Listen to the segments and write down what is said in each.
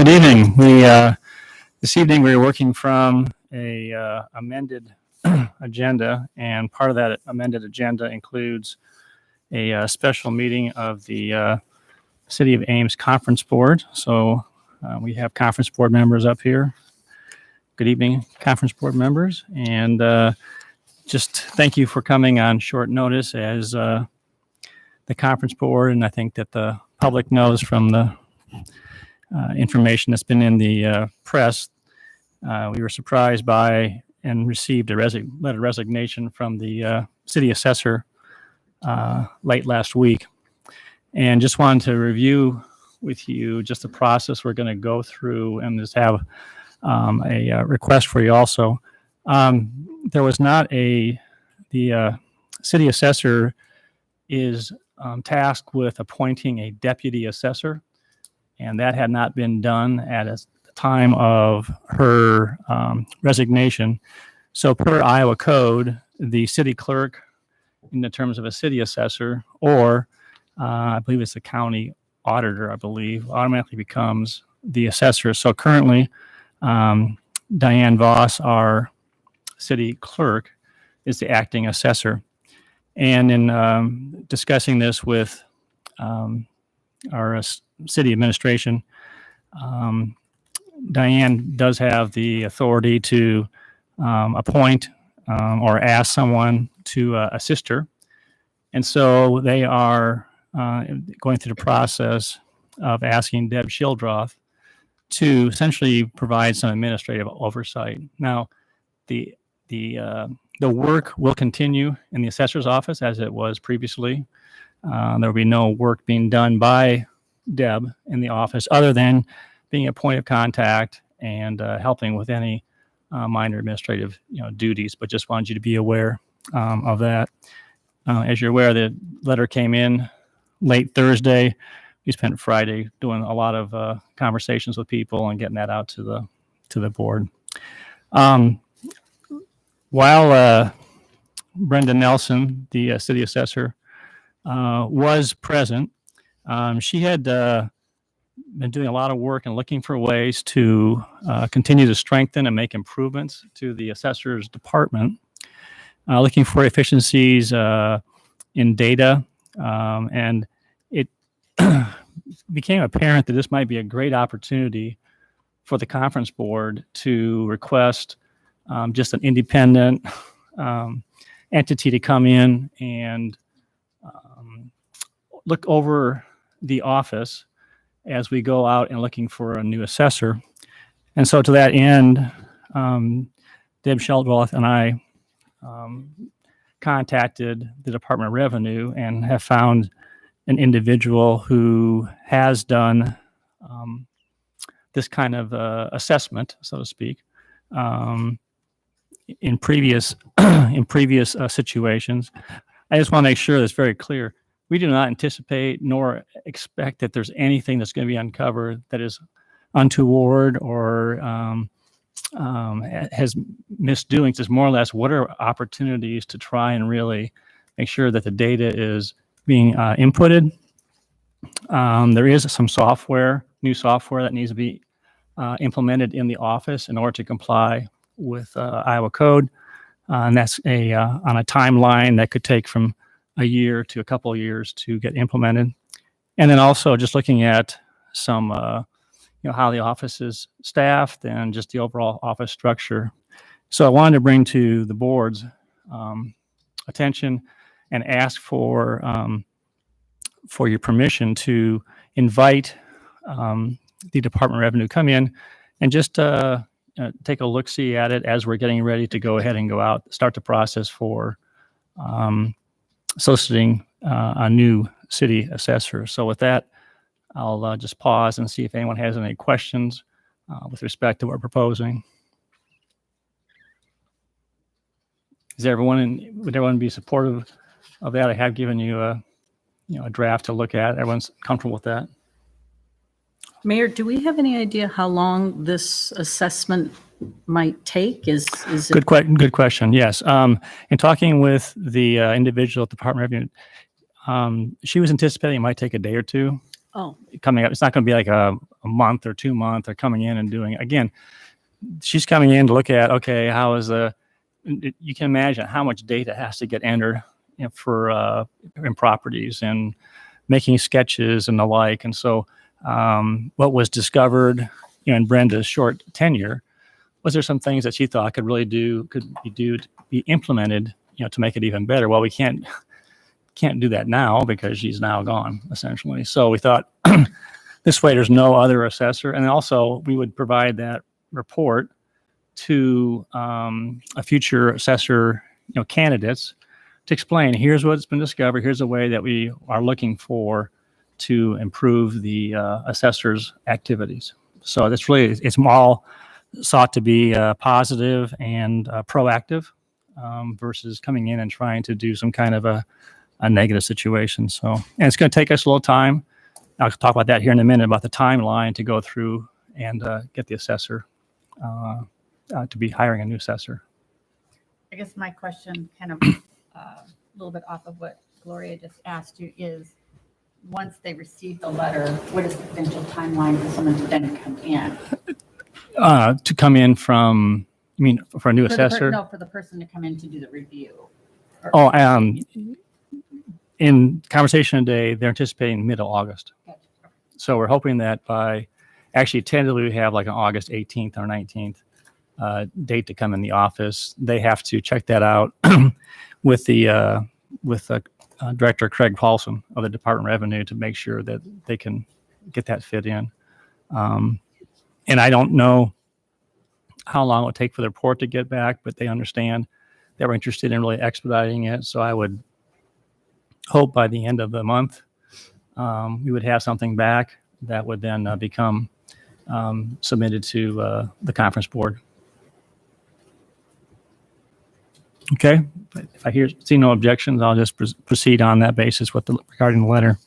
Good evening. This evening we're working from a amended agenda, and part of that amended agenda includes a special meeting of the City of Ames Conference Board. So we have conference board members up here. Good evening, conference board members, and just thank you for coming on short notice as the conference board, and I think that the public knows from the information that's been in the press. We were surprised by and received a letter of resignation from the city assessor late last week. And just wanted to review with you just the process we're going to go through and just have a request for you also. There was not the city assessor is tasked with appointing a deputy assessor, and that had not been done at the time of her resignation. So per Iowa code, the city clerk, in the terms of a city assessor, or I believe it's the county auditor, I believe, automatically becomes the assessor. So currently, Diane Voss, our city clerk, is the acting assessor. And in discussing this with our city administration, Diane does have the authority to appoint or ask someone to assist her. And so they are going through the process of asking Deb Shildroth to essentially provide some administrative oversight. Now, the work will continue in the assessor's office as it was previously. There will be no work being done by Deb in the office other than being a point of contact and helping with any minor administrative duties, but just wanted you to be aware of that. As you're aware, the letter came in late Thursday. We spent Friday doing a lot of conversations with people and getting that out to the board. While Brenda Nelson, the city assessor, was present, she had been doing a lot of work and looking for ways to continue to strengthen and make improvements to the assessor's department, looking for efficiencies in data, and it became apparent that this might be a great opportunity for the conference board to request just an independent entity to come in and look over the office as we go out and looking for a new assessor. And so to that end, Deb Shildroth and I contacted the Department of Revenue and have found an individual who has done this kind of assessment, so to speak, in previous situations. I just want to make sure that's very clear. We do not anticipate nor expect that there's anything that's going to be uncovered that is untoward or has misdoings. It's more or less what are opportunities to try and really make sure that the data is being inputted. There is some new software that needs to be implemented in the office in order to comply with Iowa code. And that's on a timeline that could take from a year to a couple of years to get implemented. And then also just looking at some, how the office is staffed and just the overall office structure. So I wanted to bring to the board's attention and ask for your permission to invite the Department of Revenue come in and just take a look-see at it as we're getting ready to go ahead and go out, start the process for soliciting a new city assessor. So with that, I'll just pause and see if anyone has any questions with respect to what we're proposing. Would everyone be supportive of that? I have given you a draft to look at. Everyone's comfortable with that? Mayor, do we have any idea how long this assessment might take? Is it Good question. Yes. In talking with the individual at the Department of Revenue, she was anticipating it might take a day or two. Oh, coming up. It's not going to be like a month or 2 months. They're coming in and doing, again, she's coming in to look at, okay, how is you can imagine how much data has to get entered, for in properties and making sketches and the like. And so what was discovered, in Brenda's short tenure, was there some things that she thought could be implemented, to make it even better. Well, we can't do that now because she's now gone, essentially. So we thought this way there's no other assessor. And also we would provide that report to a future assessor, candidates, to explain, here's what's been discovered, here's a way that we are looking for to improve the assessor's activities. So that's really, it's all sought to be positive and proactive versus coming in and trying to do some kind of a negative situation. So, and it's going to take us a little time. I'll talk about that here in a minute, about the timeline to go through and get the assessor to be hiring a new assessor. I guess my question, kind of a little bit off of what Gloria just asked you, is once they receive the letter, what is the potential timeline for someone to then come in? To come in from, you mean for a new assessor? No, for the person to come in to do the review. In conversation today, they're anticipating mid-August. Gotcha. So we're hoping that actually tentatively we have like an August 18th or 19th date to come in the office. They have to check that out with Director Craig Paulson of the Department of Revenue to make sure that they can get that fit in. And I don't know how long it would take for the report to get back, but they understand that we're interested in really expediting it. So I would hope by the end of the month, we would have something back that would then become submitted to the conference board. Okay, if I see no objections, I'll just proceed on that basis regarding the letter.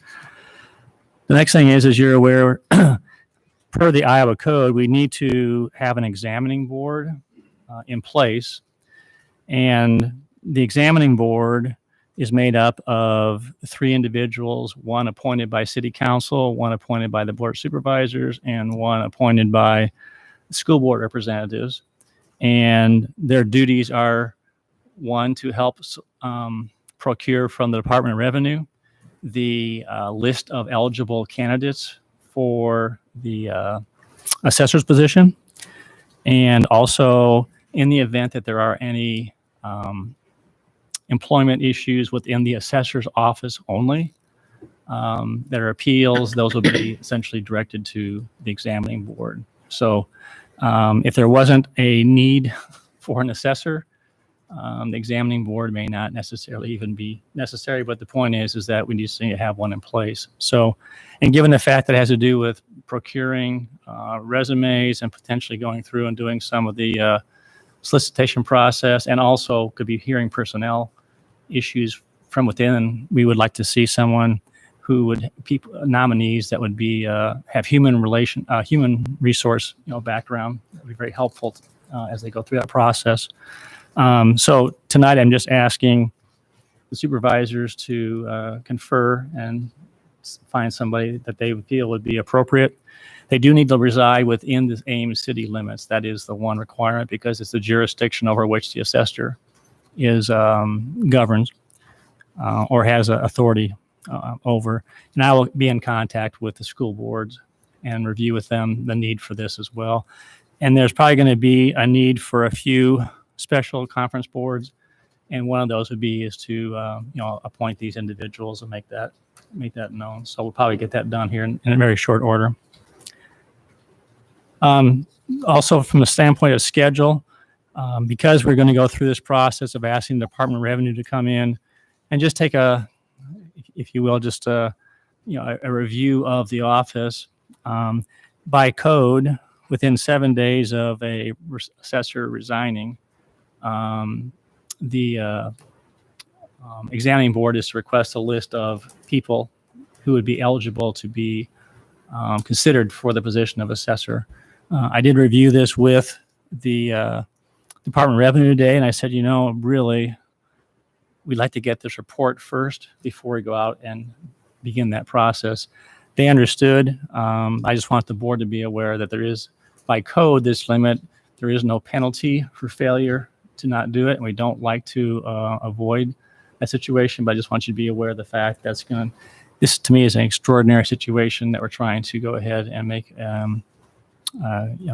The next thing is, as you're aware, per the Iowa Code, we need to have an examining board in place, and the examining board is made up of 3 individuals, one appointed by City Council, one appointed by the Board of Supervisors, and one appointed by school board representatives. And their duties are, one, to help procure from the Department of Revenue the list of eligible candidates for the assessor's position. And also, in the event that there are any employment issues within the assessor's office only, that are appeals, those will be essentially directed to the examining board. So if there wasn't a need for an assessor, the examining board may not necessarily even be necessary, but the point is that we need to have one in place. So, and given the fact that it has to do with procuring resumes and potentially going through and doing some of the solicitation process, and also could be hearing personnel issues from within, we would like to see someone who would nominees that would be have human resource background. That would be very helpful as they go through that process. So tonight I'm just asking the supervisors to confer and find somebody that they feel would be appropriate. They do need to reside within the Ames city limits. That is the one requirement, because it's the jurisdiction over which the assessor is governs or has authority over. And I will be in contact with the school boards and review with them the need for this as well. And there's probably going to be a need for a few special conference boards, and one of those would be to appoint these individuals and make that known. So we'll probably get that done here in a very short order. Also, from the standpoint of schedule, because we're going to go through this process of asking the Department of Revenue to come in and just take if you will, just a review of the office. By code, within 7 days of a assessor resigning, the examining board is to request a list of people who would be eligible to be considered for the position of assessor. I did review this with the Department of Revenue today, and I said, really, we'd like to get this report first before we go out and begin that process. they understood. I just want the board to be aware that there is, by code, this limit. There is no penalty for failure to not do it. And we don't like to avoid that situation, but I just want you to be aware of the fact that's this to me is an extraordinary situation that we're trying to go ahead and make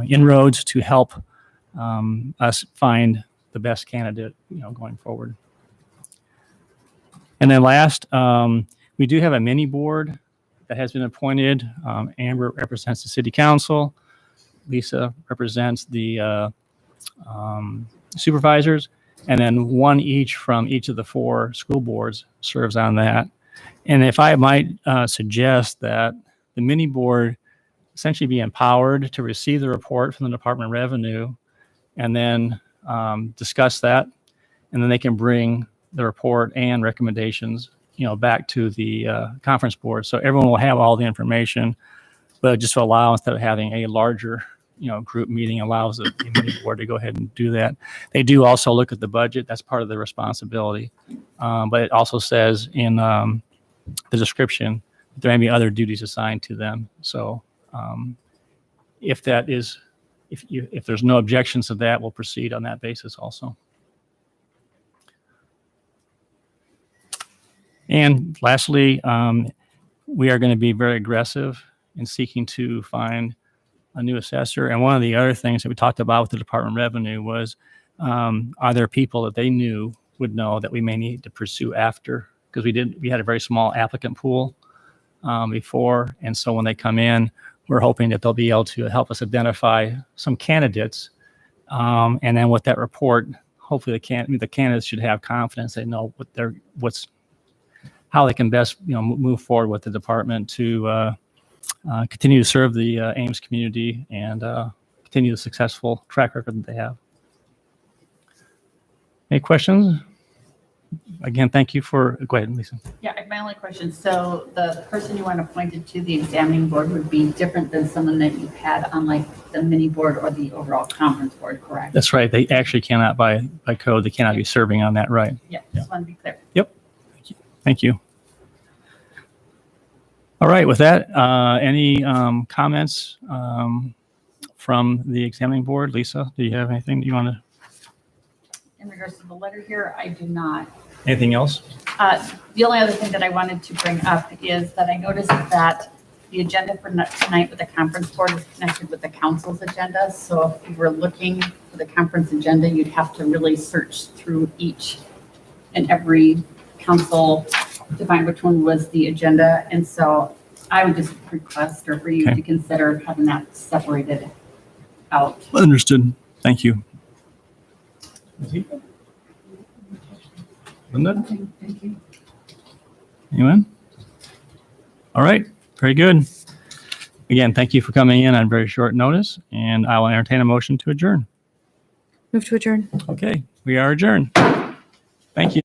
inroads to help us find the best candidate, going forward. And then last, we do have a mini board that has been appointed. Amber represents the city council. Lisa represents the supervisors, and then one each from each of the 4 school boards serves on that. And if I might suggest that the mini board essentially be empowered to receive the report from the Department of Revenue and then discuss that, and then they can bring the report and recommendations, back to the conference board. So everyone will have all the information, but just to allow, instead of having a larger, group meeting, allows the mini board to go ahead and do that. They do also look at the budget. That's part of their responsibility. But it also says in the description that there may be other duties assigned to them. So if there's no objections to that, we'll proceed on that basis also. And lastly, we are going to be very aggressive in seeking to find a new assessor. And one of the other things that we talked about with the Department of Revenue was, are there people that they would know that we may need to pursue after? Because we had a very small applicant pool before. And so when they come in, we're hoping that they'll be able to help us identify some candidates. And then with that report, hopefully the candidates should have confidence. They know how they can best move forward with the department to continue to serve the Ames community and continue the successful track record that they have. Any questions? Again, thank you for, go ahead, Lisa. Yeah, my only question, so the person you want appointed to the examining board would be different than someone that you've had on like the mini board or the overall conference board, correct? That's right. They actually cannot, by code, they cannot be serving on that, right? Yeah, just want to be clear. Yep. Thank you. All right, with that, any comments from the examining board? Lisa, do you have anything that you want to? In regards to the letter here, I do not. Anything else? The only other thing that I wanted to bring up is that I noticed that the agenda for tonight with the conference board is connected with the council's agenda. So if you were looking for the conference agenda, you'd have to really search through each and every council to find which one was the agenda. And so I would just request or for you to consider having that separated out. Understood. Thank you. Linda? Thank you. Anyone? All right. Very good. Again, thank you for coming in on very short notice, and I will entertain a motion to adjourn. Move to adjourn. Okay. We are adjourned. Thank you.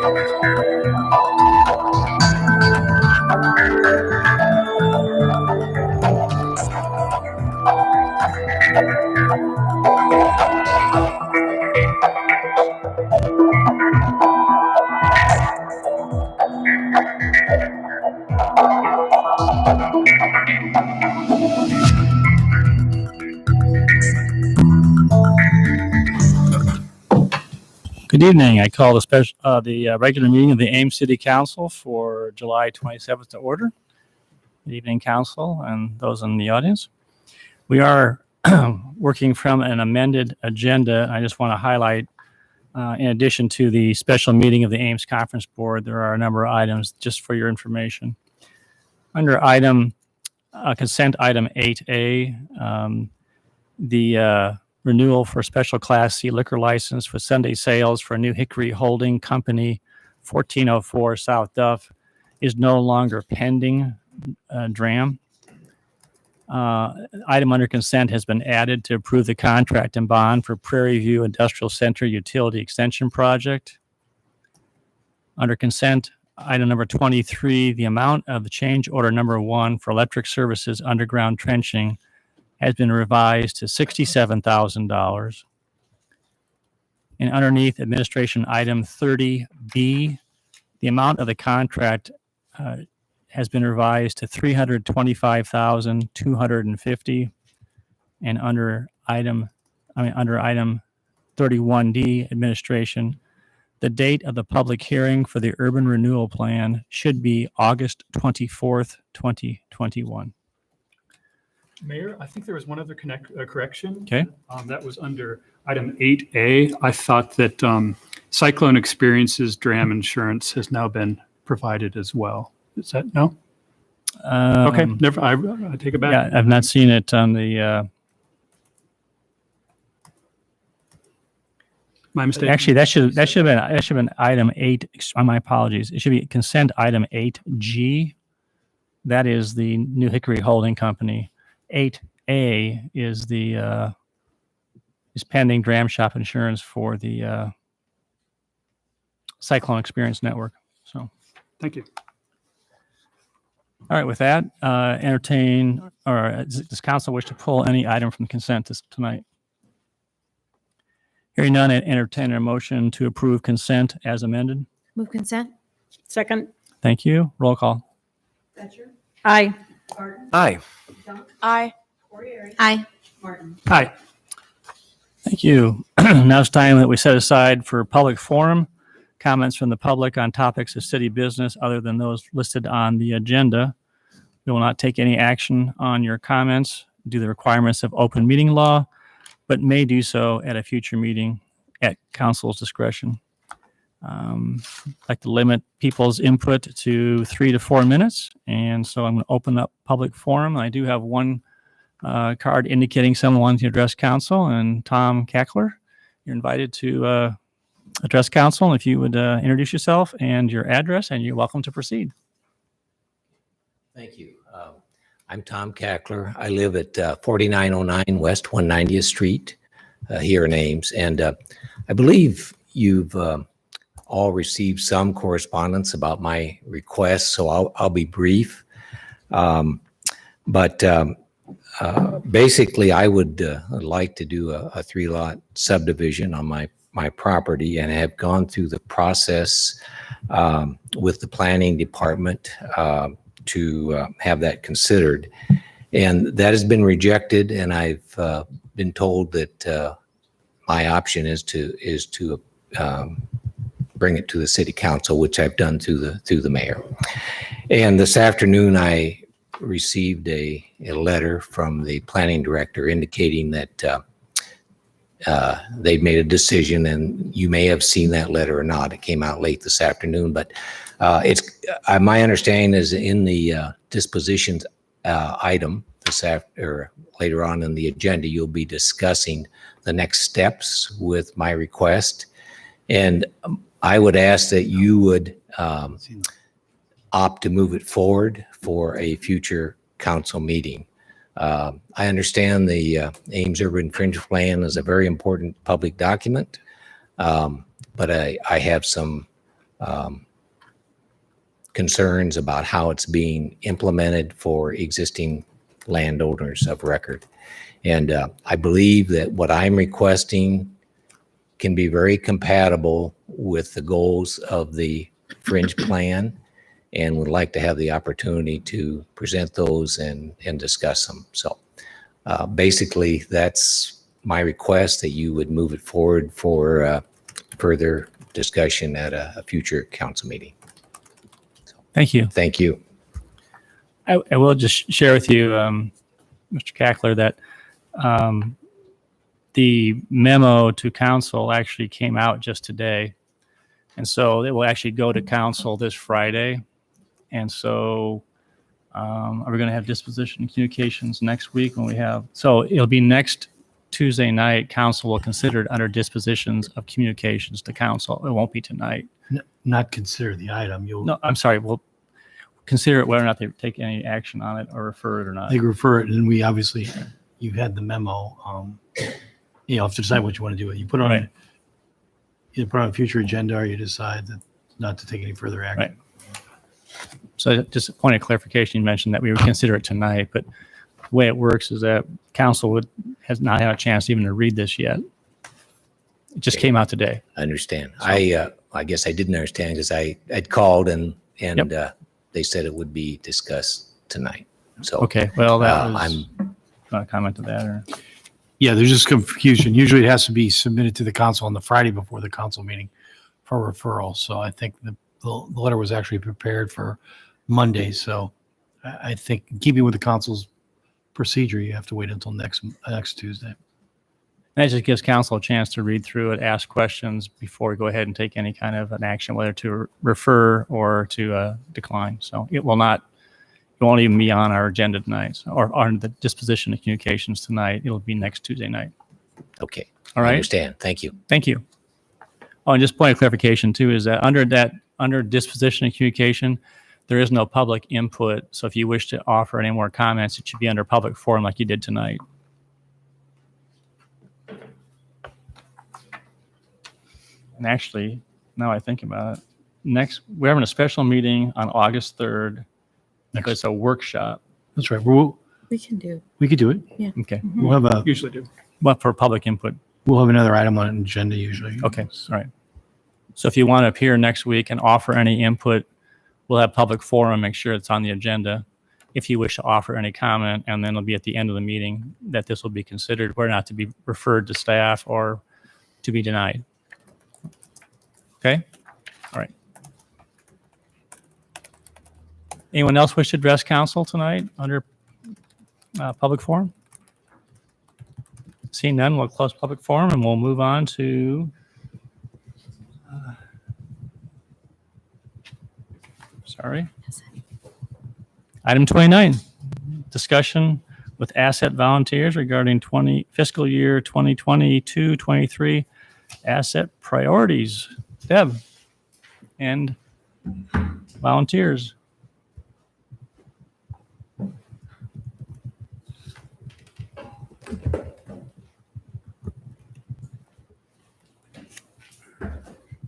Good evening. I call the regular meeting of the Ames City Council for July 27th to order. Good evening, Council, and those in the audience. We are working from an amended agenda. I just want to highlight, in addition to the special meeting of the Ames Conference Board, there are a number of items just for your information. Under consent item 8A, the renewal for special Class C liquor license for Sunday sales for New Hickory Holding Company, 1404 South Duff, is no longer pending, DRAM. Item under consent has been added to approve the contract and bond for Prairie View Industrial Center Utility Extension Project. Under consent, item number 23, the amount of the change order number 1 for electric services underground trenching has been revised to $67,000. And underneath administration item 30B, the amount of the contract has been revised to $325,250. And under item 31D, administration, the date of the public hearing for the urban renewal plan should be August 24th, 2021. Mayor, I think there was one other correction. Okay. That was under item 8A. I thought that Cyclone Experiences DRAM insurance has now been provided as well. Is that no? Okay, never. I take it back. Yeah, I've not seen it on the. My mistake. Actually, that should have been item 8. My apologies. It should be consent item 8G. That is the New Hickory Holding Company. 8A is the is pending dram shop insurance for the Cyclone Experience Network. So, Thank you. all right. With that, entertain or does council wish to pull any item from consent tonight? Hearing none, entertain a motion to approve consent as amended. Move consent. Second. Thank you. Roll call. Aye. Aye. Aye. Aye. Hi. Thank you. Now it's time that we set aside for public forum, comments from the public on topics of city business other than those listed on the agenda. We will not take any action on your comments due to the requirements of open meeting law, but may do so at a future meeting at council's discretion. I'd like to limit people's input to 3 to 4 minutes. And so I'm going to open up public forum. I do have one card indicating someone wanting to address council, and Tom Kackler, you're invited to address council. If you would introduce yourself and your address, and you're welcome to proceed. Thank you. I'm Tom Kackler. I live at 4909 West 190th Street here in Ames. And I believe you've all received some correspondence about my request, so I'll be brief. Basically, I would like to do a 3-lot subdivision on my property, and have gone through the process with the planning department to have that considered. And that has been rejected, and I've been told that my option is to bring it to the city council, which I've done through the mayor. And this afternoon, I received a letter from the planning director indicating that they'd made a decision, and you may have seen that letter or not. It came out late this afternoon, but it's my understanding is in the dispositions item or later on in the agenda, you'll be discussing the next steps with my request. And I would ask that you would opt to move it forward for a future council meeting. I understand the Ames Urban Fringe Plan is a very important public document, but I have some concerns about how it's being implemented for existing landowners of record. And I believe that what I'm requesting can be very compatible with the goals of the fringe plan, and would like to have the opportunity to present those and discuss them. So basically, that's my request, that you would move it forward for further discussion at a future council meeting. Thank you. Thank you. I will just share with you, Mr. Cackler, that the memo to council actually came out just today. And so it will actually go to council this Friday. And so are we going to have disposition and communications next week when we have, so it'll be next Tuesday night, council will consider it under dispositions of communications to council. It won't be tonight. Not consider the item. You'll, No, I'm sorry. We'll consider it whether or not they take any action on it or refer it or not. they refer it, and we obviously, you had the memo. You have to decide what you want to do. You put it on, Right. either put it on a future agenda, or you decide that not to take any further action. Right. So just a point of clarification, you mentioned that we would consider it tonight, but the way it works is that council has not had a chance even to read this yet. It just came out today. I understand. I guess I didn't understand because I'd called and they said it would be discussed tonight. So Okay, well, that was, I'm want to comment to that or? Yeah, there's just confusion. Usually it has to be submitted to the council on the Friday before the council meeting for referral. So I think the letter was actually prepared for Monday. So I think in keeping with the council's procedure, you have to wait until next Tuesday. That just gives council a chance to read through it, ask questions before we go ahead and take any kind of an action, whether to refer or to decline. So it won't even be on our agenda tonight, or on the disposition of communications tonight. It'll be next Tuesday night. okay. All I right. understand. Thank you. Thank you. Oh, and just point of clarification too, is that under disposition of communication, there is no public input. So if you wish to offer any more comments, it should be under public forum like you did tonight. And actually, now I think about it, we're having a special meeting on August 3rd. It's a workshop. That's right. We can do. We could do it. Okay. We'll have Usually do. But for public input. another item on an agenda usually. Okay. All right. So if you want to appear next week and offer any input, we'll have public forum, make sure it's on the agenda. If you wish to offer any comment, and then it'll be at the end of the meeting that this will be considered, whether or not to be referred to staff or to be denied. Okay? All right. Anyone else wish to address council tonight under public forum? Seeing none, we'll close public forum and we'll move on to Item 29, discussion with asset volunteers regarding fiscal year 2022-23 asset priorities. Deb and volunteers.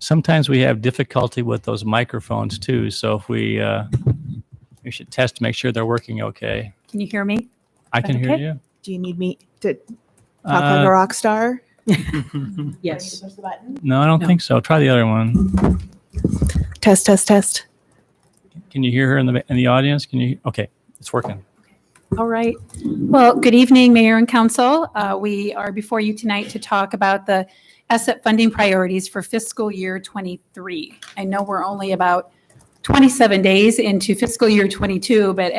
Sometimes we have difficulty with those microphones too, so if we should test to make sure they're working okay. Can you hear me? I can hear Okay. you. Do you need me to talk like a rock star? Yes. Push the button. No, I don't think so. Try the other one. Test, test, test. Can you hear her in the audience? Can you? Okay, it's working. All right. Well, good evening, Mayor and Council. We are before you tonight to talk about the asset funding priorities for fiscal year 23. I know we're only about 27 days into fiscal year 22, but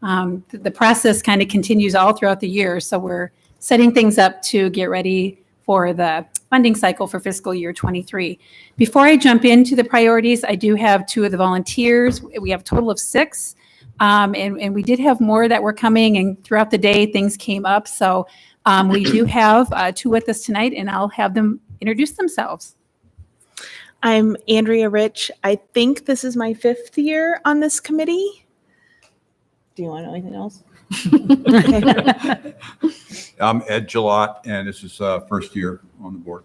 the process kind of continues all throughout the year. So we're setting things up to get ready for the funding cycle for fiscal year 23. Before I jump into the priorities, I do have two of the volunteers. We have a total of 6. And we did have more that were coming, and throughout the day, things came up. So we do have 2 with us tonight, and I'll have them introduce themselves. I'm Andrea Rich. I think this is my 5th year on this committee. Do you want to know anything else? I'm Ed Gillott, and this is first year on the board.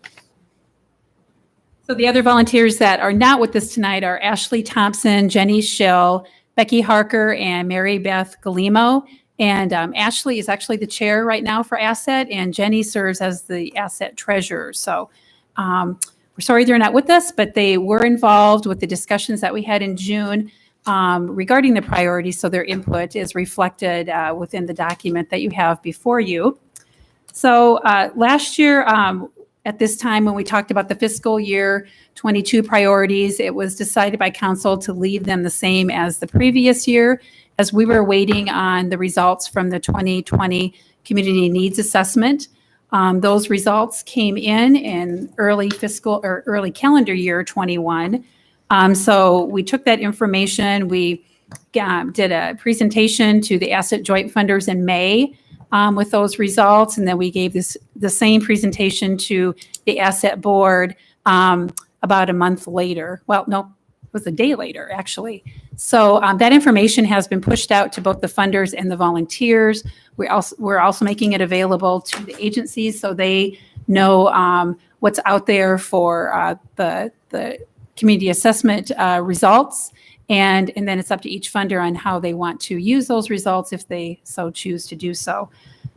So the other volunteers that are not with us tonight are Ashley Thompson, Jenny Schill, Becky Harker, and Mary Beth Galimo. And Ashley is actually the chair right now for Asset, and Jenny serves as the Asset treasurer. So we're sorry they're not with us, but they were involved with the discussions that we had in June regarding the priorities. So their input is reflected within the document that you have before you. So last year, at this time, when we talked about the fiscal year 22 priorities, it was decided by council to leave them the same as the previous year, as we were waiting on the results from the 2020 Community Needs Assessment. Those results came in early fiscal or early calendar year 21. So we took that information, we did a presentation to the asset joint funders in May with those results, and then we gave the same presentation to the asset board about a month later. Well, no, it was a day later, actually. So that information has been pushed out to both the funders and the volunteers. We're also making it available to the agencies so they know what's out there for the community assessment results. And then it's up to each funder on how they want to use those results if they so choose to do so.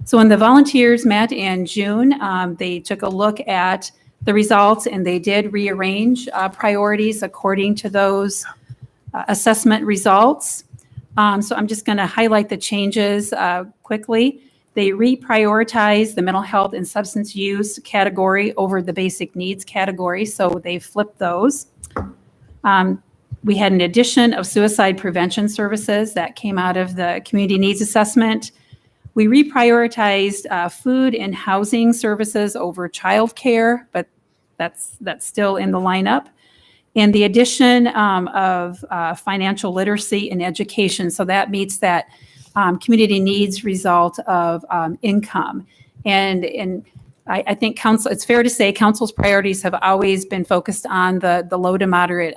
So when the volunteers met in June, they took a look at the results and they did rearrange priorities according to those assessment results. So I'm just going to highlight the changes quickly. They reprioritized the mental health and substance use category over the basic needs category. So they flipped those. We had an addition of suicide prevention services that came out of the community needs assessment. We reprioritized food and housing services over childcare, but that's still in the lineup. And the addition of financial literacy and education. So that meets that community needs result of income. And I think council, it's fair to say council's priorities have always been focused on the low to moderate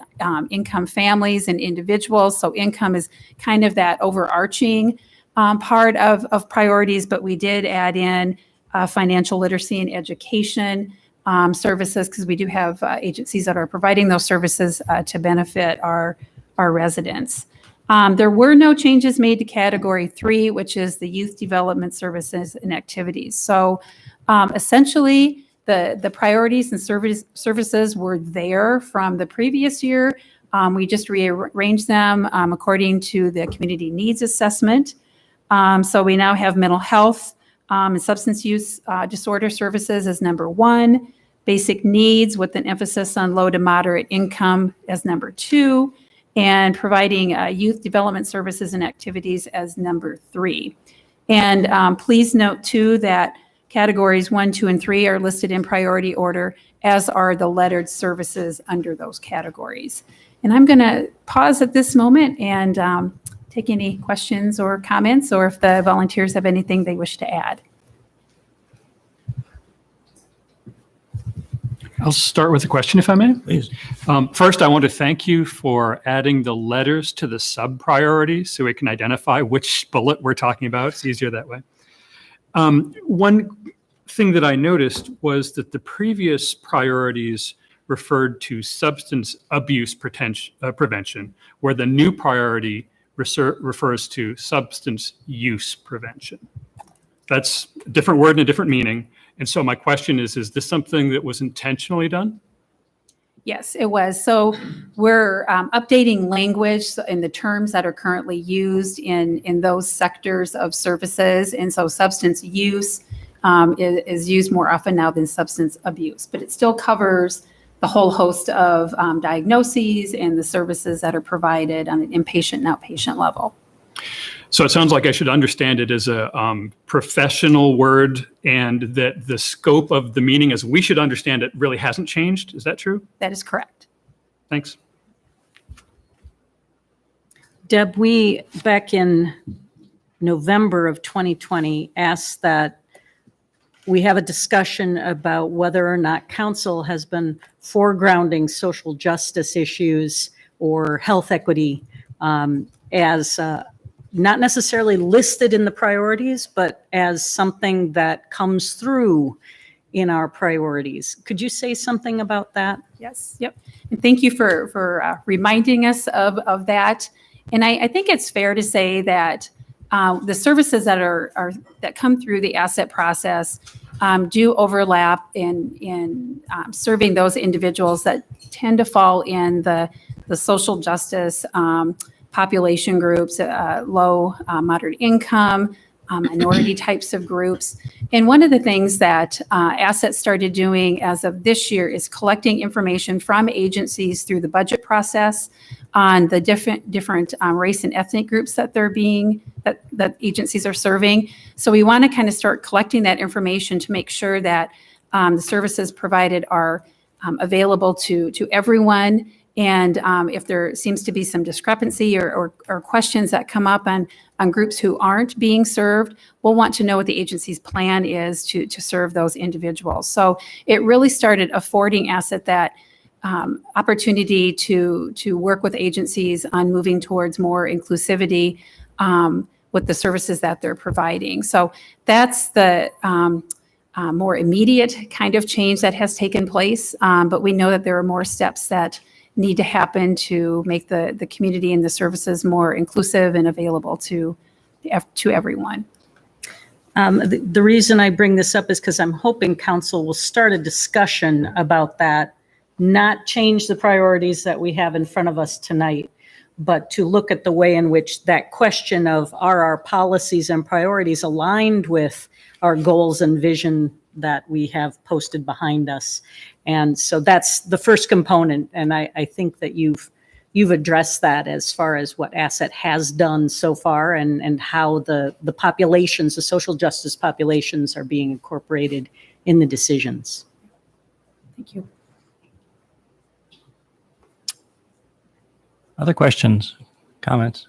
income families and individuals. So income is kind of that overarching part of priorities, but we did add in financial literacy and education services because we do have agencies that are providing those services to benefit our residents. There were no changes made to category 3, which is the youth development services and activities. So essentially, the priorities and services were there from the previous year. We just rearranged them according to the community needs assessment. So we now have mental health and substance use disorder services as number 1, basic needs with an emphasis on low to moderate income as number 2, and providing youth development services and activities as number 3. And please note too that categories 1, 2, and 3 are listed in priority order, as are the lettered services under those categories. And I'm going to pause at this moment and take any questions or comments, or if the volunteers have anything they wish to add. I'll start with a question, if I may. Please. First, I want to thank you for adding the letters to the sub-priorities so we can identify which bullet we're talking about. It's easier that way. One thing that I noticed was that the previous priorities referred to substance abuse prevention, where the new priority refers to substance use prevention. That's a different word and a different meaning. And so my question is this something that was intentionally done? Yes, it was. So we're updating language in the terms that are currently used in those sectors of services. And so substance use is used more often now than substance abuse, but it still covers the whole host of diagnoses and the services that are provided on an inpatient and outpatient level. So it sounds like I should understand it as a professional word, and that the scope of the meaning as we should understand it really hasn't changed. Is that true? That is correct. Thanks. Deb, we, back in November of 2020, asked that we have a discussion about whether or not council has been foregrounding social justice issues or health equity as not necessarily listed in the priorities, but as something that comes through in our priorities. Could you say something about that? Yes, yep. And thank you for reminding us of that. And I think it's fair to say that the services that come through the asset process do overlap in serving those individuals that tend to fall in the social justice population groups, low, moderate income, minority types of groups. And one of the things that Asset started doing as of this year is collecting information from agencies through the budget process on the different race and ethnic groups that that agencies are serving. So we want to kind of start collecting that information to make sure that the services provided are available to everyone. And if there seems to be some discrepancy or questions that come up on groups who aren't being served, we'll want to know what the agency's plan is to serve those individuals. So it really started affording Asset that opportunity to work with agencies on moving towards more inclusivity with the services that they're providing. So that's the more immediate kind of change that has taken place. But we know that there are more steps that need to happen to make the community and the services more inclusive and available to everyone. The reason I bring this up is because I'm hoping council will start a discussion about that, not change the priorities that we have in front of us tonight, but to look at the way in which that question of are our policies and priorities aligned with our goals and vision that we have posted behind us. And so that's the first component. And I think that you've addressed that as far as what Asset has done so far and how the populations, the social justice populations are being incorporated in the decisions. Thank you. Other questions, comments?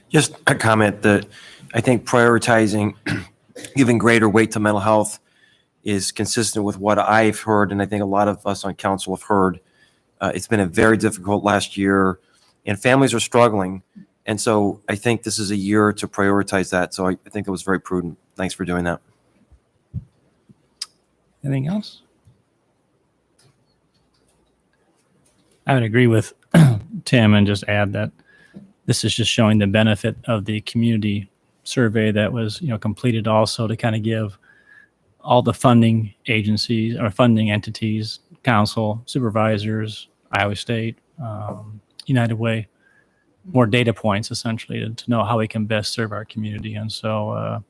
Just a comment that I think prioritizing, giving greater weight to mental health is consistent with what I've heard, and I think a lot of us on council have heard. It's been a very difficult last year, and families are struggling. And so I think this is a year to prioritize that. So I think it was very prudent. Thanks for doing that. Anything else? I would agree with Tim and just add that this is just showing the benefit of the community survey that was, completed also to kind of give all the funding agencies or funding entities, council, supervisors, Iowa State, United Way, more data points essentially to know how we can best serve our community. And so,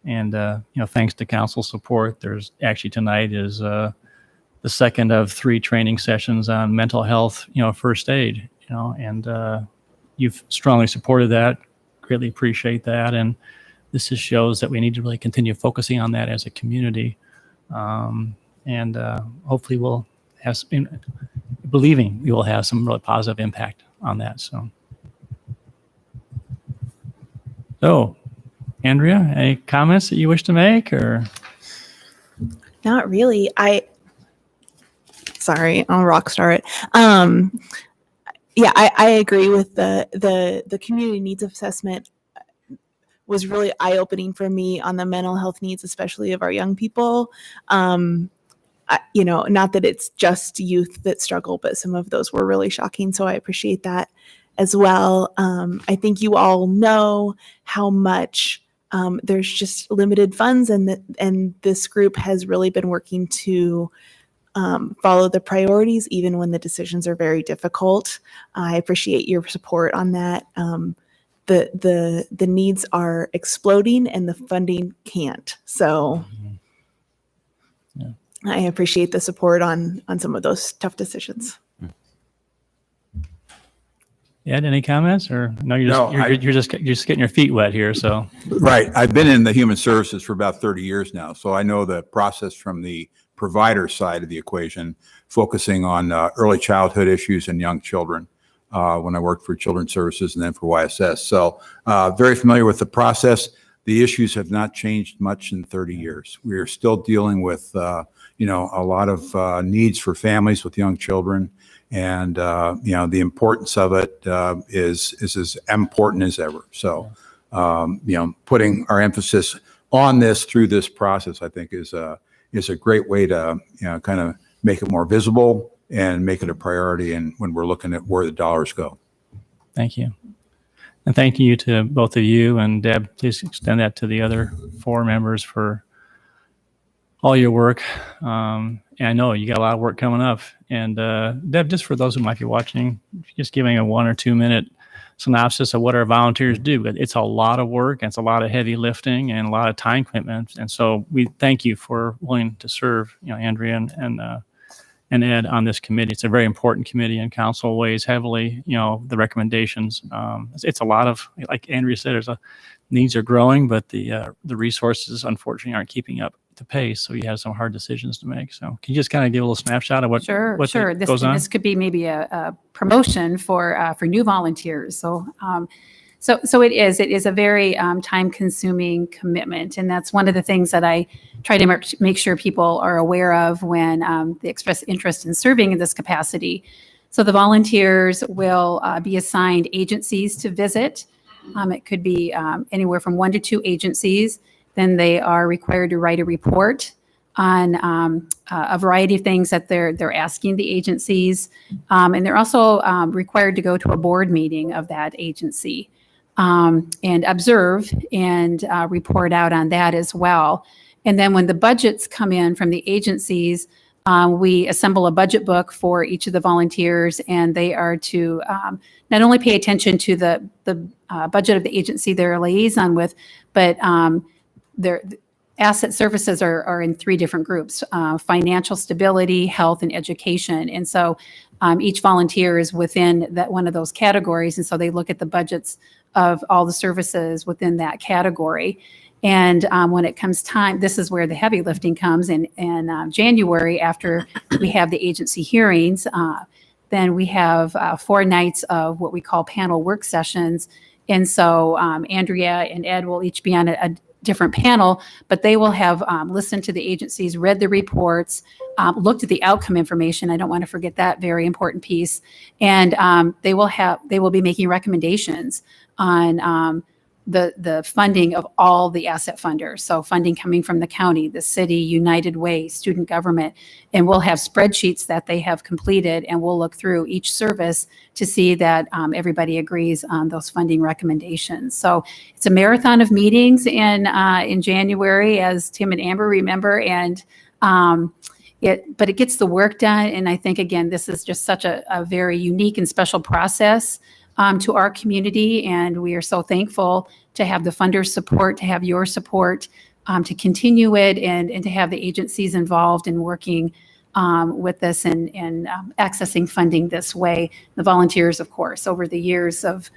thanks to council support, there's actually tonight is the second of 3 training sessions on mental health, first aid, and you've strongly supported that. Greatly appreciate that. And this just shows that we need to really continue focusing on that as a community. And hopefully we'll have, believing we will have some really positive impact on that. So Andrea, any comments that you wish to make or? Not really. Sorry, I'll rock star it. Yeah, I agree with the community needs assessment was really eye-opening for me on the mental health needs, especially of our young people. Not that it's just youth that struggle, but some of those were really shocking. So I appreciate that as well. I think you all know how much there's just limited funds, and this group has really been working to follow the priorities, even when the decisions are very difficult. I appreciate your support on that. The needs are exploding and the funding can't. So Yeah. I appreciate the support on some of those tough decisions. Ed, any comments or no? You're just getting your feet wet here. So Right. I've been in the human services for about 30 years now. So I know the process from the provider side of the equation, focusing on early childhood issues and young children when I worked for Children's Services and then for YSS. So very familiar with the process. The issues have not changed much in 30 years. We are still dealing with, a lot of needs for families with young children. And, the importance of it is as important as ever. So, putting our emphasis on this through this process, I think is is a great way to, kind of make it more visible and make it a priority. And when we're looking at where the dollars go. Thank you. And thank you to both of you, and Deb, please extend that to the other 4 members for all your work. And I know you got a lot of work coming up. And Deb, just for those who might be watching, just giving a 1 or 2 minute synopsis of what our volunteers do. It's a lot of work, and it's a lot of heavy lifting and a lot of time commitment. And so we thank you for willing to serve, Andrea and Ed on this committee. It's a very important committee, and council weighs heavily, the recommendations. It's a lot of, like Andrea said, needs are growing, but the resources unfortunately aren't keeping up to pace. So you have some hard decisions to make. So can you just kind of give a little snapshot of what Sure. This goes on? This could be maybe a promotion for new volunteers. So it is a very time-consuming commitment, and that's one of the things that I try to make sure people are aware of when they express interest in serving in this capacity. So the volunteers will be assigned agencies to visit. It could be anywhere from 1 to 2 agencies. Then they are required to write a report on a variety of things that they're asking the agencies, and they're also required to go to a board meeting of that agency and observe and report out on that as well. And then when the budgets come in from the agencies, we assemble a budget book for each of the volunteers, and they are to not only pay attention to the budget of the agency they're a liaison with, but their asset services are in 3 different groups: financial stability, health, and education. And so each volunteer is within that one of those categories, and so they look at the budgets of all the services within that category. And when it comes time, this is where the heavy lifting comes in January, after we have the agency hearings. Then we have 4 nights of what we call panel work sessions. And so Andrea and Ed will each be on a different panel, but they will have listened to the agencies, read the reports, looked at the outcome information. I don't want to forget that very important piece. And they will be making recommendations on the funding of all the asset funders. So funding coming from the county, the city, United Way, student government, and we'll have spreadsheets that they have completed, and we'll look through each service to see that everybody agrees on those funding recommendations. So it's a marathon of meetings in January, as Tim and Amber remember, and but it gets the work done. And I think, again, this is just such a very unique and special process to our community, and we are so thankful to have the funders' support, to have your support, to continue it, and to have the agencies involved in working with this and accessing funding this way. The volunteers, of course, over the years of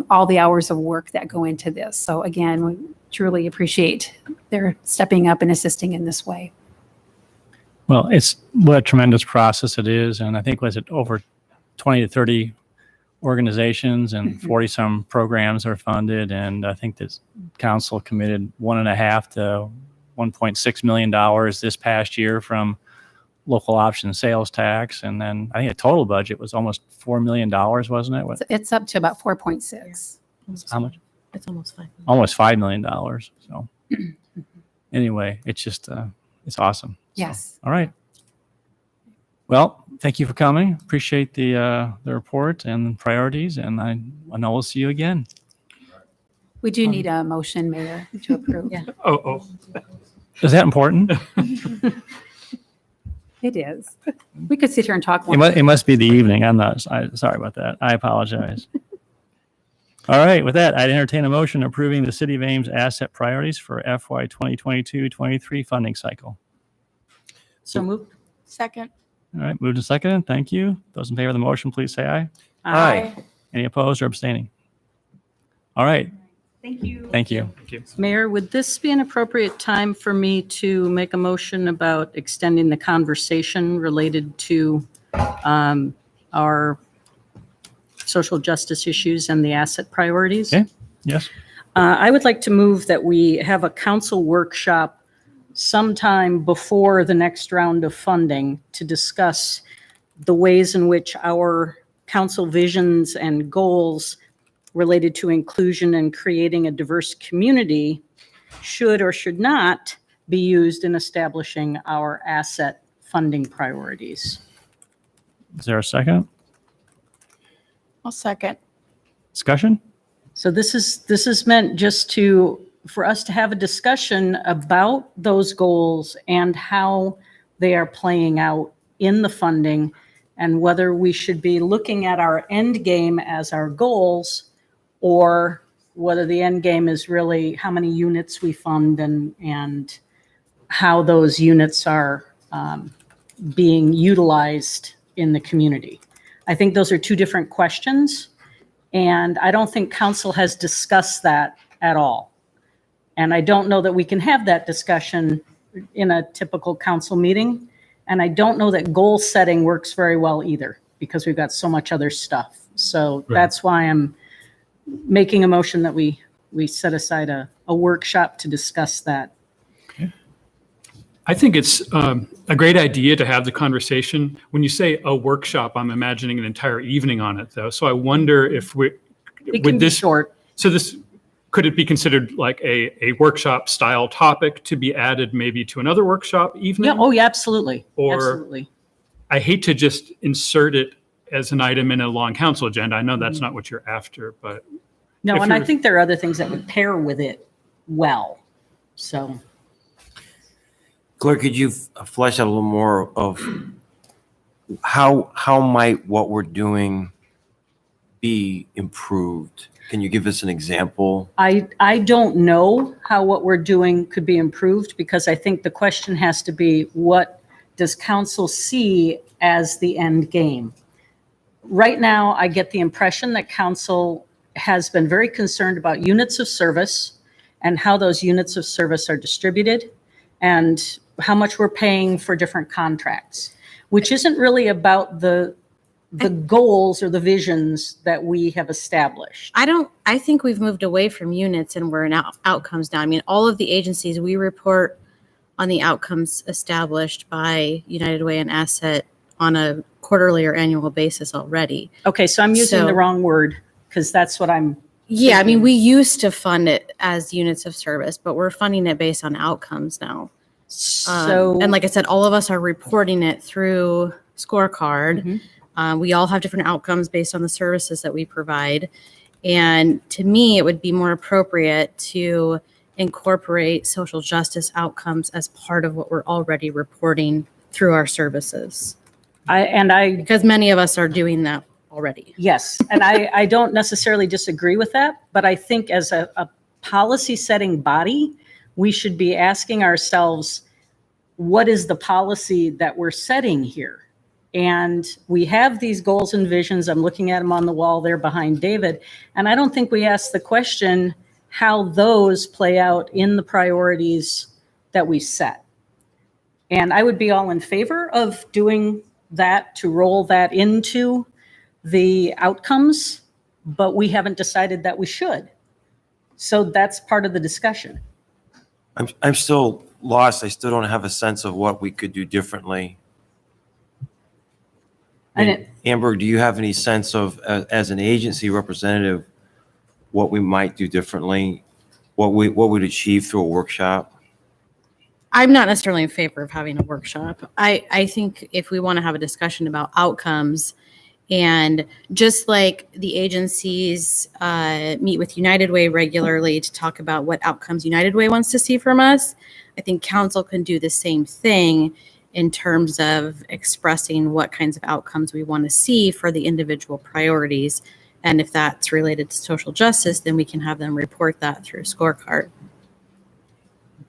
all the hours of work that go into this. So again, we truly appreciate their stepping up and assisting in this way. Well, it's what a tremendous process it is. And I think, was it over 20 to 30 organizations and 40 some programs are funded. And I think this council committed $1.5 to $1.6 million this past year from local option sales tax. And then I think the total budget was almost $4 million, wasn't it? It's up to about 4.6. How much? It's almost 5. Almost $5 million. So anyway, it's just, it's awesome. Yes. All right. Well, thank you for coming. Appreciate the report and priorities, and I know we'll see you again. We do need a motion, Mayor, to approve. Yeah. Oh. Is that important? It is. We could sit here and talk more. It must be the evening. I'm not. Sorry about that. I apologize. All right. With that, I'd entertain a motion approving the City of Ames asset priorities for FY 2022-23 funding cycle. So moved. Second. All right. Moved and seconded. Thank you. Those in favor of the motion, please say aye. Aye. Any opposed or abstaining? All right. Thank you. Thank you. Mayor, would this be an appropriate time for me to make a motion about extending the conversation related to our social justice issues and the asset priorities? Okay. Yes. I would like to move that we have a council workshop sometime before the next round of funding to discuss the ways in which our council visions and goals related to inclusion and creating a diverse community should or should not be used in establishing our asset funding priorities. Is there a second? I'll second. Discussion? So this is meant just for us to have a discussion about those goals and how they are playing out in the funding, and whether we should be looking at our end game as our goals, or whether the end game is really how many units we fund and how those units are being utilized in the community. I think those are two different questions, and I don't think council has discussed that at all. And I don't know that we can have that discussion in a typical council meeting. And I don't know that goal setting works very well either, because we've got so much other stuff. So that's why I'm making a motion that we set aside a workshop to discuss that. I think it's a great idea to have the conversation. When you say a workshop, I'm imagining an entire evening on it, though. So I wonder if It can be short. So this, could it be considered like a workshop style topic to be added maybe to another workshop evening? Yeah, oh yeah, absolutely. Or Absolutely. I hate to just insert it as an item in a long council agenda. I know that's not what you're after, but No, if and I you're- think there are other things that would pair with it well. So Claire, could you flesh out a little more of how might what we're doing be improved? Can you give us an example? I don't know how what we're doing could be improved, because I think the question has to be, what does council see as the end game? Right now, I get the impression that council has been very concerned about units of service and how those units of service are distributed and how much we're paying for different contracts, which isn't really about the goals or the visions that we have established. I think we've moved away from units and we're in outcomes now. I mean, all of the agencies, we report on the outcomes established by United Way and Asset on a quarterly or annual basis already. Okay, so I'm using So- the wrong word, because that's what I'm, Yeah, I mean, we used to fund it as units of service, but we're funding it based on outcomes now. so. And like I said, all of us are reporting it through scorecard. We all have different outcomes based on the services that we provide. And to me, it would be more appropriate to incorporate social justice outcomes as part of what we're already reporting through our services. Because many of us are doing that already. Yes, and I don't necessarily disagree with that, but I think as a policy setting body, we should be asking ourselves, what is the policy that we're setting here? And we have these goals and visions. I'm looking at them on the wall there behind David. And I don't think we ask the question how those play out in the priorities that we set. And I would be all in favor of doing that, to roll that into the outcomes, but we haven't decided that we should. So that's part of the discussion. I'm still lost. I still don't have a sense of what we could do differently. And Amber, do you have any sense of, as an agency representative, what we might do differently? What would achieve through a workshop? I'm not necessarily in favor of having a workshop. I think if we want to have a discussion about outcomes, and just like the agencies meet with United Way regularly to talk about what outcomes United Way wants to see from us, I think council can do the same thing in terms of expressing what kinds of outcomes we want to see for the individual priorities. And if that's related to social justice, then we can have them report that through scorecard.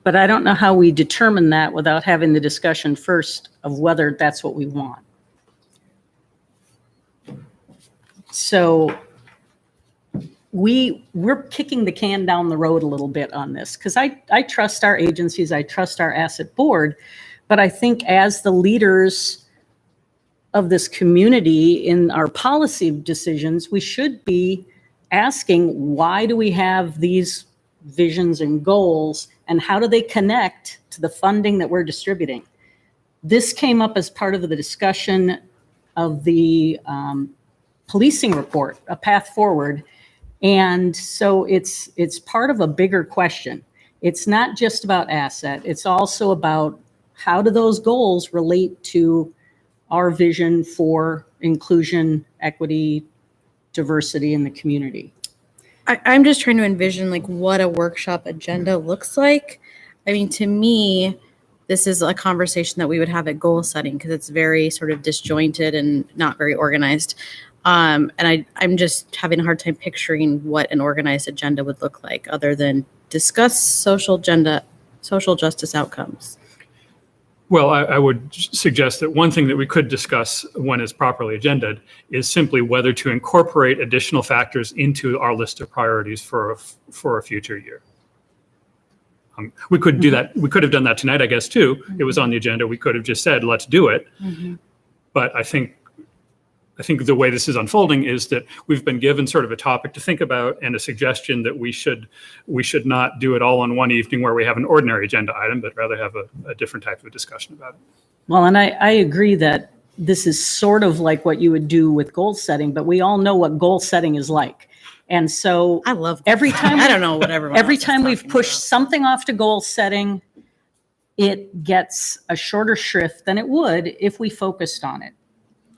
But I don't know how we determine that without having the discussion first of whether that's what we want. So we're kicking the can down the road a little bit on this, because I trust our agencies, I trust our asset board, but I think as the leaders of this community in our policy decisions, we should be asking, why do we have these visions and goals, and how do they connect to the funding that we're distributing? This came up as part of the discussion of the policing report, A Path Forward. And so it's part of a bigger question. It's not just about asset. It's also about how do those goals relate to our vision for inclusion, equity, diversity in the community. I'm just trying to envision like what a workshop agenda looks like. I mean, to me, this is a conversation that we would have at goal setting because it's very sort of disjointed and not very organized. And I'm just having a hard time picturing what an organized agenda would look like other than discuss social justice outcomes. Well, I would suggest that one thing that we could discuss when it's properly agended is simply whether to incorporate additional factors into our list of priorities for a future year. We could do that. We could have done that tonight, I guess, too. It was on the agenda. We could have just said, let's do it. But I think the way this is unfolding is that we've been given sort of a topic to think about and a suggestion that we should not do it all in one evening where we have an ordinary agenda item, but rather have a different type of discussion about it. Well, and I agree that this is sort of like what you would do with goal setting, but we all know what goal setting is like. And so I love every time I don't know what everyone every else is time we've talking pushed about. something off to goal setting, it gets a shorter shrift than it would if we focused on it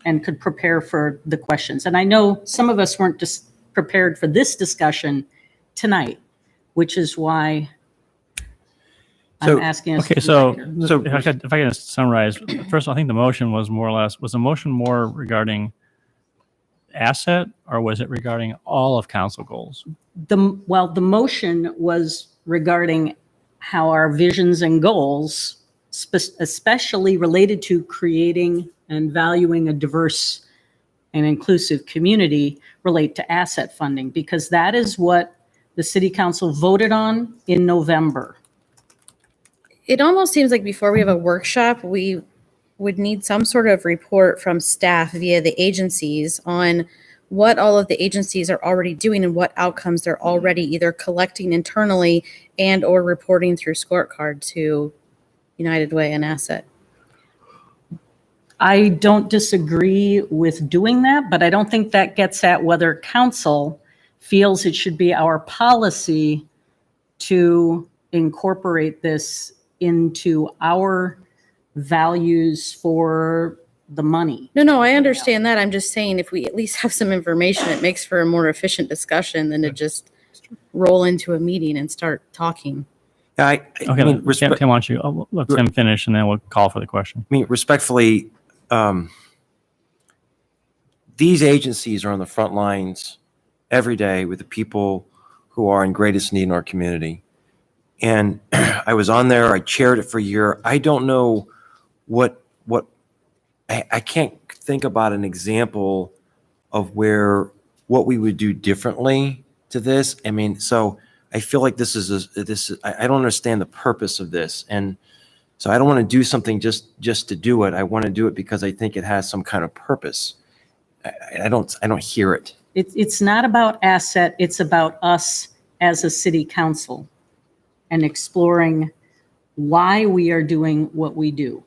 and could prepare for the questions. And I know some of us weren't just prepared for this discussion tonight, which is why I'm asking us. Okay, to so do that here. if I can summarize, first of all, I think the motion was the motion more regarding asset, or was it regarding all of council goals? The motion was regarding how our visions and goals, especially related to creating and valuing a diverse and inclusive community, relate to asset funding, because that is what the city council voted on in November. It almost seems like before we have a workshop, we would need some sort of report from staff via the agencies on what all of the agencies are already doing and what outcomes they're already either collecting internally and or reporting through scorecard to United Way and Asset. I don't disagree with doing that, but I don't think that gets at whether council feels it should be our policy to incorporate this into our values for the money. No, I understand that. I'm just saying if we at least have some information, it makes for a more efficient discussion than to just roll into a meeting and start talking. I Okay, mean, Tim, why don't you let Tim finish, and then we'll call for the question. I mean, respectfully, these agencies are on the front lines every day with the people who are in greatest need in our community. And I was on there, I chaired it for a year. I don't know I can't think about an example of what we would do differently to this. I mean, so I feel like I don't understand the purpose of this. And so I don't want to do something just to do it. I want to do it because I think it has some kind of purpose. I don't hear it. It's not about asset, it's about us as a city council and exploring why we are doing what we do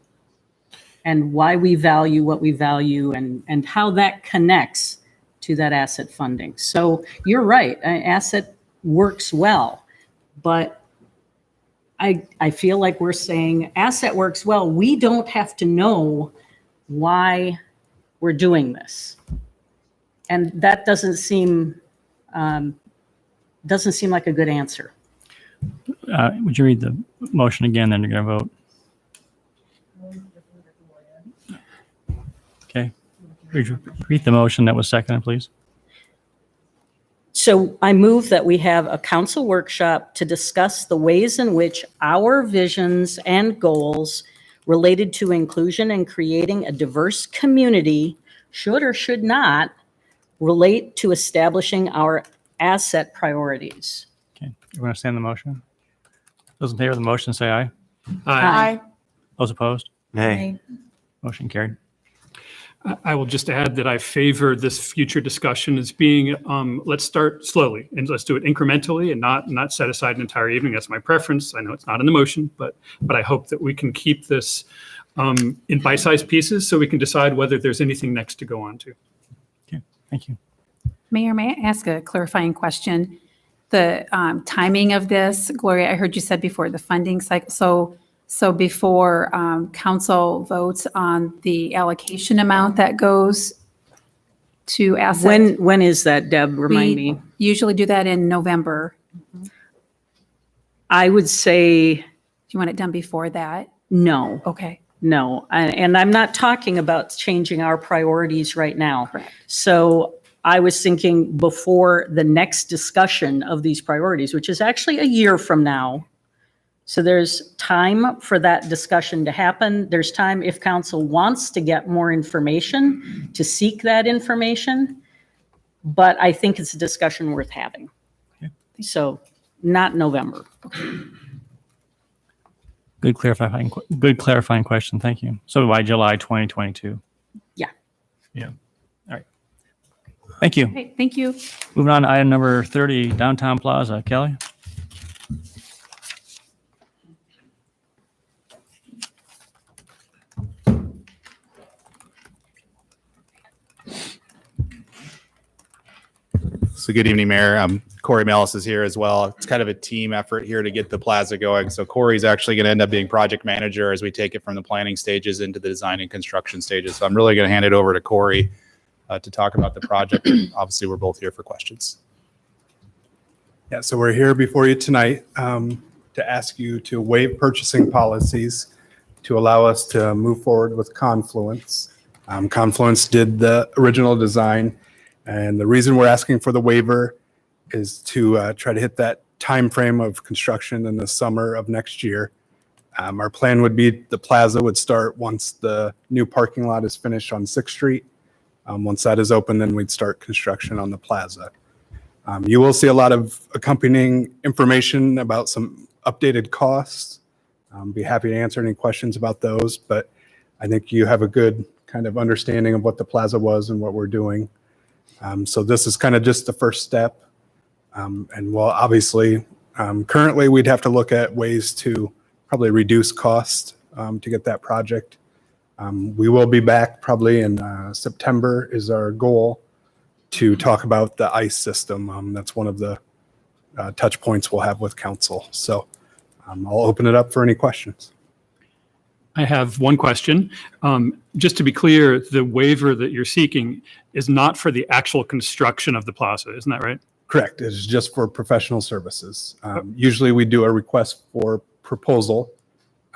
and why we value what we value and how that connects to that asset funding. So you're right, asset works well, but I feel like we're saying asset works well. We don't have to know why we're doing this. And that doesn't seem like a good answer. Would you read the motion again, then you're going to vote? Okay. Would you read the motion that was seconded, please? So I move that we have a council workshop to discuss the ways in which our visions and goals related to inclusion and creating a diverse community should or should not relate to establishing our asset priorities. Okay. You want to stand the motion? Those in favor of the motion, say aye. Aye. Those opposed? Nay. Motion carried. I will just add that I favor this future discussion as being, let's start slowly and let's do it incrementally and not set aside an entire evening. That's my preference. I know it's not in the motion, but I hope that we can keep this in bite-sized pieces so we can decide whether there's anything next to go on to. Okay, thank you. Mayor, may I ask a clarifying question? the timing of this, Gloria, I heard you said before the funding cycle. So before council votes on the allocation amount that goes to asset. When is that, Deb? Remind We me. usually do that in November. I would say Do you want it done before that? no. Okay. No, and I'm not talking about changing our priorities right now. Correct. So I was thinking before the next discussion of these priorities, which is actually a year from now. So there's time for that discussion to happen. There's time if council wants to get more information, to seek that information. But I think it's a discussion worth having. So not November. Good clarifying question. Thank you. So by July 2022. Yeah. Yeah. All right. Thank you. Okay, thank you. Moving on to item number 30, Downtown Plaza. Kelly? So good evening, Mayor. Corey Mellis is here as well. It's kind of a team effort here to get the plaza going. So Corey's actually going to end up being project manager as we take it from the planning stages into the design and construction stages. So I'm really going to hand it over to Corey to talk about the project. Obviously, we're both here for questions. Yeah, so we're here before you tonight to ask you to waive purchasing policies to allow us to move forward with Confluence. Confluence did the original design, and the reason we're asking for the waiver is to try to hit that time frame of construction in the summer of next year. Our plan would be the plaza would start once the new parking lot is finished on 6th Street. Once that is open, then we'd start construction on the plaza. You will see a lot of accompanying information about some updated costs. Be happy to answer any questions about those, but I think you have a good kind of understanding of what the plaza was and what we're doing. So this is kind of just the first step. And well, obviously, currently we'd have to look at ways to probably reduce cost to get that project. We will be back probably in September is our goal to talk about the ICE system. That's one of the touch points we'll have with council. So I'll open it up for any questions. I have one question. Just to be clear, the waiver that you're seeking is not for the actual construction of the plaza, isn't that right? Correct. It's just for professional services. Usually we do a request for proposal,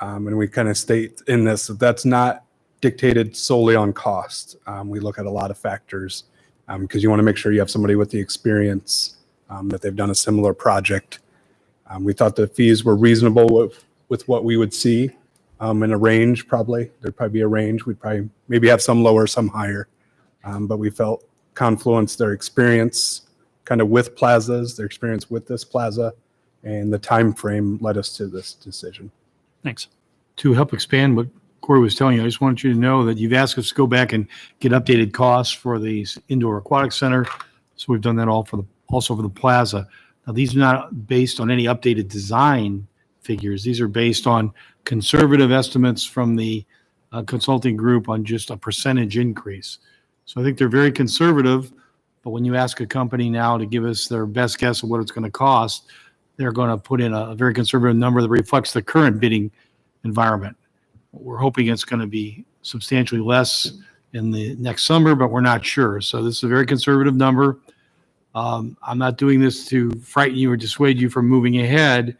and we kind of state in this that that's not dictated solely on cost. We look at a lot of factors because you want to make sure you have somebody with the experience that they've done a similar project. We thought the fees were reasonable with what we would see in a range. Probably there'd probably be a range. We'd probably maybe have some lower, some higher, but we felt Confluence, their experience kind of with plazas, their experience with this plaza, and the time frame led us to this decision. Thanks. To help expand what Corey was telling you, I just want you to know that you've asked us to go back and get updated costs for the indoor aquatic center. So we've done that also for the plaza. Now, these are not based on any updated design figures. These are based on conservative estimates from the consulting group on just a percentage increase. So I think they're very conservative, but when you ask a company now to give us their best guess of what it's going to cost, they're going to put in a very conservative number that reflects the current bidding environment. We're hoping it's going to be substantially less in the next summer, but we're not sure. So this is a very conservative number. I'm not doing this to frighten you or dissuade you from moving ahead,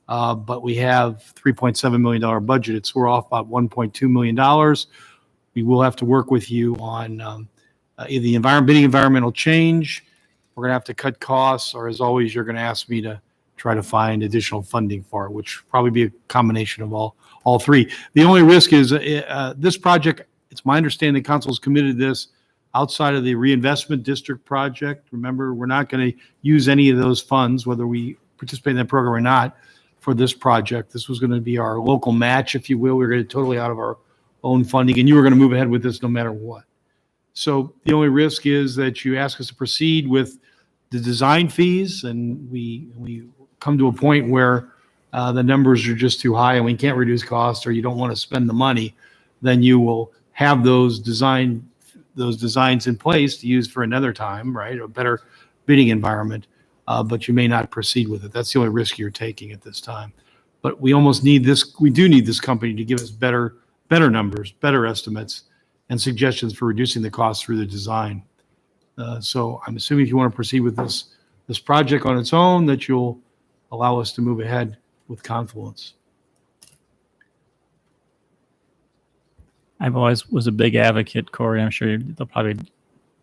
but we have $3.7 million budget. So we're off about $1.2 million. We will have to work with you on the bidding environmental change. We're going to have to cut costs, or as always, you're going to ask me to try to find additional funding for it, which will probably be a combination of all three. The only risk is this project, it's my understanding council's committed this outside of the reinvestment district project. Remember, we're not going to use any of those funds, whether we participate in that program or not, for this project. This was going to be our local match, if you will. We're going to totally out of our own funding, and you were going to move ahead with this no matter what. So the only risk is that you ask us to proceed with the design fees, and we come to a point where the numbers are just too high and we can't reduce costs, or you don't want to spend the money, then you will have those designs in place to use for another time, right? A better bidding environment. but you may not proceed with it. That's the only risk you're taking at this time. But we almost need this, we do need this company to give us better numbers, better estimates, and suggestions for reducing the cost through the design. So I'm assuming if you want to proceed with this project on its own, that you'll allow us to move ahead with Confluence. I've always was a big advocate, Corey. I'm sure they'll probably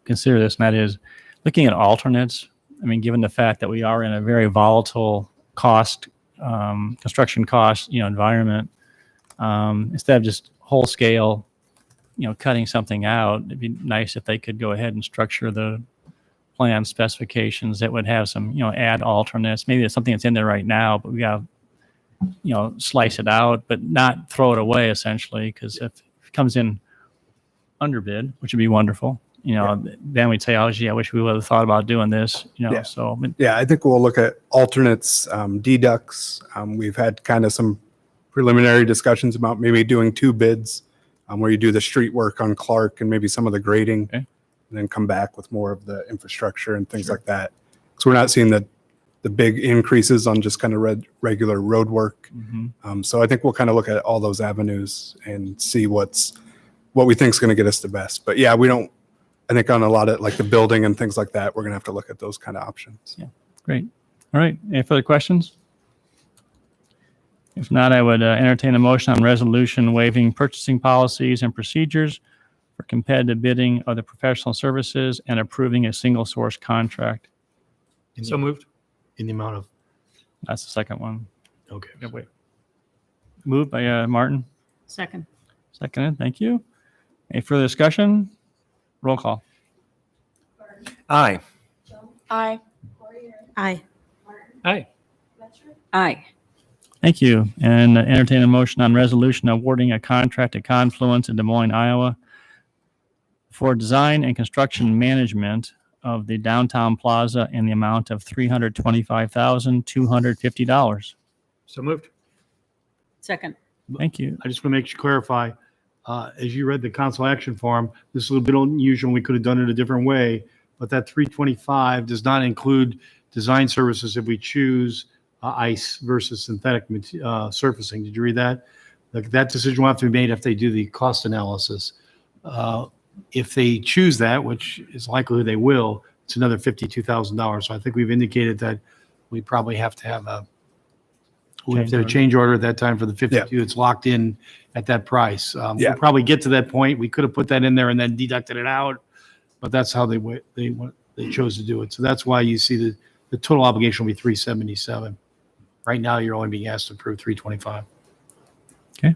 consider this, and that is looking at alternates. I mean, given the fact that we are in a very volatile cost, construction cost, environment, instead of just whole scale, cutting something out, it'd be nice if they could go ahead and structure the plan specifications that would have some, add alternates. Maybe it's something that's in there right now, but we got to, slice it out, but not throw it away essentially. Because if it comes in underbid, which would be wonderful, then we'd say, oh, gee, I wish we would have thought about doing this, Yeah. So Yeah, I think we'll look at alternates, deducts. We've had kind of some preliminary discussions about maybe doing 2 bids, where you do the street work on Clark and maybe some of the grading, Okay. and then come back with more of the infrastructure and things like that. So we're not seeing the big increases on just kind of regular road work. So I think we'll kind of look at all those avenues and see what we think is going to get us the best. But yeah, I think on a lot of like the building and things like that, we're going to have to look at those kind of options. Yeah, great. All right. Any further questions? If not, I would entertain a motion on resolution waiving purchasing policies and procedures for competitive bidding of the professional services and approving a single source contract. So moved. In the amount of, That's the second one. okay. Yeah, wait. Moved by Martin. Second. Seconded. Thank you. Any further discussion? Roll call. Aye. Aye. Aye. Aye. Aye. Thank you. And entertain a motion on resolution awarding a contract to Confluence in Des Moines, Iowa for design and construction management of the downtown plaza in the amount of $325,250. So moved. Second. Thank you. I just want to make sure, clarify, as you read the council action form, this is a little bit unusual. We could have done it a different way, but that 325 does not include design services if we choose ice versus synthetic surfacing. Did you read that? That decision will have to be made if they do the cost analysis. If they choose that, which is likely they will, it's another $52,000. So I think we've indicated that we probably have to have a change order at that time for the 52. It's locked in at that price. We'll probably get to that point. We could have put that in there and then deducted it out, but that's how they chose to do it. So that's why you see the total obligation will be 377. Right now, you're only being asked to approve 325.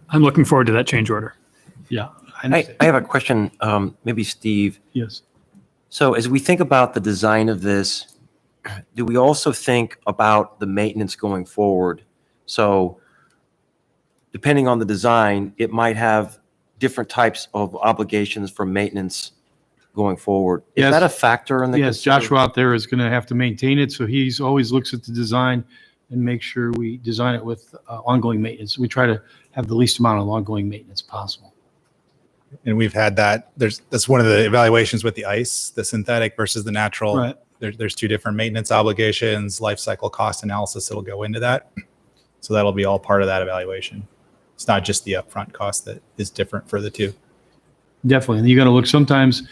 I'm looking forward to that change order. Yeah. I have a question, maybe Steve. Yes. So as we think about the design of this, do we also think about the maintenance going forward? So depending on the design, it might have different types of obligations for maintenance going forward. Is Yes. that a factor in the? Yes, Joshua out there is going to have to maintain it. So he's always looks at the design and make sure we design it with ongoing maintenance. We try to have the least amount of ongoing maintenance possible. And we've had that. That's one of the evaluations with the ice, the synthetic versus the natural. Right. There's 2 different maintenance obligations, life cycle cost analysis that'll go into that. So that'll be all part of that evaluation. It's not just the upfront cost that is different for the 2. Definitely. And you got to look, sometimes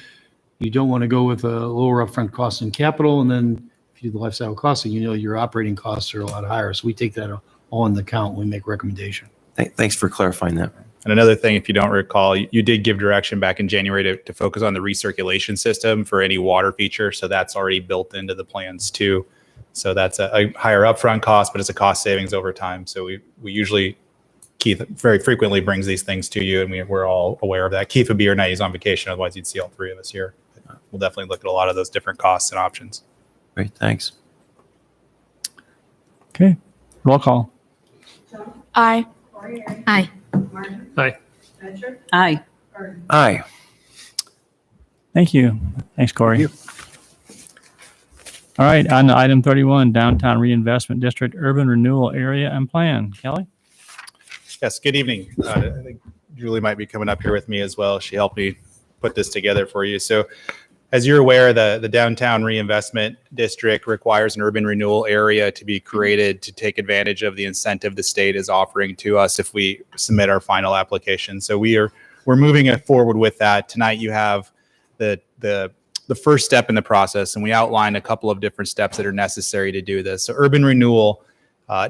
you don't want to go with a lower upfront cost in capital. And then if you do the life cycle costing, your operating costs are a lot higher. So we take that all into account when we make recommendation. Thanks for clarifying that. And another thing, if you don't recall, you did give direction back in January to focus on the recirculation system for any water feature. So that's already built into the plans too. So that's a higher upfront cost, but it's a cost savings over time. So we usually, Keith very frequently brings these things to you, and we're all aware of that. Keith would be here tonight. He's on vacation. Otherwise, you'd see all 3 of us here. But we'll definitely look at a lot of those different costs and options. Great, thanks. Okay. Roll call. Aye. Aye. Aye. Aye. Aye. Thank you. Thanks, Corey. All right. On to item 31, Downtown Reinvestment District Urban Renewal Area and Plan. Kelly? Yes, good evening. I think Julie might be coming up here with me as well. She helped me put this together for you. So As you're aware, the downtown reinvestment district requires an urban renewal area to be created to take advantage of the incentive the state is offering to us if we submit our final application. So we're moving it forward with that. Tonight you have the first step in the process, and we outlined a couple of different steps that are necessary to do this. So urban renewal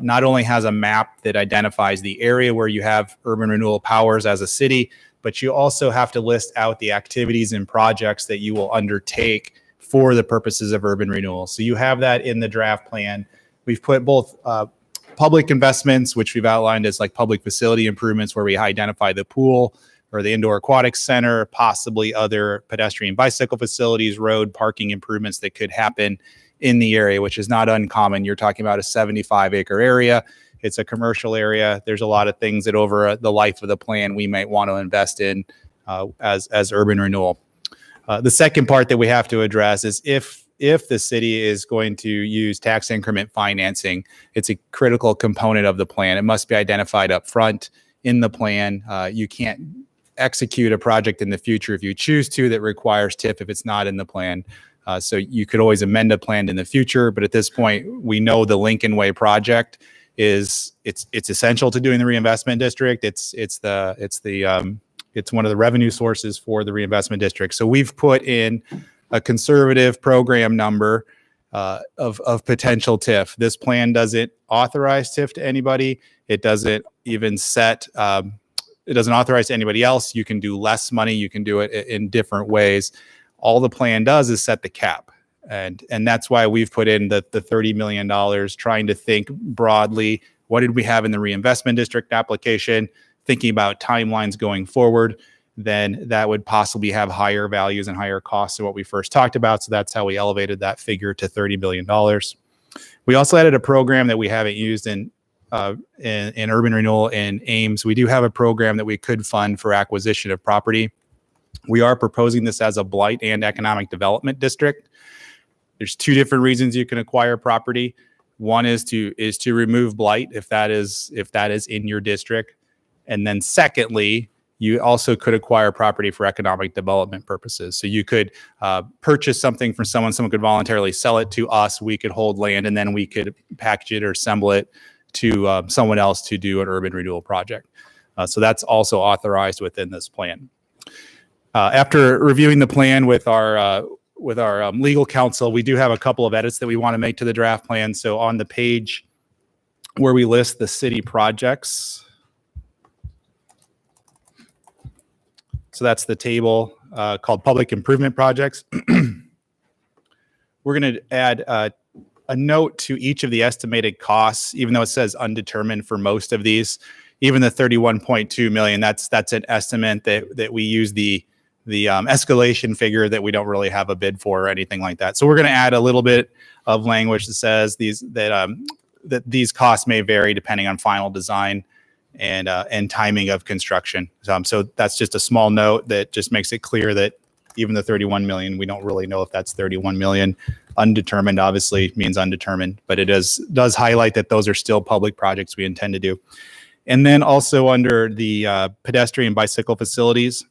not only has a map that identifies the area where you have urban renewal powers as a city, but you also have to list out the activities and projects that you will undertake for the purposes of urban renewal. So you have that in the draft plan. We've put both public investments, which we've outlined as like public facility improvements, where we identify the pool or the indoor aquatic center, possibly other pedestrian bicycle facilities, road parking improvements that could happen in the area, which is not uncommon. You're talking about a 75-acre area. It's a commercial area. There's a lot of things that over the life of the plan we might want to invest in as urban renewal. The second part that we have to address is if the city is going to use tax increment financing, it's a critical component of the plan. It must be identified up front in the plan. You can't execute a project in the future if you choose to that requires TIF if it's not in the plan. So you could always amend a plan in the future, but at this point, we know the Lincoln Way project it's essential to doing the reinvestment district. It's one of the revenue sources for the reinvestment district. So we've put in a conservative program number of potential TIF. This plan doesn't authorize TIF to anybody. It doesn't even set. It doesn't authorize to anybody else. You can do less money. You can do it in different ways. All the plan does is set the cap. And that's why we've put in the $30 million, trying to think broadly. What did we have in the reinvestment district application? Thinking about timelines going forward, then that would possibly have higher values and higher costs than what we first talked about. So that's how we elevated that figure to $30 billion. We also added a program that we haven't used in urban renewal in Ames. We do have a program that we could fund for acquisition of property. We are proposing this as a blight and economic development district. There's two different reasons you can acquire property. One is to remove blight if that is in your district. And then secondly, you also could acquire property for economic development purposes. So you could purchase something from someone could voluntarily sell it to us. We could hold land, and then we could package it or assemble it to someone else to do an urban renewal project. So that's also authorized within this plan. After reviewing the plan with our legal counsel, we do have a couple of edits that we want to make to the draft plan. So on the page where we list the city projects, so that's the table called public improvement projects. We're going to add a note to each of the estimated costs, even though it says undetermined for most of these. Even the 31.2 million, that's an estimate that we use the escalation figure that we don't really have a bid for or anything like that. So we're going to add a little bit of language that says that these costs may vary depending on final design and timing of construction. So that's just a small note that just makes it clear that even the 31 million, we don't really know if that's 31 million. Undetermined obviously means undetermined, but it does highlight that those are still public projects we intend to do. And then also under the pedestrian bicycle facilities,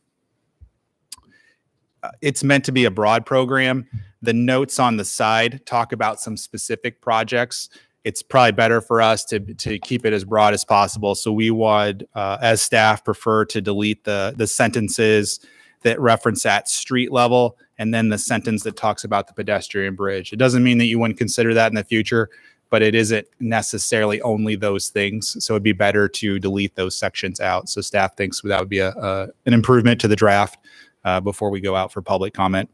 it's meant to be a broad program. The notes on the side talk about some specific projects. It's probably better for us to keep it as broad as possible. So we would, as staff, prefer to delete the sentences that reference at street level, and then the sentence that talks about the pedestrian bridge. It doesn't mean that you wouldn't consider that in the future, but it isn't necessarily only those things. So it'd be better to delete those sections out. So staff thinks that would be an improvement to the draft before we go out for public comment.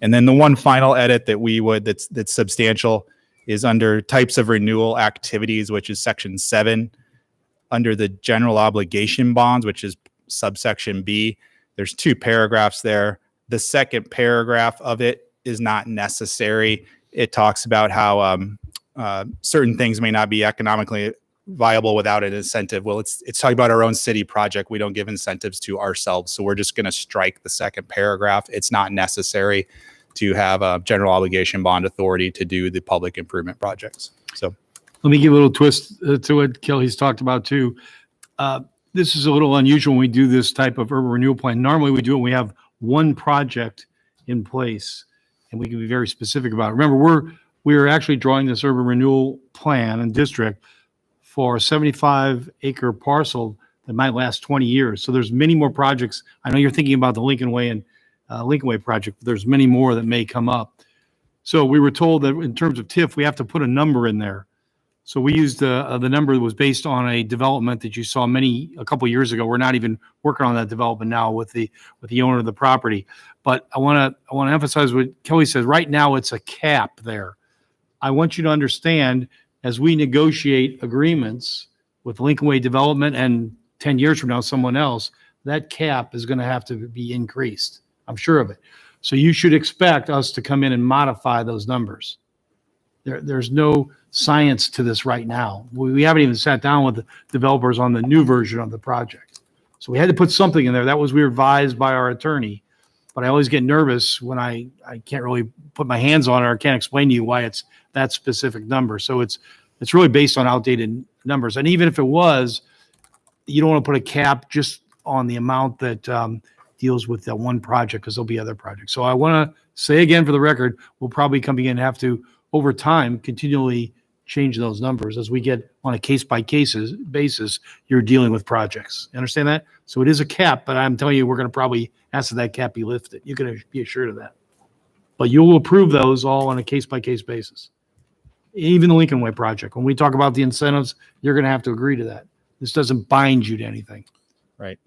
And then the one final edit that's substantial is under types of renewal activities, which is section 7. Under the general obligation bonds, which is subsection B, there's 2 paragraphs there. The second paragraph of it is not necessary. It talks about how certain things may not be economically viable without an incentive. Well, it's talking about our own city project. We don't give incentives to ourselves. So we're just going to strike the second paragraph. It's not necessary to have a general obligation bond authority to do the public improvement projects. So let me give a little twist to what Kelly's talked about too. This is a little unusual when we do this type of urban renewal plan. Normally we do it when we have one project in place, and we can be very specific about it. Remember, we are actually drawing this urban renewal plan and district for a 75-acre parcel that might last 20 years. So there's many more projects. I know you're thinking about the Lincoln Way and Lincoln Way project, but there's many more that may come up. So we were told that in terms of TIF, we have to put a number in there. So we used the number that was based on a development that you saw a couple of years ago. We're not even working on that development now with the owner of the property. But I want to emphasize what Kelly says. Right now, it's a cap there. I want you to understand, as we negotiate agreements with Lincoln Way Development and 10 years from now, someone else, that cap is going to have to be increased. I'm sure of it. So you should expect us to come in and modify those numbers. There's no science to this right now. We haven't even sat down with the developers on the new version of the project. So we had to put something in there. We were advised by our attorney. But I always get nervous when I can't really put my hands on it or can't explain to you why it's that specific number. So it's really based on outdated numbers. And even if it was, you don't want to put a cap just on the amount that deals with that one project, because there'll be other projects. So I want to say again, for the record, we'll probably come in and have to, over time, continually change those numbers as we get on a case-by-case basis. You're dealing with projects. You understand that? So it is a cap, but I'm telling you, we're going to probably ask that that cap be lifted. You can be assured of that. But you'll approve those all on a case-by-case basis. Even the Lincoln Way project. When we talk about the incentives, you're going to have to agree to that. This doesn't bind you to anything. Right.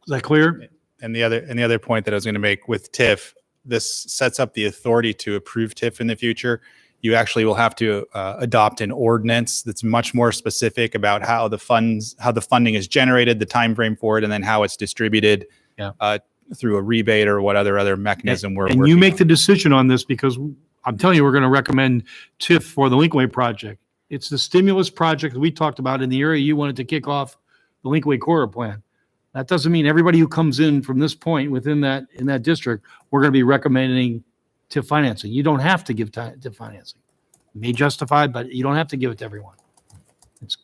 Is that clear? And the other point that I was going to make with TIF, this sets up the authority to approve TIF in the future. You actually will have to adopt an ordinance that's much more specific about how the funding is generated, the time frame for it, and then how it's distributed through a rebate or what other mechanism we're and working you make on. the decision on this, because I'm telling you, we're going to recommend TIF for the Lincoln Way project. It's the stimulus project that we talked about in the area you wanted to kick off the Lincoln Way corridor plan. That doesn't mean everybody who comes in from this point in that district, we're going to be recommending TIF financing. You don't have to give TIF financing. You may justify it, but you don't have to give it to everyone.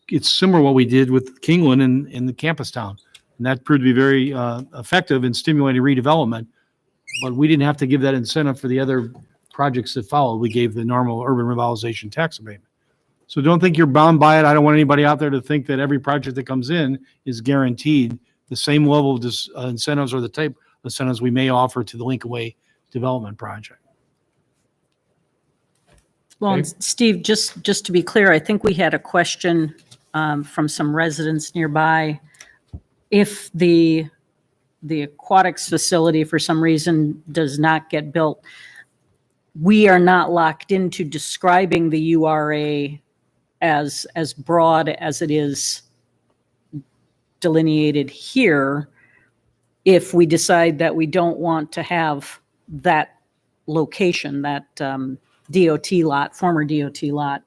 It's similar to what we did with Kingland in the campus town. And that proved to be very effective in stimulating redevelopment. But we didn't have to give that incentive for the other projects that followed. We gave the normal urban revitalization tax abatement. So don't think you're bound by it. I don't want anybody out there to think that every project that comes in is guaranteed the same level of incentives or the type of incentives we may offer to the Lincoln Way development project. Well, Okay. and Steve, just to be clear, I think we had a question from some residents nearby. If the aquatics facility for some reason does not get built, we are not locked into describing the URA as broad as it is delineated here, if we decide that we don't want to have that location, that DOT lot, former DOT lot,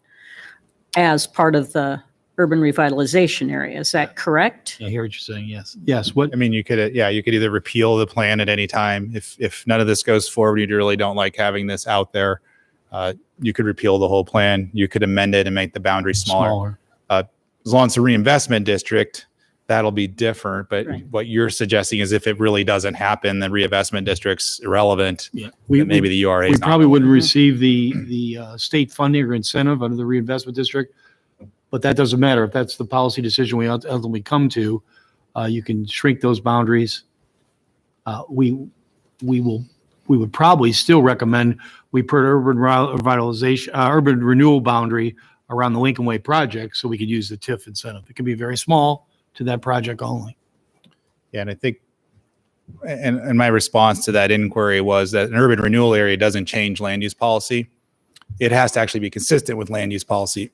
as part of the urban revitalization area. Is that correct? I hear what you're saying. Yes. Yes. What? I mean, you could either repeal the plan at any time. If none of this goes forward, you really don't like having this out there, you could repeal the whole plan. You could amend it and make the boundary smaller. As long as it's a reinvestment district, that'll be different. But Right. what you're suggesting is if it really doesn't happen, the reinvestment district's irrelevant. Yeah. Then maybe the URA We is not. probably wouldn't receive the state funding or incentive under the reinvestment district, but that doesn't matter. If that's the policy decision we ultimately come to, you can shrink those boundaries. We would probably still recommend we put urban revitalization, urban renewal boundary around the Lincoln Way project, so we could use the TIF incentive. It can be very small to that project only. Yeah, and I think, and my response to that inquiry was that an urban renewal area doesn't change land use policy. It has to actually be consistent with land use policy.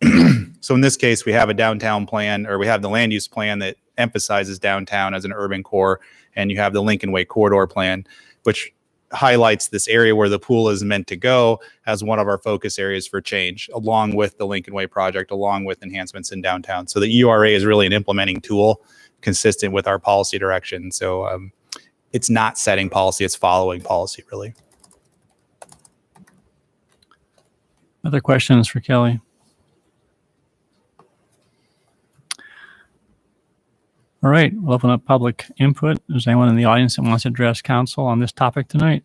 So in this case, we have a downtown plan, or we have the land use plan that emphasizes downtown as an urban core, and you have the Lincoln Way corridor plan, which highlights this area where the pool is meant to go as one of our focus areas for change, along with the Lincoln Way project, along with enhancements in downtown. So the URA is really an implementing tool consistent with our policy direction. So it's not setting policy, it's following policy, really. Other questions for Kelly? All right, we'll open up public input. Is there anyone in the audience that wants to address council on this topic tonight?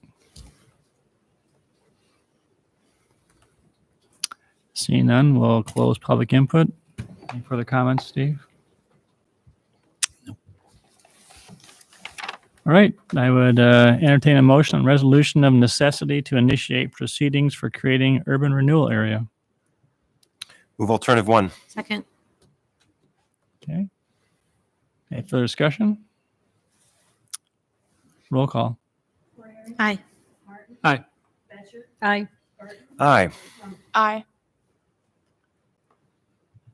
Seeing none, we'll close public input. Any further comments, Steve? All right, I would entertain a motion on resolution of necessity to initiate proceedings for creating urban renewal area. Move alternative one. Second. Okay. Any further discussion? Roll call. Aye. Aye. Aye. Aye. Aye.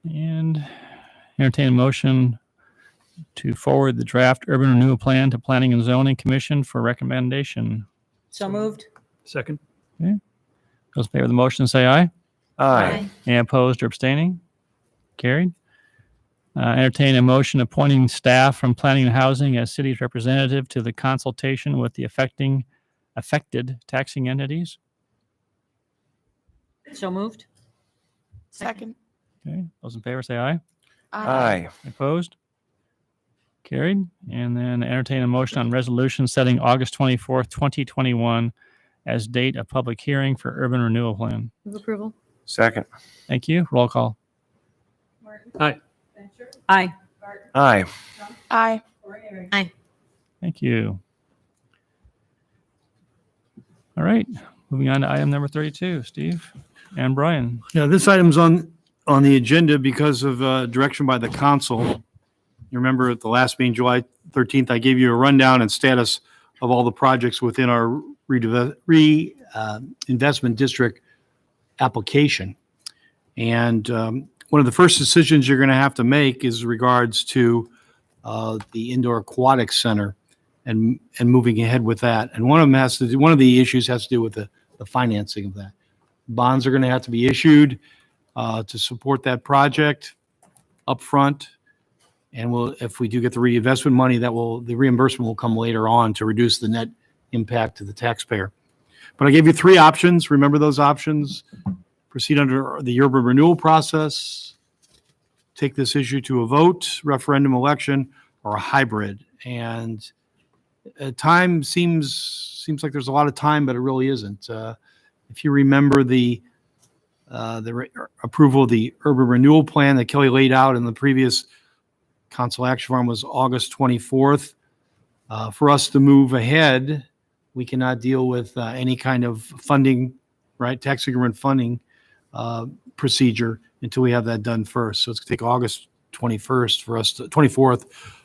And entertain a motion to forward the draft urban renewal plan to Planning and Zoning Commission for recommendation. So moved. Second. Those in favor of the motion say aye. Aye. Any opposed or abstaining? Carried. Entertain a motion appointing staff from Planning and Housing as city's representative to the consultation with the affected taxing entities. So moved. Second. Okay, those in favor say aye. Aye. Opposed? Carried. And then entertain a motion on resolution setting August 24th, 2021 as date of public hearing for urban renewal plan. Move approval. Second. Thank you. Roll call. Aye. Aye. Aye. Aye. Aye. Thank you. All right, moving on to item number 32, Steve and Brian. Yeah, this item's on the agenda because of direction by the council. You remember at the last meeting, July 13th, I gave you a rundown and status of all the projects within our investment district application. And one of the first decisions you're going to have to make is regards to the indoor aquatic center and moving ahead with that. And one of the issues has to do with the financing of that. Bonds are going to have to be issued to support that project upfront. And if we do get the reinvestment money, the reimbursement will come later on to reduce the net impact to the taxpayer. But I gave you three options. Remember those options? Proceed under the urban renewal process, take this issue to a vote, referendum election, or a hybrid. And time seems like there's a lot of time, but it really isn't. If you remember the approval of the urban renewal plan that Kelly laid out in the previous council action form was August 24th. For us to move ahead, we cannot deal with any kind of funding, right? Tax increment funding procedure until we have that done first. So it's going to take August 24th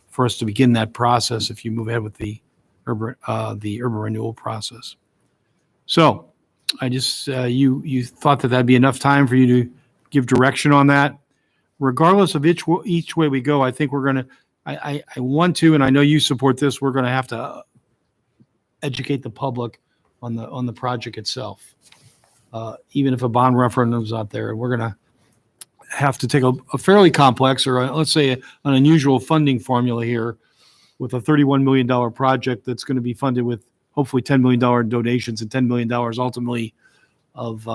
for us to begin that process if you move ahead with the urban renewal process. So I just, you thought that that'd be enough time for you to give direction on that. Regardless of each way we go, I think we're going to, I want to, and I know you support this, we're going to have to educate the public on the project itself. Even if a bond referendum's out there, we're going to have to take a fairly complex or let's say an unusual funding formula here with a $31 million project that's going to be funded with hopefully $10 million donations and $10 million ultimately of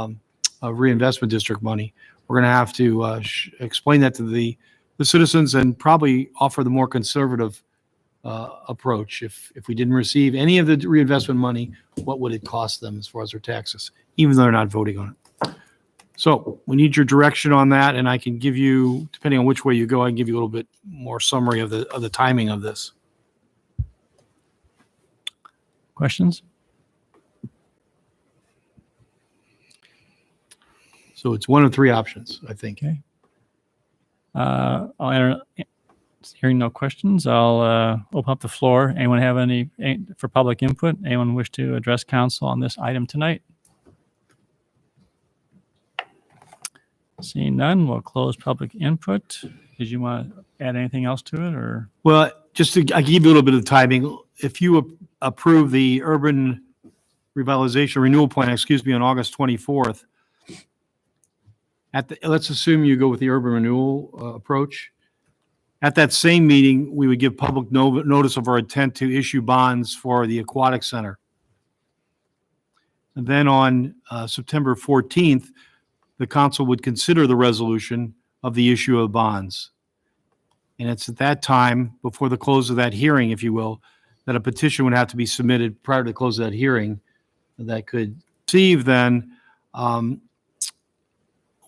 reinvestment district money. We're going to have to explain that to the citizens and probably offer the more conservative approach. If we didn't receive any of the reinvestment money, what would it cost them as far as their taxes, even though they're not voting on it? So we need your direction on that, and I can give you, depending on which way you go, I can give you a little bit more summary of the timing of this. Questions? So it's one of three options, I think. Okay. Hearing no questions, I'll open up the floor. Anyone have any for public input? Anyone wish to address council on this item tonight? Seeing none, we'll close public input. Did you want to add anything else to it, or? Well, I give you a little bit of timing. If you approve the urban revitalization renewal plan, on August 24th, let's assume you go with the urban renewal approach. At that same meeting, we would give public notice of our intent to issue bonds for the aquatic center. And then on September 14th, the council would consider the resolution of the issue of bonds. And it's at that time, before the close of that hearing, if you will, that a petition would have to be submitted prior to the close of that hearing that could receive then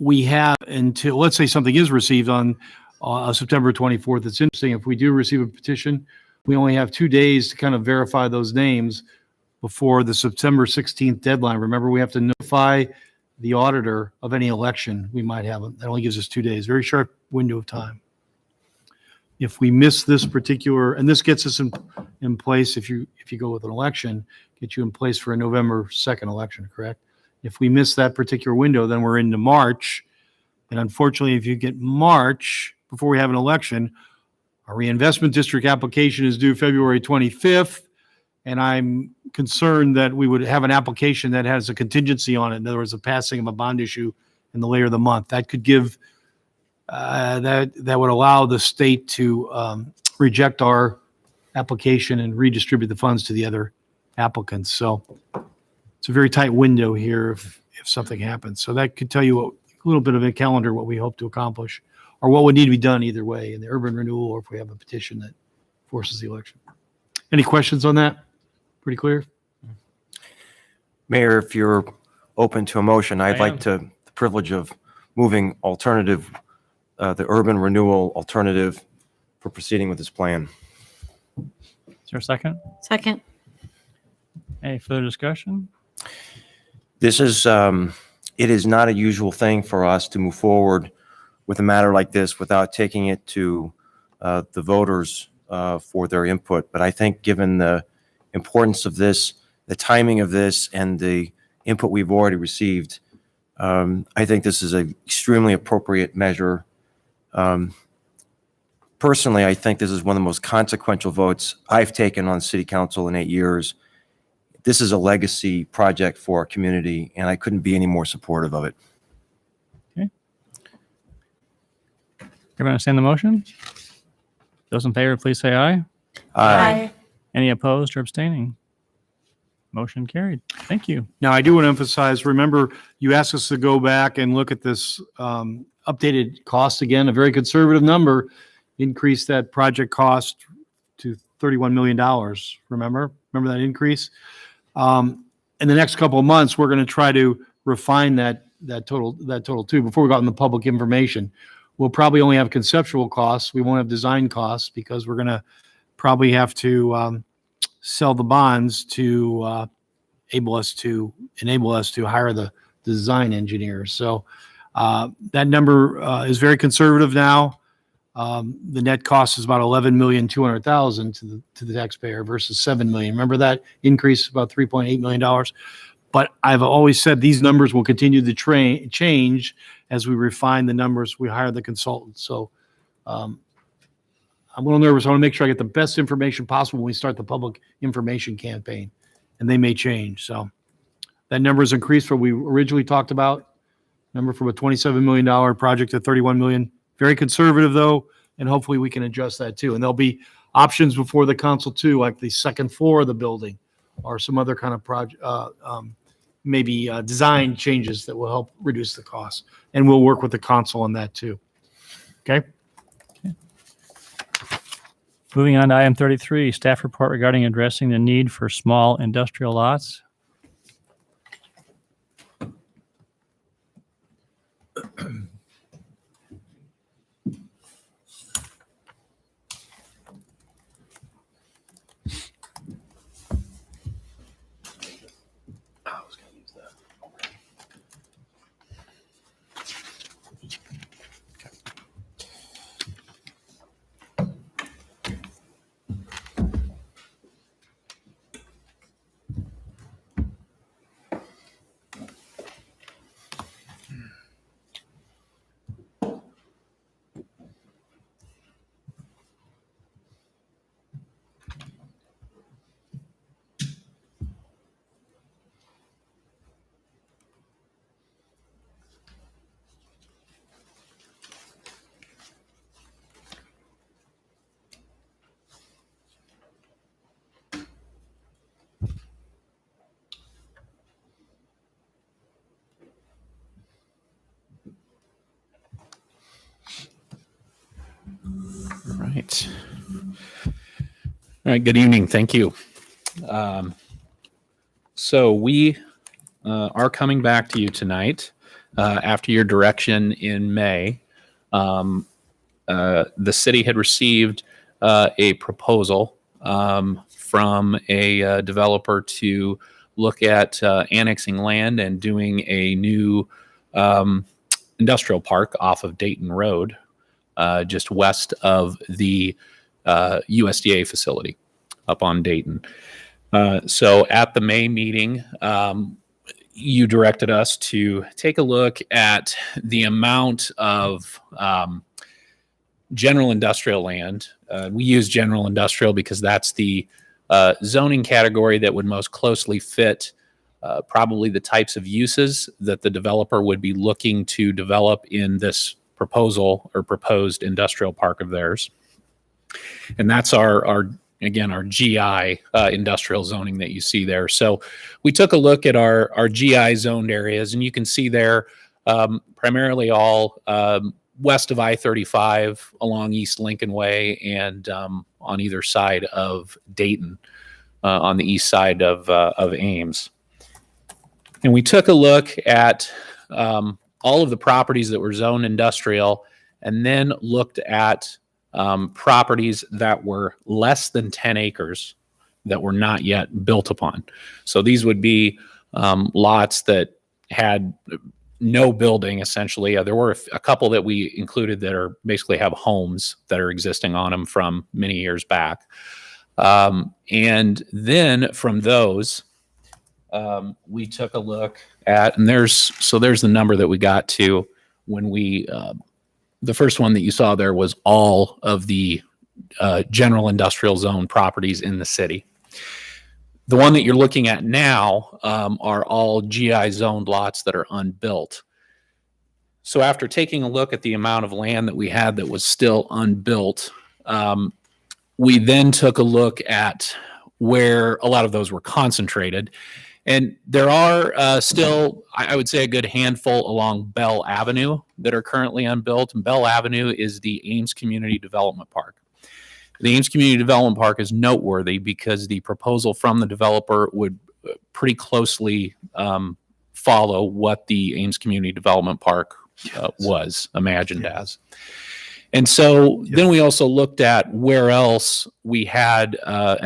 we have until, let's say something is received on September 24th. It's interesting. If we do receive a petition, we only have 2 days to kind of verify those names before the September 16th deadline. Remember, we have to notify the auditor of any election we might have. That only gives us 2 days, very short window of time. If we miss this particular, and this gets us in place, if you go with an election, get you in place for a November 2nd election, correct? If we miss that particular window, then we're into March. And unfortunately, if you get March before we have an election, our reinvestment district application is due February 25th. And I'm concerned that we would have an application that has a contingency on it. In other words, the passing of a bond issue in the later of the month. That could give, that would allow the state to reject our application and redistribute the funds to the other applicants. So it's a very tight window here if something happens. So that could tell you a little bit of a calendar, what we hope to accomplish, or what would need to be done either way in the urban renewal, or if we have a petition that forces the election. Any questions on that? Pretty clear? Mayor, if you're open to a motion, I'd I like am. the privilege of moving alternative, the urban renewal alternative for proceeding with this plan. Is there a second? Second. Any further discussion? This is, it is not a usual thing for us to move forward with a matter like this without taking it to the voters for their input. But I think given the importance of this, the timing of this, and the input we've already received, I think this is an extremely appropriate measure. Personally, I think this is one of the most consequential votes I've taken on city council in 8 years. This is a legacy project for our community, and I couldn't be any more supportive of it. Everyone understand the motion? Those in favor, please say aye. Aye. Any opposed or abstaining? Motion carried. Thank you. Now, I do want to emphasize, remember, you asked us to go back and look at this updated cost again, a very conservative number, increased that project cost to $31 million. Remember that increase? In the next couple of months, we're going to try to refine that total too. Before we got in the public information, we'll probably only have conceptual costs. We won't have design costs because we're going to probably have to sell the bonds to enable us to hire the design engineers. So that number is very conservative now. The net cost is about $11,200,000 to the taxpayer versus $7 million. Remember that increase about $3.8 million. But I've always said these numbers will continue to change as we refine the numbers. We hire the consultants. So I'm a little nervous. I want to make sure I get the best information possible when we start the public information campaign, and they may change. So that number has increased from what we originally talked about. Number from a $27 million project to $31 million. Very conservative though, and hopefully we can adjust that too. And there'll be options before the council too, like the second floor of the building or some other kind of project, maybe design changes that will help reduce the cost. And we'll work with the council on that too. Okay. Moving on to item 33, staff report regarding addressing the need for small industrial lots. Right. All right. Good evening. Thank you. So we are coming back to you tonight after your direction in May, the city had received a proposal from a developer to look at annexing land and doing a new industrial park off of Dayton Road, just west of the USDA facility up on Dayton. So at the May meeting, you directed us to take a look at the amount of general industrial land. We use general industrial because that's the zoning category that would most closely fit probably the types of uses that the developer would be looking to develop in this proposal or proposed industrial park of theirs. And that's our GI industrial zoning that you see there. So we took a look at our GI zoned areas, and you can see there primarily all west of I-35 along East Lincoln Way and on either side of Dayton on the east side of Ames. And we took a look at all of the properties that were zoned industrial and then looked at properties that were less than 10 acres that were not yet built upon. So these would be lots that had no building, essentially. There were a couple that we included that are basically have homes that are existing on them from many years back. And then from those, we took a look at, and there's the number that we got to when we, the first one that you saw there was all of the general industrial zone properties in the city. The one that you're looking at now are all GI zoned lots that are unbuilt. So after taking a look at the amount of land that we had that was still unbuilt, we then took a look at where a lot of those were concentrated. And there are still, I would say, a good handful along Bell Avenue that are currently unbuilt. And Bell Avenue is the Ames Community Development Park. The Ames Community Development Park is noteworthy because the proposal from the developer would pretty closely follow what the Ames Community Development Park was imagined as. And so then we also looked at where else we had a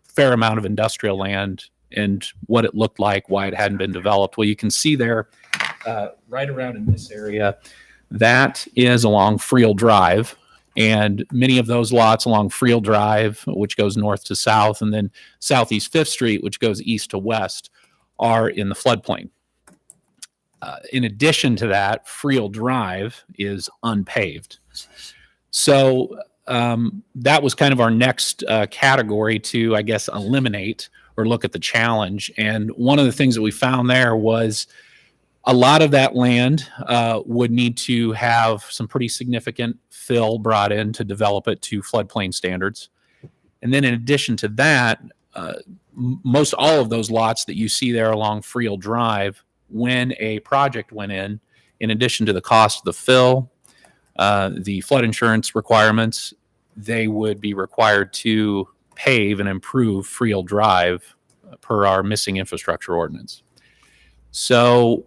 fair amount of industrial land and what it looked like, why it hadn't been developed. Well, you can see there right around in this area, that is along Friel Drive. And many of those lots along Friel Drive, which goes north to south, and then Southeast 5th Street, which goes east to west, are in the floodplain. In addition to that, Friel Drive is unpaved. So that was kind of our next category to, I guess, eliminate or look at the challenge. And one of the things that we found there was a lot of that land would need to have some pretty significant fill brought in to develop it to floodplain standards. And then in addition to that, most all of those lots that you see there along Friel Drive, when a project went in addition to the cost of the fill, the flood insurance requirements, they would be required to pave and improve Friel Drive per our missing infrastructure ordinance. So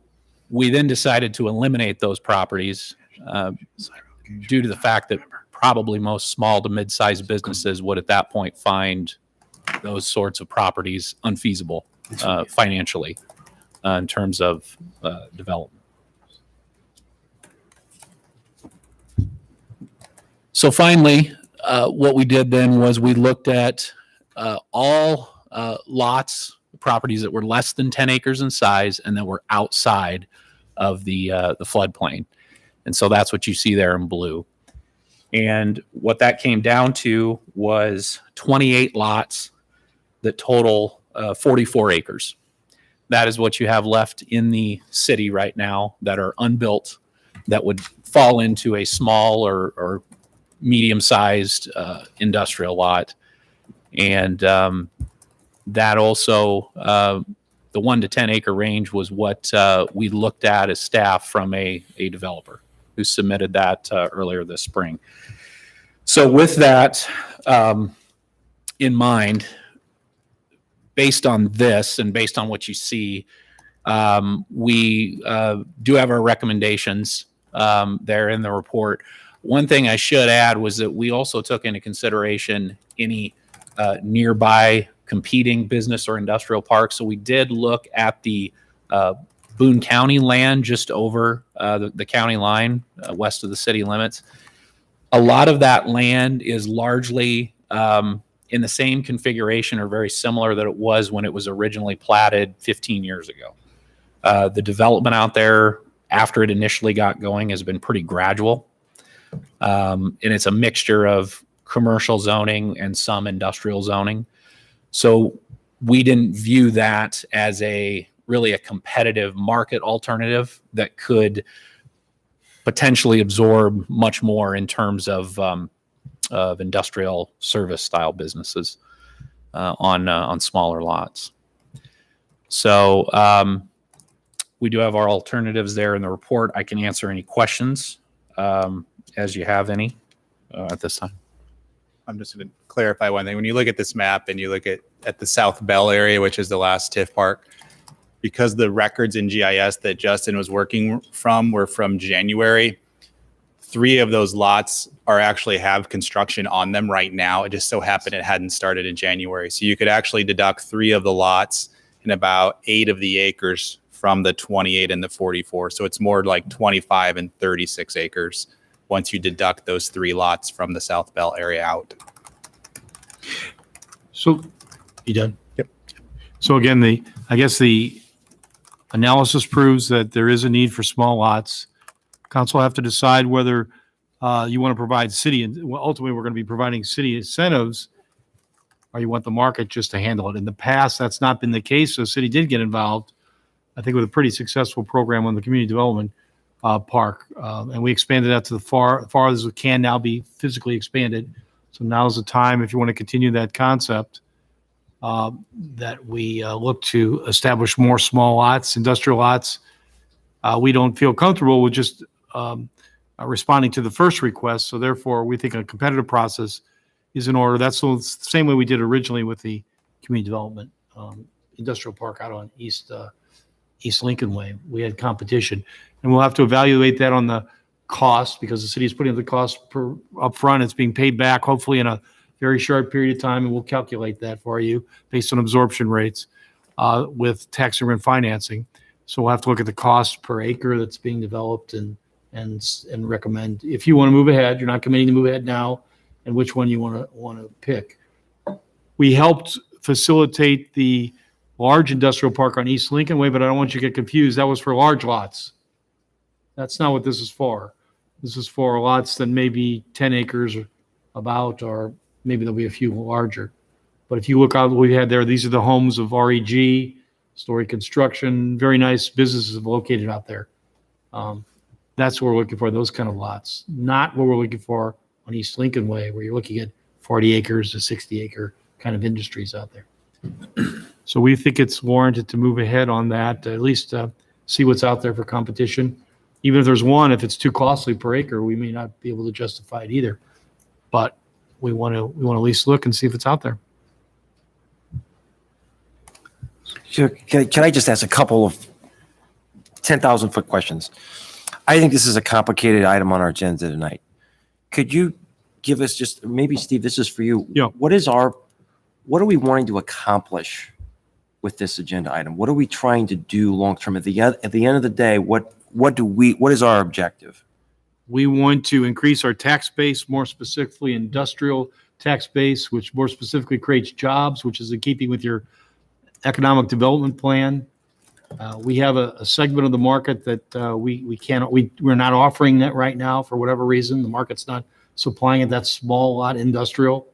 we then decided to eliminate those properties due to the fact that probably most small to mid-sized businesses would at that point find those sorts of properties unfeasible financially in terms of development. So finally, what we did then was we looked at all lots, properties that were less than 10 acres in size and that were outside of the floodplain. And so that's what you see there in blue. And what that came down to was 28 lots that total 44 acres. That is what you have left in the city right now that are unbuilt, that would fall into a small or medium-sized industrial lot. And that also, the 1 to 10 acre range was what we looked at as staff from a developer who submitted that earlier this spring. So with that in mind, based on this and based on what you see, We do have our recommendations there in the report. One thing I should add was that we also took into consideration any nearby competing business or industrial parks. So we did look at the Boone County land just over the county line west of the city limits. A lot of that land is largely in the same configuration or very similar that it was when it was originally platted 15 years ago. The development out there after it initially got going has been pretty gradual. And it's a mixture of commercial zoning and some industrial zoning. So we didn't view that as really a competitive market alternative that could potentially absorb much more in terms of industrial service style businesses on smaller lots. So we do have our alternatives there in the report. I can answer any questions as you have any at this time. I'm just going to clarify one thing. When you look at this map and you look at the South Bell area, which is the last TIF park, because the records in GIS that Justin was working from were from January, 3 of those lots actually have construction on them right now. It just so happened it hadn't started in January. So you could actually deduct 3 of the lots and about 8 of the acres from the 28 and the 44. So it's more like 25 and 36 acres once you deduct those 3 lots from the South Bell area out. So, you done? Yep. So again, I guess the analysis proves that there is a need for small lots. Council will have to decide whether you want to provide city, and ultimately we're going to be providing city incentives, or you want the market just to handle it. In the past, that's not been the case, so the city did get involved, I think, with a pretty successful program on the community development park, and we expanded that to the far as it can now be physically expanded. So now's the time, if you want to continue that concept, that we look to establish more small lots, industrial lots. We don't feel comfortable with just responding to the first request, so therefore we think a competitive process is in order. That's the same way we did originally with the community development industrial park out on East Lincoln Way. We had competition, and we'll have to evaluate that on the cost, because the city is putting up the cost per upfront. It's being paid back hopefully in a very short period of time, and we'll calculate that for you based on absorption rates with tax and rent financing. So we'll have to look at the cost per acre that's being developed and recommend, if you want to move ahead, you're not committing to move ahead now, and which one you want to pick. We helped facilitate the large industrial park on East Lincoln Way, but I don't want you to get confused. That was for large lots. That's not what this is for. This is for lots that may be 10 acres about, or maybe there'll be a few larger. But if you look out what we had there, these are the homes of REG, Story Construction, very nice businesses located out there. That's what we're looking for, those kind of lots. Not what we're looking for on East Lincoln Way, where you're looking at 40 acres to 60 acre kind of industries out there. So we think it's warranted to move ahead on that, at least see what's out there for competition. Even if there's one, if it's too costly per acre, we may not be able to justify it either. But we want to at least look and see if it's out there. Sure. Can I just ask a couple of 10,000-foot questions? I think this is a complicated item on our agenda tonight. Could you give us just, maybe Steve, this is for you. Yeah. What are we wanting to accomplish with this agenda item? What are we trying to do long-term? At the end of the day, what is our objective? We want to increase our tax base, more specifically industrial tax base, which more specifically creates jobs, which is in keeping with your economic development plan. We have a segment of the market that we're not offering that right now for whatever reason. The market's not supplying it. That's small lot industrial,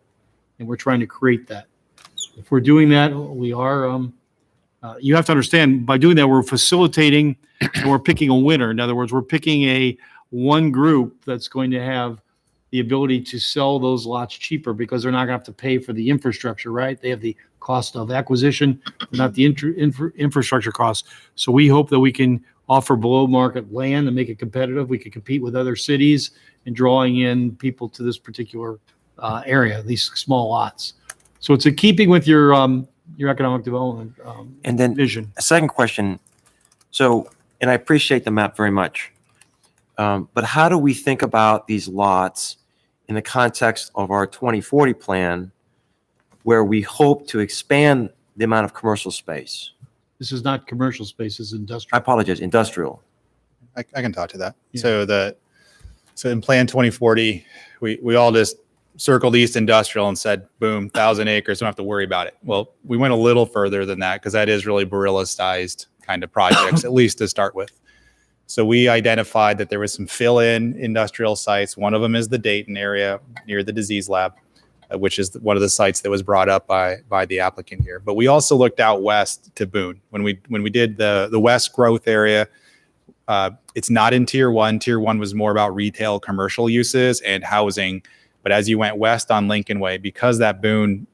and we're trying to create that. If we're doing that, we are. You have to understand, by doing that, we're facilitating and we're picking a winner. In other words, we're picking one group that's going to have the ability to sell those lots cheaper, because they're not going to have to pay for the infrastructure, right? They have the cost of acquisition, not the infrastructure costs. So we hope that we can offer below market land and make it competitive. We can compete with other cities in drawing in people to this particular area, these small lots. So it's in keeping with your economic development and then vision. A second question. So, and I appreciate the map very much. But how do we think about these lots in the context of our 2040 plan, where we hope to expand the amount of commercial space? This is not commercial space, it's I industrial. apologize, industrial. I can talk to that. Yeah. So in Plan 2040, we all just circled East Industrial and said, boom, 1,000 acres, don't have to worry about it. Well, we went a little further than that because that is really Barilla-sized kind of projects, at least to start with. So we identified that there was some fill-in industrial sites. One of them is the Dayton area near the disease lab, which is one of the sites that was brought up by the applicant here. But we also looked out west to Boone. When we did the west growth area, it's not in tier one. Tier one was more about retail, commercial uses and housing. But as you went west on Lincoln Way, because that Boone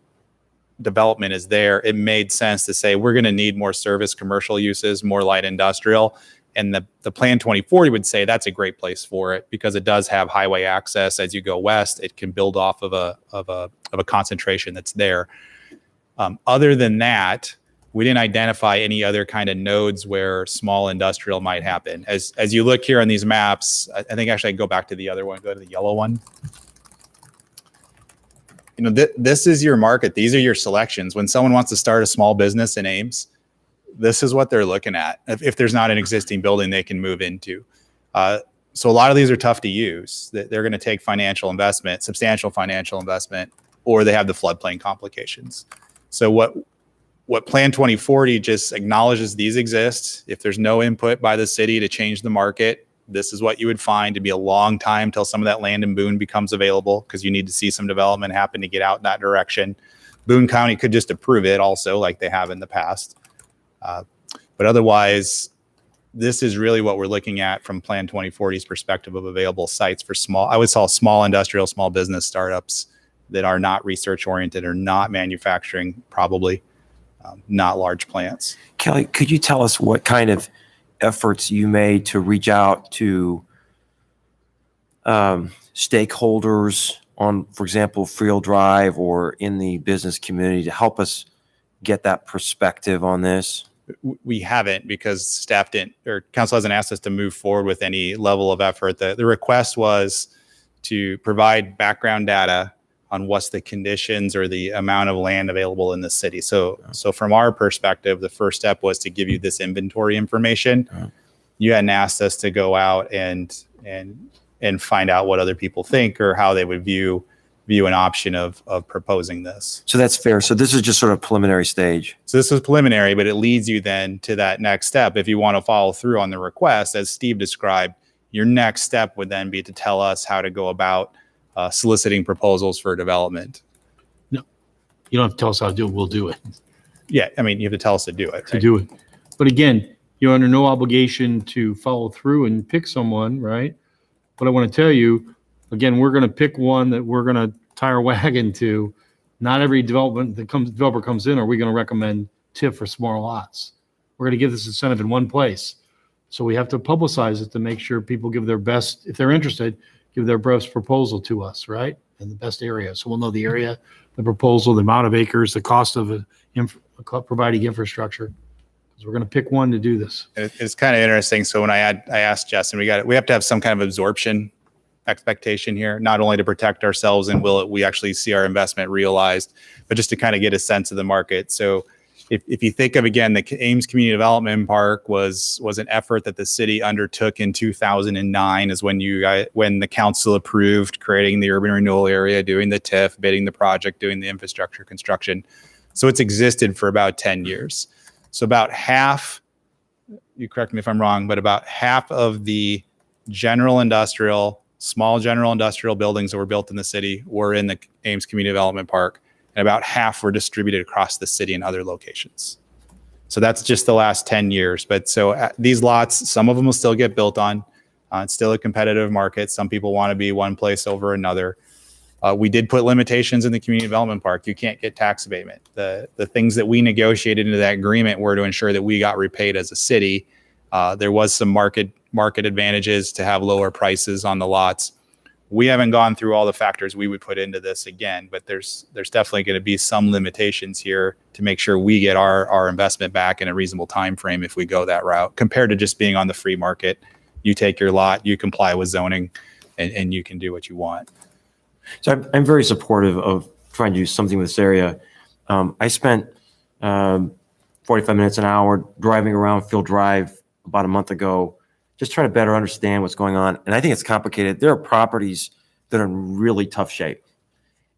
development is there, it made sense to say we're going to need more service commercial uses, more light industrial. And the Plan 2040 would say that's a great place for it because it does have highway access. As you go west, it can build off of a concentration that's there. Other than that, we didn't identify any other kind of nodes where small industrial might happen. As you look here on these maps, I think actually I go back to the other one, go to the yellow one. You know, this is your market. These are your selections. When someone wants to start a small business in Ames, this is what they're looking at. If there's not an existing building they can move into. So a lot of these are tough to use. They're going to take financial investment, substantial financial investment, or they have the floodplain complications. So what Plan 2040 just acknowledges these exist. If there's no input by the city to change the market, this is what you would find. To be a long time till some of that land in Boone becomes available because you need to see some development happen to get out in that direction. Boone County could just approve it also like they have in the past. But otherwise, this is really what we're looking at from Plan 2040's perspective of available sites for I would call small industrial, small business startups that are not research oriented or not manufacturing, probably not large plants. Kelly, could you tell us what kind of efforts you made to reach out to stakeholders on, for example, Friel Drive or in the business community to help us get that perspective on this? We haven't because staff didn't, or council hasn't asked us to move forward with any level of effort. The request was to provide background data on what's the conditions or the amount of land available in the city. So from our perspective, the first step was to give you this inventory information. You hadn't asked us to go out and find out what other people think or how they would view an option of proposing this. So that's fair. So this is just sort of preliminary stage. So this is preliminary, but it leads you then to that next step. If you want to follow through on the request, as Steve described, your next step would then be to tell us how to go about soliciting proposals for development. No, you don't have to tell us how to do it. We'll do it. Yeah, I mean, you have to tell us to do it. To do it. But again, you're under no obligation to follow through and pick someone, right? But I want to tell you, again, we're going to pick one that we're going to tie our wagon to. Not every developer comes in, are we going to recommend TIF for small lots? We're going to give this incentive in one place. So we have to publicize it to make sure people give their best, if they're interested, give their best proposal to us, right? In the best area. So we'll know the area, the proposal, the amount of acres, the cost of providing infrastructure. Because we're going to pick one to do this. It's kind of interesting. So when I asked Justin, we have to have some kind of absorption expectation here, not only to protect ourselves and we actually see our investment realized, but just to kind of get a sense of the market. So if you think of, again, the Ames Community Development Park was an effort that the city undertook in 2009 is when the council approved creating the urban renewal area, doing the TIF, bidding the project, doing the infrastructure construction. So it's existed for about 10 years. So about half, you correct me if I'm wrong, but about half of the small general industrial buildings that were built in the city were in the Ames Community Development Park, and about half were distributed across the city in other locations. So that's just the last 10 years. But so these lots, some of them will still get built on. It's still a competitive market. Some people want to be one place over another. We did put limitations in the community development park. You can't get tax abatement. The things that we negotiated into that agreement were to ensure that we got repaid as a city. There was some market advantages to have lower prices on the lots. We haven't gone through all the factors we would put into this again, but there's definitely going to be some limitations here to make sure we get our investment back in a reasonable time frame if we go that route, compared to just being on the free market. You take your lot, you comply with zoning, and you can do what you want. So I'm very supportive of trying to do something with this area. I spent 45 minutes, an hour driving around Field Drive about a month ago, just trying to better understand what's going on. And I think it's complicated. There are properties that are in really tough shape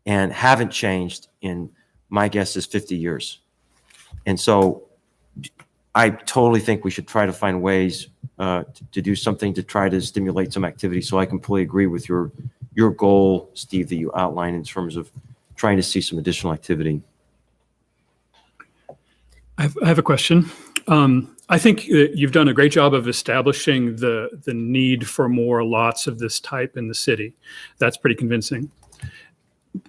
and haven't changed in, my guess is 50 years. And so I totally think we should try to find ways to do something to try to stimulate some activity. So I completely agree with your goal, Steve, that you outlined in terms of trying to see some additional activity. I have a question. I think you've done a great job of establishing the need for more lots of this type in the city. That's pretty convincing.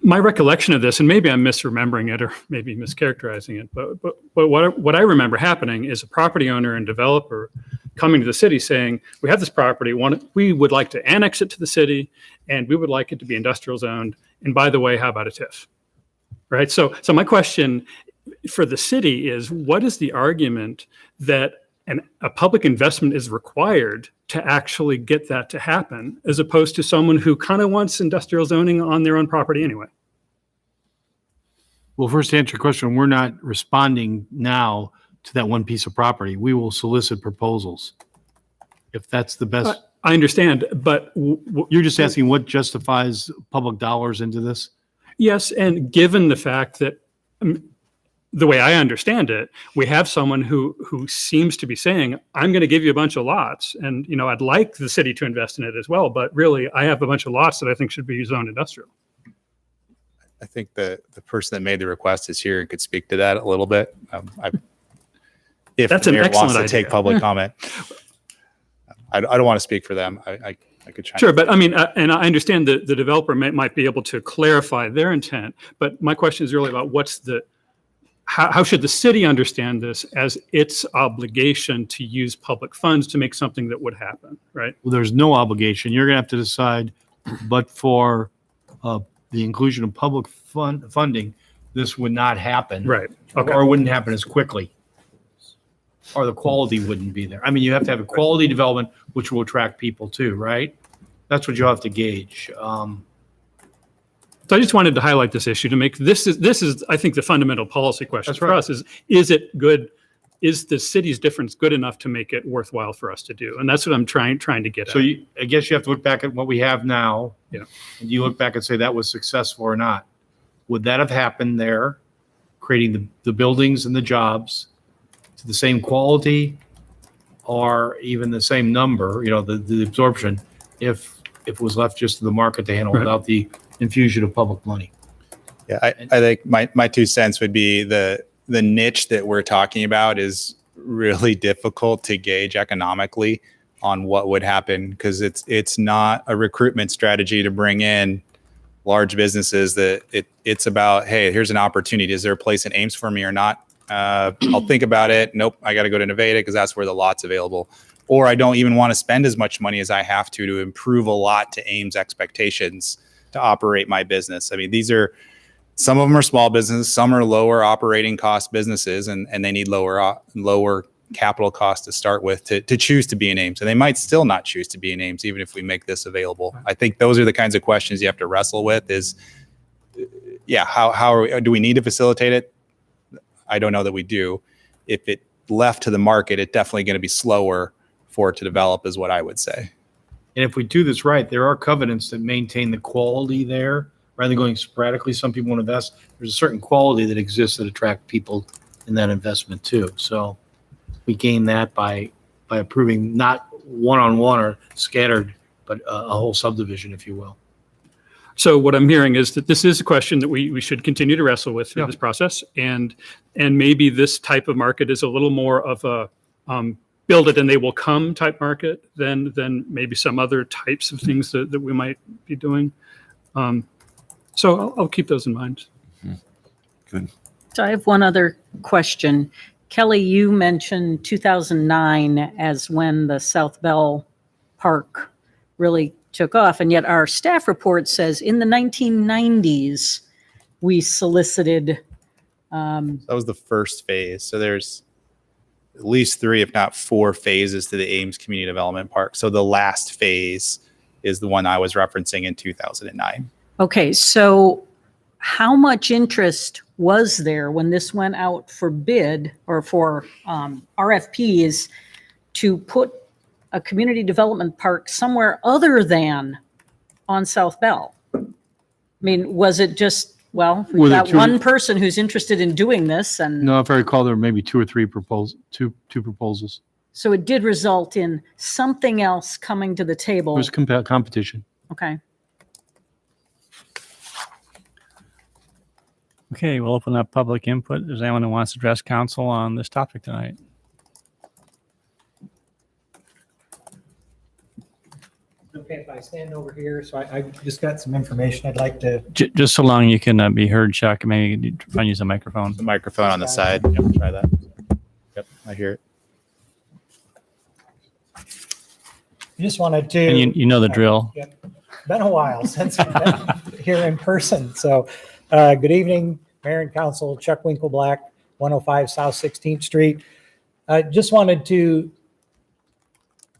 My recollection of this, and maybe I'm misremembering it or maybe mischaracterizing it, but what I remember happening is a property owner and developer coming to the city saying, we have this property, we would like to annex it to the city, and we would like it to be industrial zoned. And by the way, how about a TIF? Right? So my question for the city is, what is the argument that a public investment is required to actually get that to happen, as opposed to someone who kind of wants industrial zoning on their own property anyway? Well, first to answer your question, we're not responding now to that one piece of property. We will solicit proposals. If that's the best. I understand, but You're just asking what justifies public dollars into this? yes, and given the fact that the way I understand it, we have someone who seems to be saying, I'm going to give you a bunch of lots, and I'd like the city to invest in it as well, but really I have a bunch of lots that I think should be zoned industrial. I think the person that made the request is here and could speak to that a little bit. If That's the an mayor excellent wants to take idea. public comment. I don't want to speak for them. I could try. Sure, but I mean, and I understand that the developer might be able to clarify their intent, but my question is really about how should the city understand this as its obligation to use public funds to make something that would happen, right? Well, there's no obligation. You're going to have to decide, but for the inclusion of public funding, this would not happen. Right. Okay. Or it wouldn't happen as quickly. Or the quality wouldn't be there. I mean, you have to have a quality development, which will attract people too, right? That's what you have to gauge. So I just wanted to highlight this issue to make this is I think the fundamental policy question That's for right. us is it good? Is the city's difference good enough to make it worthwhile for us to do? And that's what I'm trying to get So at. I guess you have to look back at what we have now. Yeah. And you look back and say that was successful or not. Would that have happened there, creating the buildings and the jobs to the same quality or even the same number, the absorption, if it was left just to the market to handle Right. without the infusion of public money? Yeah, I think my 2 cents would be the niche that we're talking about is really difficult to gauge economically on what would happen, because it's not a recruitment strategy to bring in large businesses. It's about, hey, here's an opportunity. Is there a place in Ames for me or not? I'll think about it. Nope, I got to go to Nevada because that's where the lot's available. Or I don't even want to spend as much money as I have to improve a lot to Ames expectations to operate my business. I mean, some of them are small businesses, some are lower operating cost businesses, and they need lower capital costs to start with to choose to be in Ames. And they might still not choose to be in Ames, even if we make this available. I think those are the kinds of questions you have to wrestle with is, do we need to facilitate it? I don't know that we do. If it left to the market, it's definitely going to be slower for it to develop, is what I would say. And if we do this right, there are covenants that maintain the quality there. Rather than going sporadically, some people want to invest. There's a certain quality that exists that attract people in that investment too. So we gain that by approving not one-on-one or scattered, but a whole subdivision, if you will. So what I'm hearing is that this is a question that we should continue to wrestle with through this process, and maybe this type of market is a little more of a build it and they will come type market than maybe some other types of things that we might be doing. So I'll keep those in mind. Good. So I have one other question. Kelly, you mentioned 2009 as when the South Bell Park really took off. And yet our staff report says in the 1990s, we solicited. That was the first phase. So there's at least 3, if not 4 phases to the Ames Community Development Park. So the last phase is the one I was referencing in 2009. Okay, so how much interest was there when this went out for bid or for RFPs to put a community development park somewhere other than on South Bell? I mean, was it just, well, Were we've there got two- one person who's interested in doing this, and No, if I recall, there were maybe 2 or 3 two proposals. so it did result in something else coming to the It table. was competition. Okay. Okay, we'll open up public input. Is there anyone who wants to address council on this topic tonight? Okay, if I stand over here, so I just got some information I'd like to. Just so long you can be heard, Chuck, maybe try and use a microphone. The microphone on the side. Yep, try that. Yep, I hear it. Just wanted to. And you know the drill. Yep. Been a while since we've been here in person. So, good evening, Mayor and Council. Chuck Winkleblack, 105 South 16th Street. I just wanted to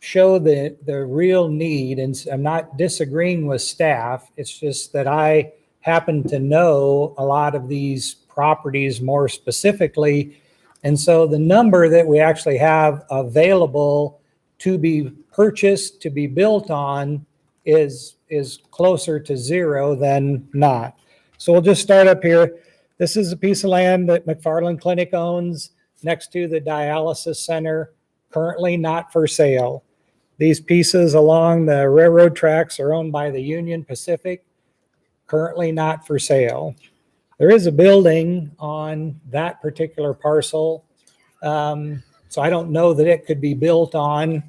show the real need, and I'm not disagreeing with staff. It's just that I happen to know a lot of these properties more specifically. And so the number that we actually have available to be purchased, to be built on is closer to 0 than not. So we'll just start up here. This is a piece of land that McFarland Clinic owns next to the dialysis center, currently not for sale. These pieces along the railroad tracks are owned by the Union Pacific, currently not for sale. There is a building on that particular parcel, so I don't know that it could be built on.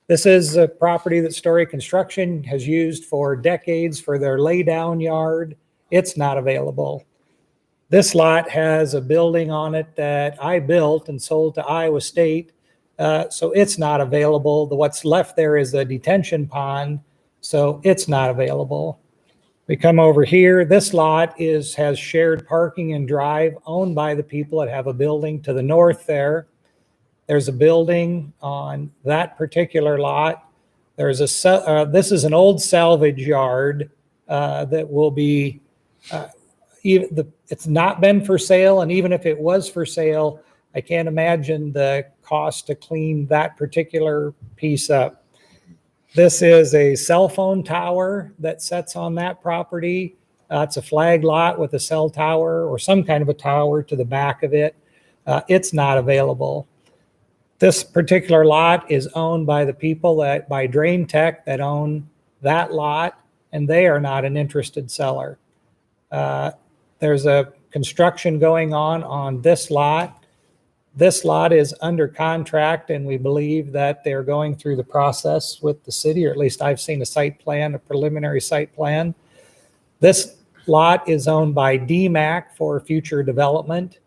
This is a property that Story Construction has used for decades for their laydown yard. It's not available. This lot has a building on it that I built and sold to Iowa State. So it's not available. What's left there is a detention pond, so it's not available. We come over here. This lot has shared parking and drive owned by the people that have a building to the north there. There's a building on that particular lot. There's this is an old salvage yard that will be, it's not been for sale, and even if it was for sale, I can't imagine the cost to clean that particular piece up. This is a cell phone tower that sits on that property. It's a flag lot with a cell tower or some kind of a tower to the back of it. It's not available. This particular lot is owned by the people by Drain Tech that own that lot, and they are not an interested seller. There's a construction going on this lot. This lot is under contract, and we believe that they're going through the process with the city, or at least I've seen a site plan, a preliminary site plan. This lot is owned by DMAC for future development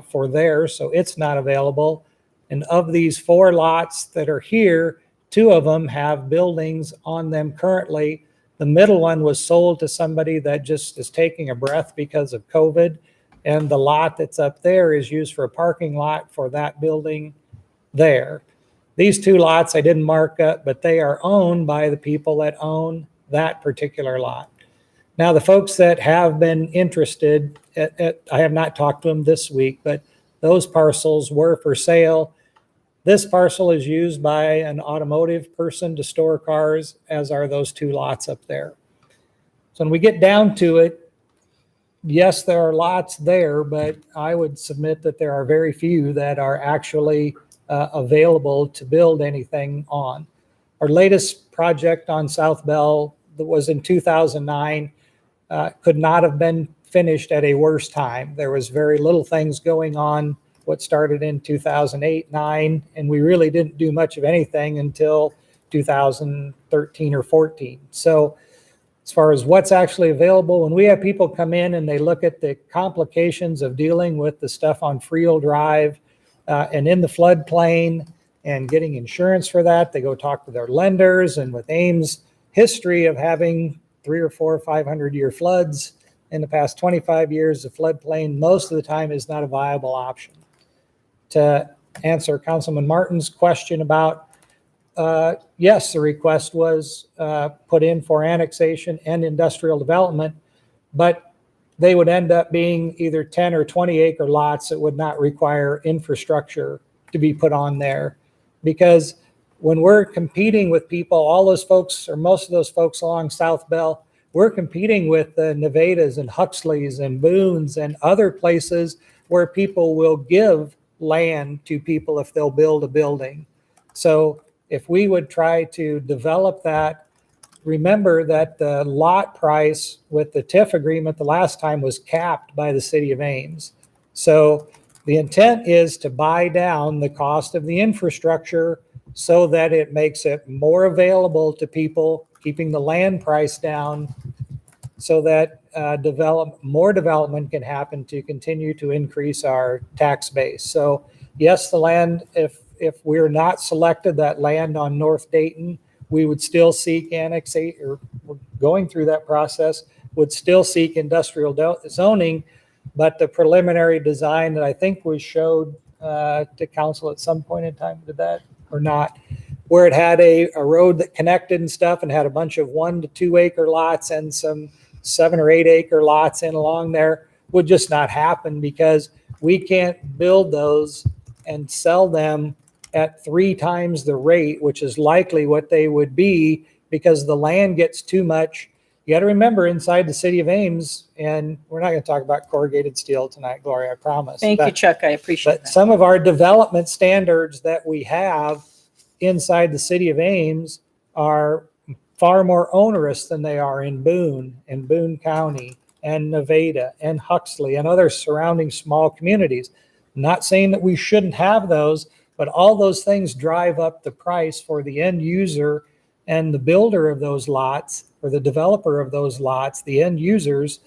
for theirs, so it's not available. And of these 4 lots that are here, 2 of them have buildings on them currently. The middle one was sold to somebody that just is taking a breath because of COVID. And the lot that's up there is used for a parking lot for that building there. These 2 lots I didn't mark up, but they are owned by the people that own that particular lot. Now, the folks that have been interested, I have not talked to them this week, but those parcels were for sale. This parcel is used by an automotive person to store cars, as are those 2 lots up there. So when we get down to it, yes, there are lots there, but I would submit that there are very few that are actually available to build anything on. Our latest project on South Bell that was in 2009 could not have been finished at a worse time. There was very little things going on. What started in 2008-9, and we really didn't do much of anything until 2013 or 14. So as far as what's actually available, when we have people come in and they look at the complications of dealing with the stuff on Friel Drive and in the floodplain and getting insurance for that, they go talk to their lenders, and with Ames history of having 300 or 400 or 500-year floods in the past 25 years. The floodplain most of the time is not a viable option. To answer Councilman Martin's question about, yes, the request was put in for annexation and industrial development, but they would end up being either 10 or 20 acre lots that would not require infrastructure to be put on there. Because when we're competing with people, all those folks, or most of those folks along South Bell, we're competing with the Nevadas and Huxleys and Boones and other places where people will give land to people if they'll build a building. So if we would try to develop that, remember that the lot price with the TIF agreement the last time was capped by the city of Ames. So the intent is to buy down the cost of the infrastructure so that it makes it more available to people, keeping the land price down so that more development can happen to continue to increase our tax base. So yes, the land, if we're not selected, that land on North Dayton, we would still seek annexate, or going through that process, would still seek industrial zoning. But the preliminary design that I think was showed to council at some point in time, did that or not, where it had a road that connected and stuff and had a bunch of 1 to 2 acre lots and some 7 or 8 acre lots in along there, would just not happen because we can't build those and sell them at 3 times the rate, which is likely what they would be, because the land gets too much. You got to remember, inside the city of Ames, and we're not going to talk about corrugated steel tonight, Gloria, I promise. Thank you, Chuck. I appreciate that. Some of our development standards that we have inside the city of Ames are far more onerous than they are in Boone and Boone County and Nevada and Huxley and other surrounding small communities. Not saying that we shouldn't have those, but all those things drive up the price for the end user and the builder of those lots, or the developer of those lots, the end users,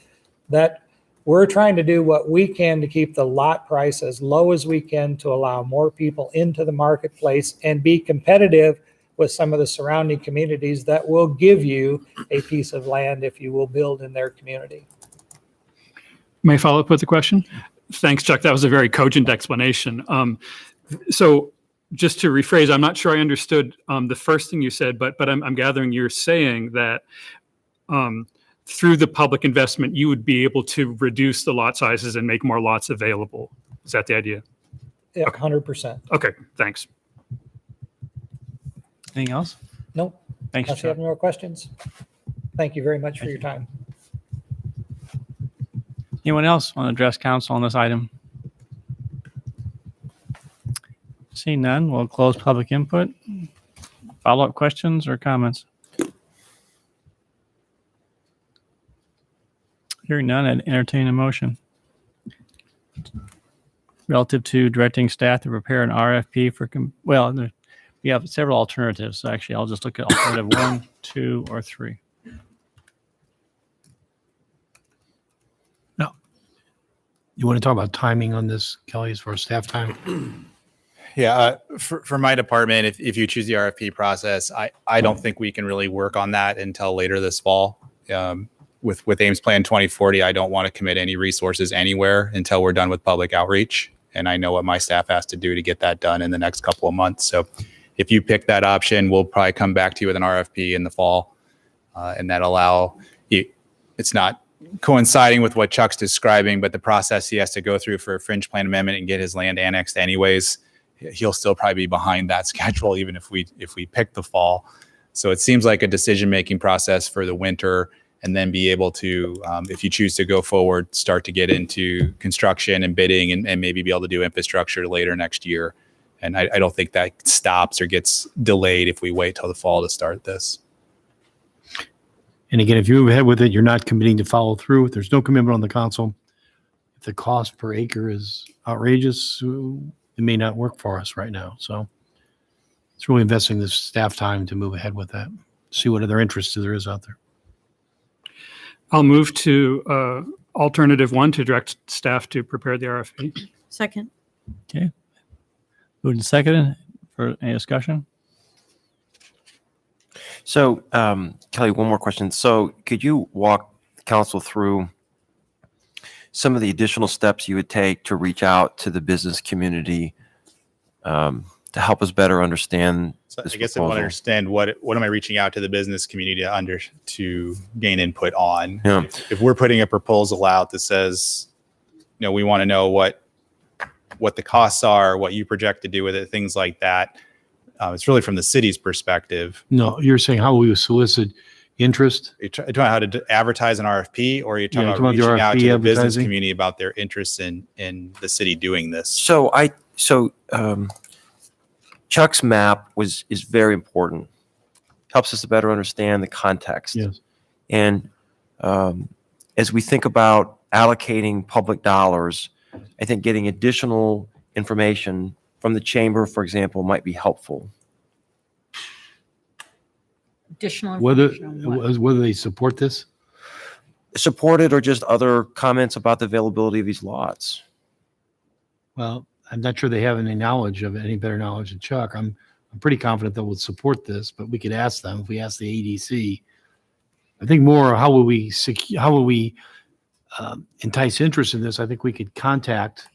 that we're trying to do what we can to keep the lot price as low as we can to allow more people into the marketplace and be competitive with some of the surrounding communities that will give you a piece of land if you will build in their community. May I follow up with a question? Thanks, Chuck. That was a very cogent explanation. So just to rephrase, I'm not sure I understood the first thing you said, but I'm gathering you're saying that through the public investment, you would be able to reduce the lot sizes and make more lots available. Is that the idea? Yeah, 100%. Okay, thanks. Anything else? Nope. Thanks, Unless you have Chuck. any more questions. Thank you very much for your time. Anyone else want to address council on this item? Seeing none, we'll close public input. Follow-up questions or comments? Hearing none, I'd entertain a motion. Relative to directing staff to prepare an RFP for, we have several alternatives. So actually, I'll just look at alternative 1, 2, or 3. No. You want to talk about timing on this, Kelly, as far as staff time? Yeah, for my department, if you choose the RFP process, I don't think we can really work on that until later this fall. With Ames Plan 2040, I don't want to commit any resources anywhere until we're done with public outreach. And I know what my staff has to do to get that done in the next couple of months. So if you pick that option, we'll probably come back to you with an RFP in the fall. And that allow you, it's not coinciding with what Chuck's describing, but the process he has to go through for a fringe plan amendment and get his land annexed anyways, he'll still probably be behind that schedule, even if we pick the fall. So it seems like a decision-making process for the winter, and then be able to, if you choose to go forward, start to get into construction and bidding and maybe be able to do infrastructure later next year. And I don't think that stops or gets delayed if we wait till the fall to start this. And again, if you move ahead with it, you're not committing to follow through. If there's no commitment on the council, if the cost per acre is outrageous, it may not work for us right now. So it's really investing the staff time to move ahead with that, see what other interests there is out there. I'll move to alternative 1 to direct staff to prepare the RFP. Second. Okay. Moved and seconded for any discussion? So, Kelly, one more question. So could you walk council through some of the additional steps you would take to reach out to the business community to help us better understand So this I guess I want to proposal? understand what am I reaching out to the business community to gain input on? Yeah. If we're putting a proposal out that says, we want to know what the costs are, what you project to do with it, things like that. It's really from the city's perspective. No, you're saying how we solicit interest? Are you talking about how to advertise an RFP, or are you talking Yeah, about talking about the reaching out to RFP the business advertising? community about their interest in the city doing this? So Chuck's map is very important. Helps us to better understand the context. Yes. And as we think about allocating public dollars, I think getting additional information from the chamber, for example, might be helpful. Additional Whether, information on what? whether they support this? Supported or just other comments about the availability of these lots? Well, I'm not sure they have any knowledge of it, any better knowledge than Chuck. I'm pretty confident they would support this, but we could ask them if we ask the ADC. I think more how will we entice interest in this? I think we could contact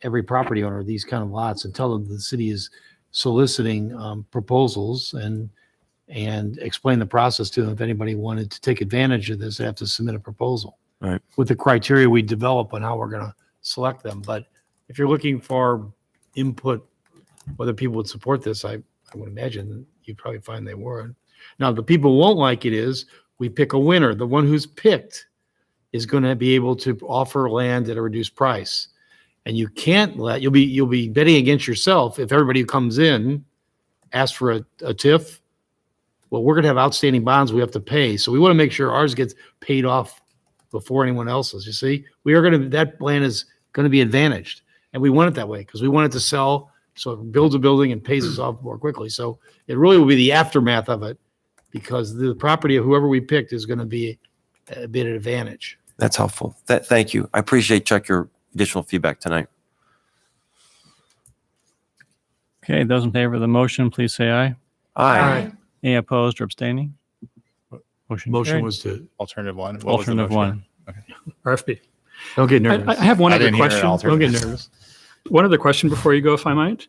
every property owner of these kind of lots and tell them the city is soliciting proposals and explain the process to them. If anybody wanted to take advantage of this, they have to submit a proposal. Right. With the criteria we develop on how we're going to select them. But if you're looking for input, whether people would support this, I would imagine you'd probably find they would. Now, the people won't like it is we pick a winner. The one who's picked is going to be able to offer land at a reduced price. And you can't you'll be betting against yourself if everybody who comes in asks for a TIF. Well, we're going to have outstanding bonds we have to pay. So we want to make sure ours gets paid off before anyone else's. You see, that land is going to be advantaged. And we want it that way because we want it to sell so it builds a building and pays us off more quickly. So it really will be the aftermath of it because the property of whoever we picked is going to be a bit of an advantage. That's helpful. Thank you. I appreciate, Chuck, your additional feedback tonight. Okay, those in favor of the motion, please say aye. Aye. Any opposed or abstaining? Motion carried. was to Alternative one. What was the Alternative motion? one. RFP. don't get nervous. I have one I other didn't hear an question. alternative. Don't get nervous. One other question before you go, if I might.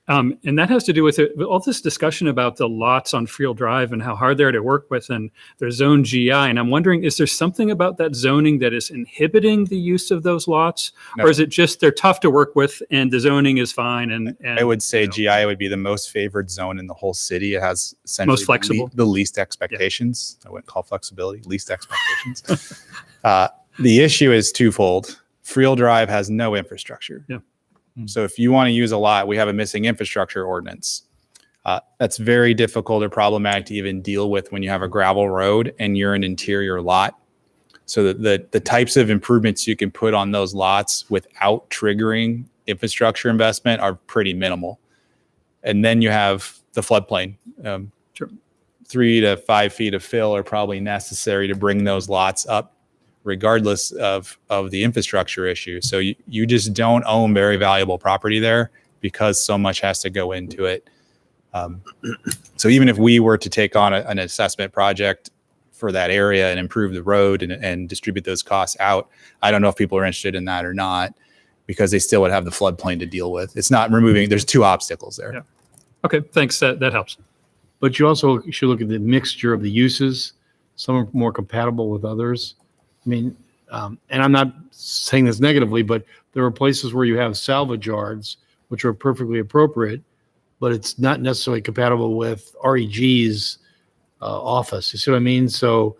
And that has to do with all this discussion about the lots on Friel Drive and how hard they're to work with and their zone GI. And I'm wondering, is there something about that zoning that is inhibiting the use of those lots? No. Or is it just they're tough to work with and the zoning is fine? And I would say GI would be the most favored zone in the whole city. It has essentially Most flexible. the least expectations. I wouldn't call flexibility, least expectations. The issue is twofold. Friel Drive has no infrastructure. Yeah. So if you want to use a lot, we have a missing infrastructure ordinance. That's very difficult or problematic to even deal with when you have a gravel road and you're an interior lot. So that the types of improvements you can put on those lots without triggering infrastructure investment are pretty minimal. And then you have the floodplain. Sure. 3 to 5 feet of fill are probably necessary to bring those lots up regardless of the infrastructure issue. So you just don't own very valuable property there because so much has to go into it. So even if we were to take on an assessment project for that area and improve the road and distribute those costs out, I don't know if people are interested in that or not because they still would have the floodplain to deal with. It's not removing, there's two obstacles there. Yeah. Okay, thanks. That helps. But you also should look at the mixture of the uses. Some are more compatible with others. I mean, and I'm not saying this negatively, but there are places where you have salvage yards, which are perfectly appropriate, but it's not necessarily compatible with REG's office. You see what I mean? So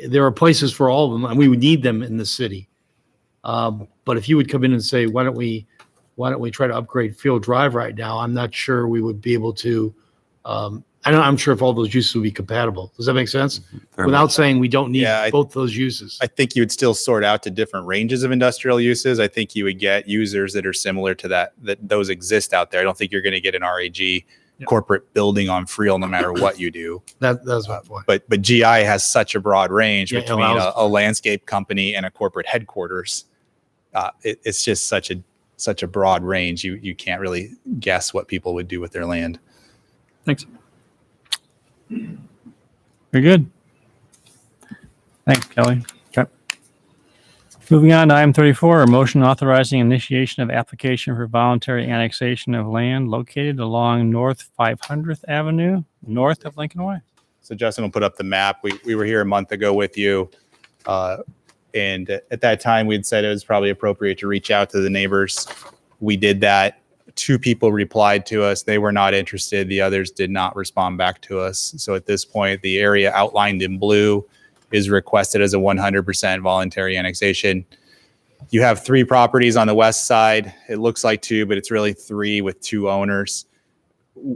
there are places for all of them, and we would need them in the city. But if you would come in and say, why don't we try to upgrade Field Drive right now? I'm not sure we would be able to. I'm sure if all those uses would be compatible. Does that make sense? Very Without much. saying we don't need Yeah, both those uses. I think you would still sort out to different ranges of industrial uses. I think you would get users that are similar to that those exist out there. I don't think you're going to get an RAG corporate building on Friel no matter what you do. That's my point. But GI has such a broad range Yeah, it between allows- a landscape company and a corporate headquarters. It's just such a broad range. You can't really guess what people would do with their land. Thanks. Very good. Thanks, Kelly. Okay. Moving on to item 34, a motion authorizing initiation of application for voluntary annexation of land located along North 500th Avenue, north of Lincoln Way. So Justin will put up the map. We were here a month ago with you. And at that time, we'd said it was probably appropriate to reach out to the neighbors. We did that. 2 people replied to us. They were not interested. The others did not respond back to us. So at this point, the area outlined in blue is requested as a 100% voluntary annexation. You have 3 properties on the west side. It looks like 2, but it's really 3 with 2 owners.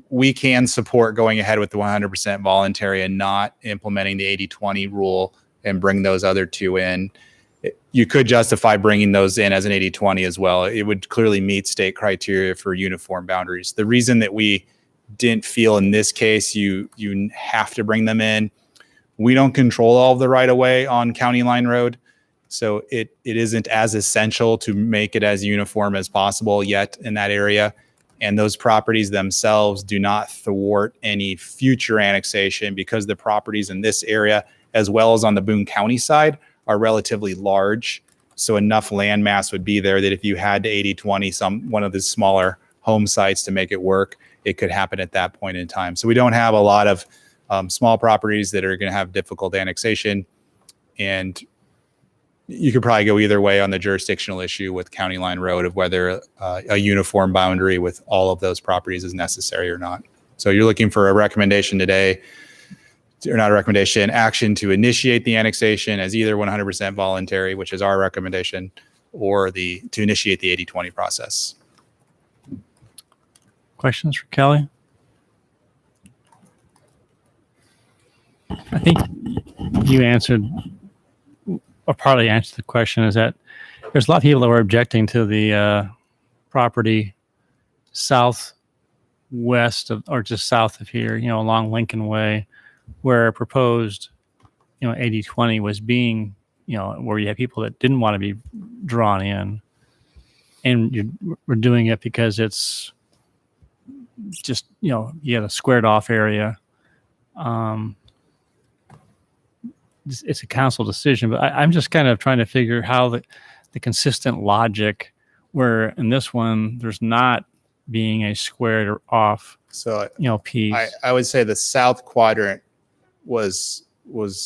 We can support going ahead with the 100% voluntary and not implementing the 80-20 rule and bring those other 2 in. You could justify bringing those in as an 80-20 as well. It would clearly meet state criteria for uniform boundaries. The reason that we didn't feel in this case you have to bring them in, we don't control all of the right of way on County Line Road. So it isn't as essential to make it as uniform as possible yet in that area. And those properties themselves do not thwart any future annexation because the properties in this area, as well as on the Boone County side, are relatively large. So enough land mass would be there that if you had to 80-20 one of the smaller home sites to make it work, it could happen at that point in time. So we don't have a lot of small properties that are going to have difficult annexation. And you could probably go either way on the jurisdictional issue with County Line Road of whether a uniform boundary with all of those properties is necessary or not. So you're looking for a recommendation today, or not a recommendation, action to initiate the annexation as either 100% voluntary, which is our recommendation, or to initiate the 80-20 process. Questions for Kelly? I think you answered, or partly answered the question, is that there's a lot of people that were objecting to the property southwest of, or just south of here, along Lincoln Way, where proposed, 80-20 was being, where you had people that didn't want to be drawn in. And we're doing it because it's just, you had a squared off area. It's a council decision, but I'm just kind of trying to figure how the consistent logic where in this one, there's not being a squared off, piece. I would say the south quadrant was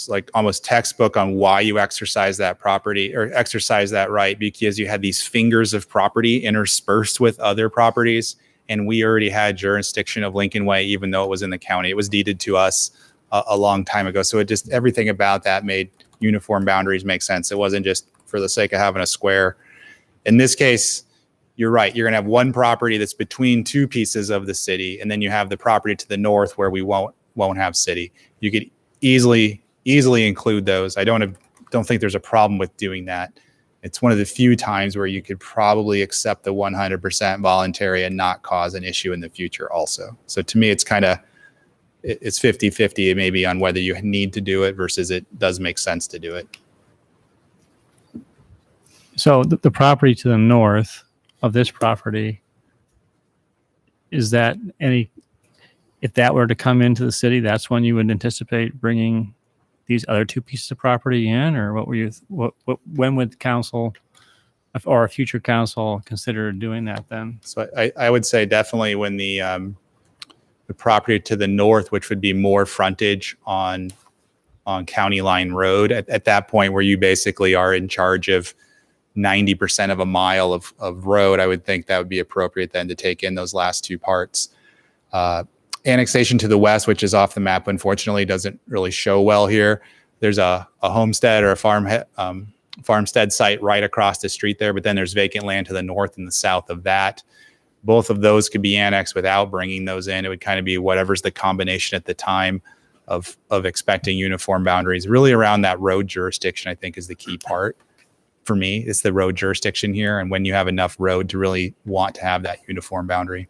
like almost textbook on why you exercise that property or exercise that right, because you had these fingers of property interspersed with other properties. And we already had jurisdiction of Lincoln Way, even though it was in the county. It was deeded to us a long time ago. So everything about that made uniform boundaries make sense. It wasn't just for the sake of having a square. In this case, you're right. You're going to have one property that's between 2 pieces of the city. And then you have the property to the north where we won't have city. You could easily include those. I don't think there's a problem with doing that. It's one of the few times where you could probably accept the 100% voluntary and not cause an issue in the future also. So to me, it's 50-50 maybe on whether you need to do it versus it does make sense to do it. So the property to the north of this property, is that if that were to come into the city, that's when you would anticipate bringing these other 2 pieces of property in, or when would council or a future council consider doing that then? So I would say definitely when the property to the north, which would be more frontage on County Line Road, at that point where you basically are in charge of 90% of a mile of road, I would think that would be appropriate then to take in those last 2 parts. Annexation to the west, which is off the map, unfortunately doesn't really show well here. There's a homestead or a farmstead site right across the street there, but then there's vacant land to the north and the south of that. Both of those could be annexed without bringing those in. It would kind of be whatever's the combination at the time of expecting uniform boundaries. Really around that road jurisdiction, I think, is the key part for me. It's the road jurisdiction here, and when you have enough road to really want to have that uniform boundary.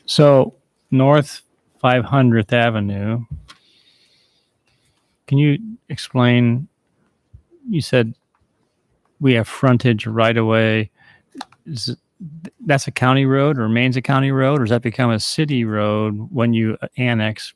So North 500th Avenue, can you explain, you said we have frontage right away. That's a county road or remains a county road, or does that become a city road when you annex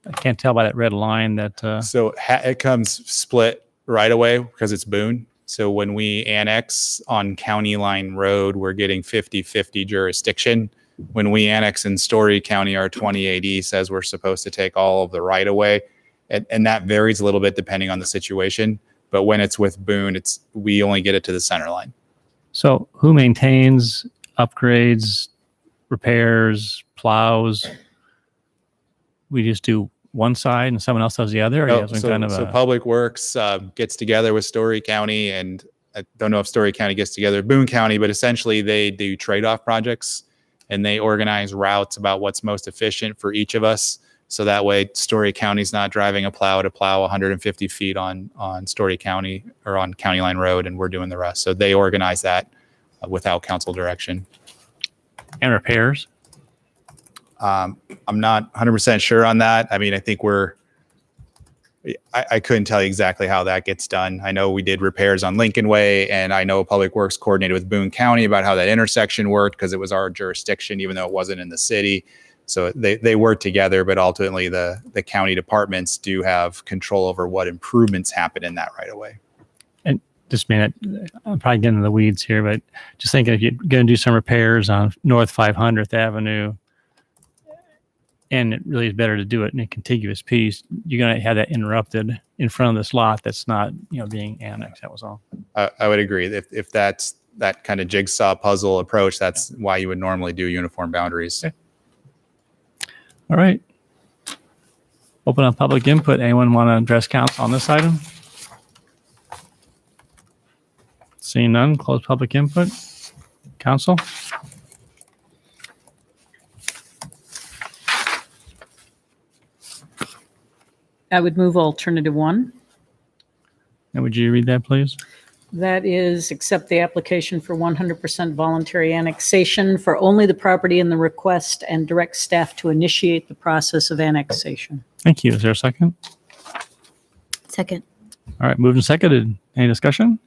I can't tell by that red line that, So it comes split right away because it's Boone. So when we annex on County Line Road, we're getting 50-50 jurisdiction. When we annex in Story County, our 28E says we're supposed to take all of the right of way. And that varies a little bit depending on the situation. But when it's with Boone, we only get it to the center line. so who maintains, upgrades, repairs, plows? We just do one side and someone else does the other? Or you have some kind of So a, Public Works gets together with Story County, and I don't know if Story County gets together with Boone County, but essentially they do trade-off projects and they organize routes about what's most efficient for each of us. So that way Story County's not driving a plow to plow 150 feet on Story County or on County Line Road, and we're doing the rest. So they organize that without council direction. and repairs? I'm not 100% sure on that. I mean, I think I couldn't tell you exactly how that gets done. I know we did repairs on Lincoln Way, and I know Public Works coordinated with Boone County about how that intersection worked because it was our jurisdiction, even though it wasn't in the city. So they work together, but ultimately the county departments do have control over what improvements happen in that right away. And just a minute, I'm probably getting in the weeds here, but just thinking if you're going to do some repairs on North 500th Avenue, and it really is better to do it in a contiguous piece, you're going to have that interrupted in front of this lot that's not, being annexed. That was all. I would agree. If that's that kind of jigsaw puzzle approach, that's why you would normally do uniform boundaries. Okay. All right. Open up public input. Anyone want to address council on this item? Seeing none, close public input. Council? I would move alternative 1. And would you read that, please? That is, accept the application for 100% voluntary annexation for only the property in the request and direct staff to initiate the process of annexation. Thank you. Is there a second? Second. All right, moved and seconded. Any discussion?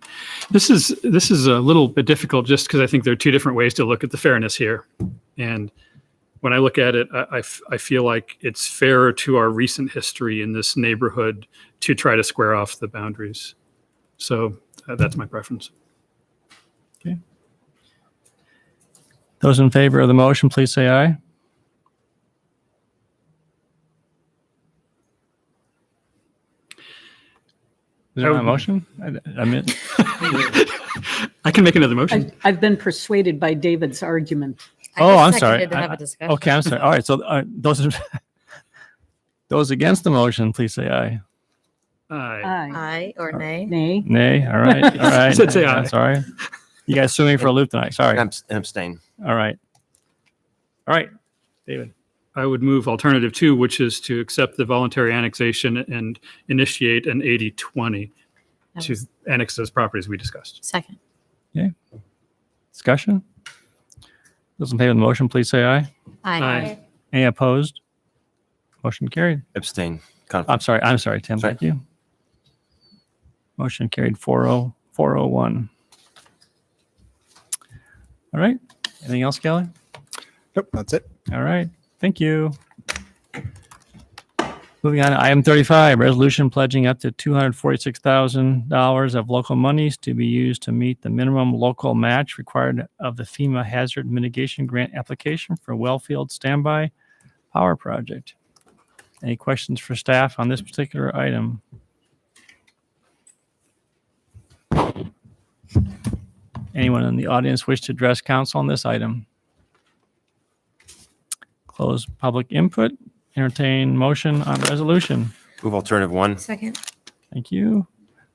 This is a little bit difficult just because I think there are two different ways to look at the fairness here. And when I look at it, I feel like it's fairer to our recent history in this neighborhood to try to square off the boundaries. So that's my preference. Okay. Those in favor of the motion, please say aye. Is there a motion? I mean, I can make another motion. I've been persuaded by David's argument. oh, I'm sorry. To have a discussion. Okay, I'm sorry. All right, so those against the motion, please say aye. Aye. Aye or nay? Nay. Nay. All right. All right. Said say aye. I'm sorry. You guys swimming for a loop tonight. Sorry. Abstain. All right. All right. David. I would move alternative 2, which is to accept the voluntary annexation and initiate an 80-20 to annex those properties we discussed. Second. Discussion? Those in favor of the motion, please say aye. Aye. Any opposed? Motion carried. Abstain. I'm sorry, Tim. Sorry. Thank you. Motion carried 401. All right. Anything else, Kelly? Nope, that's it. All right. Thank you. Moving on to item 35, resolution pledging up to $246,000 of local monies to be used to meet the minimum local match required of the FEMA Hazard Mitigation Grant application for Wellfield Standby Power Project. Any questions for staff on this particular item? Anyone in the audience wish to address council on this item? Close public input. Entertain motion on resolution. Move alternative 1. Second. Thank you.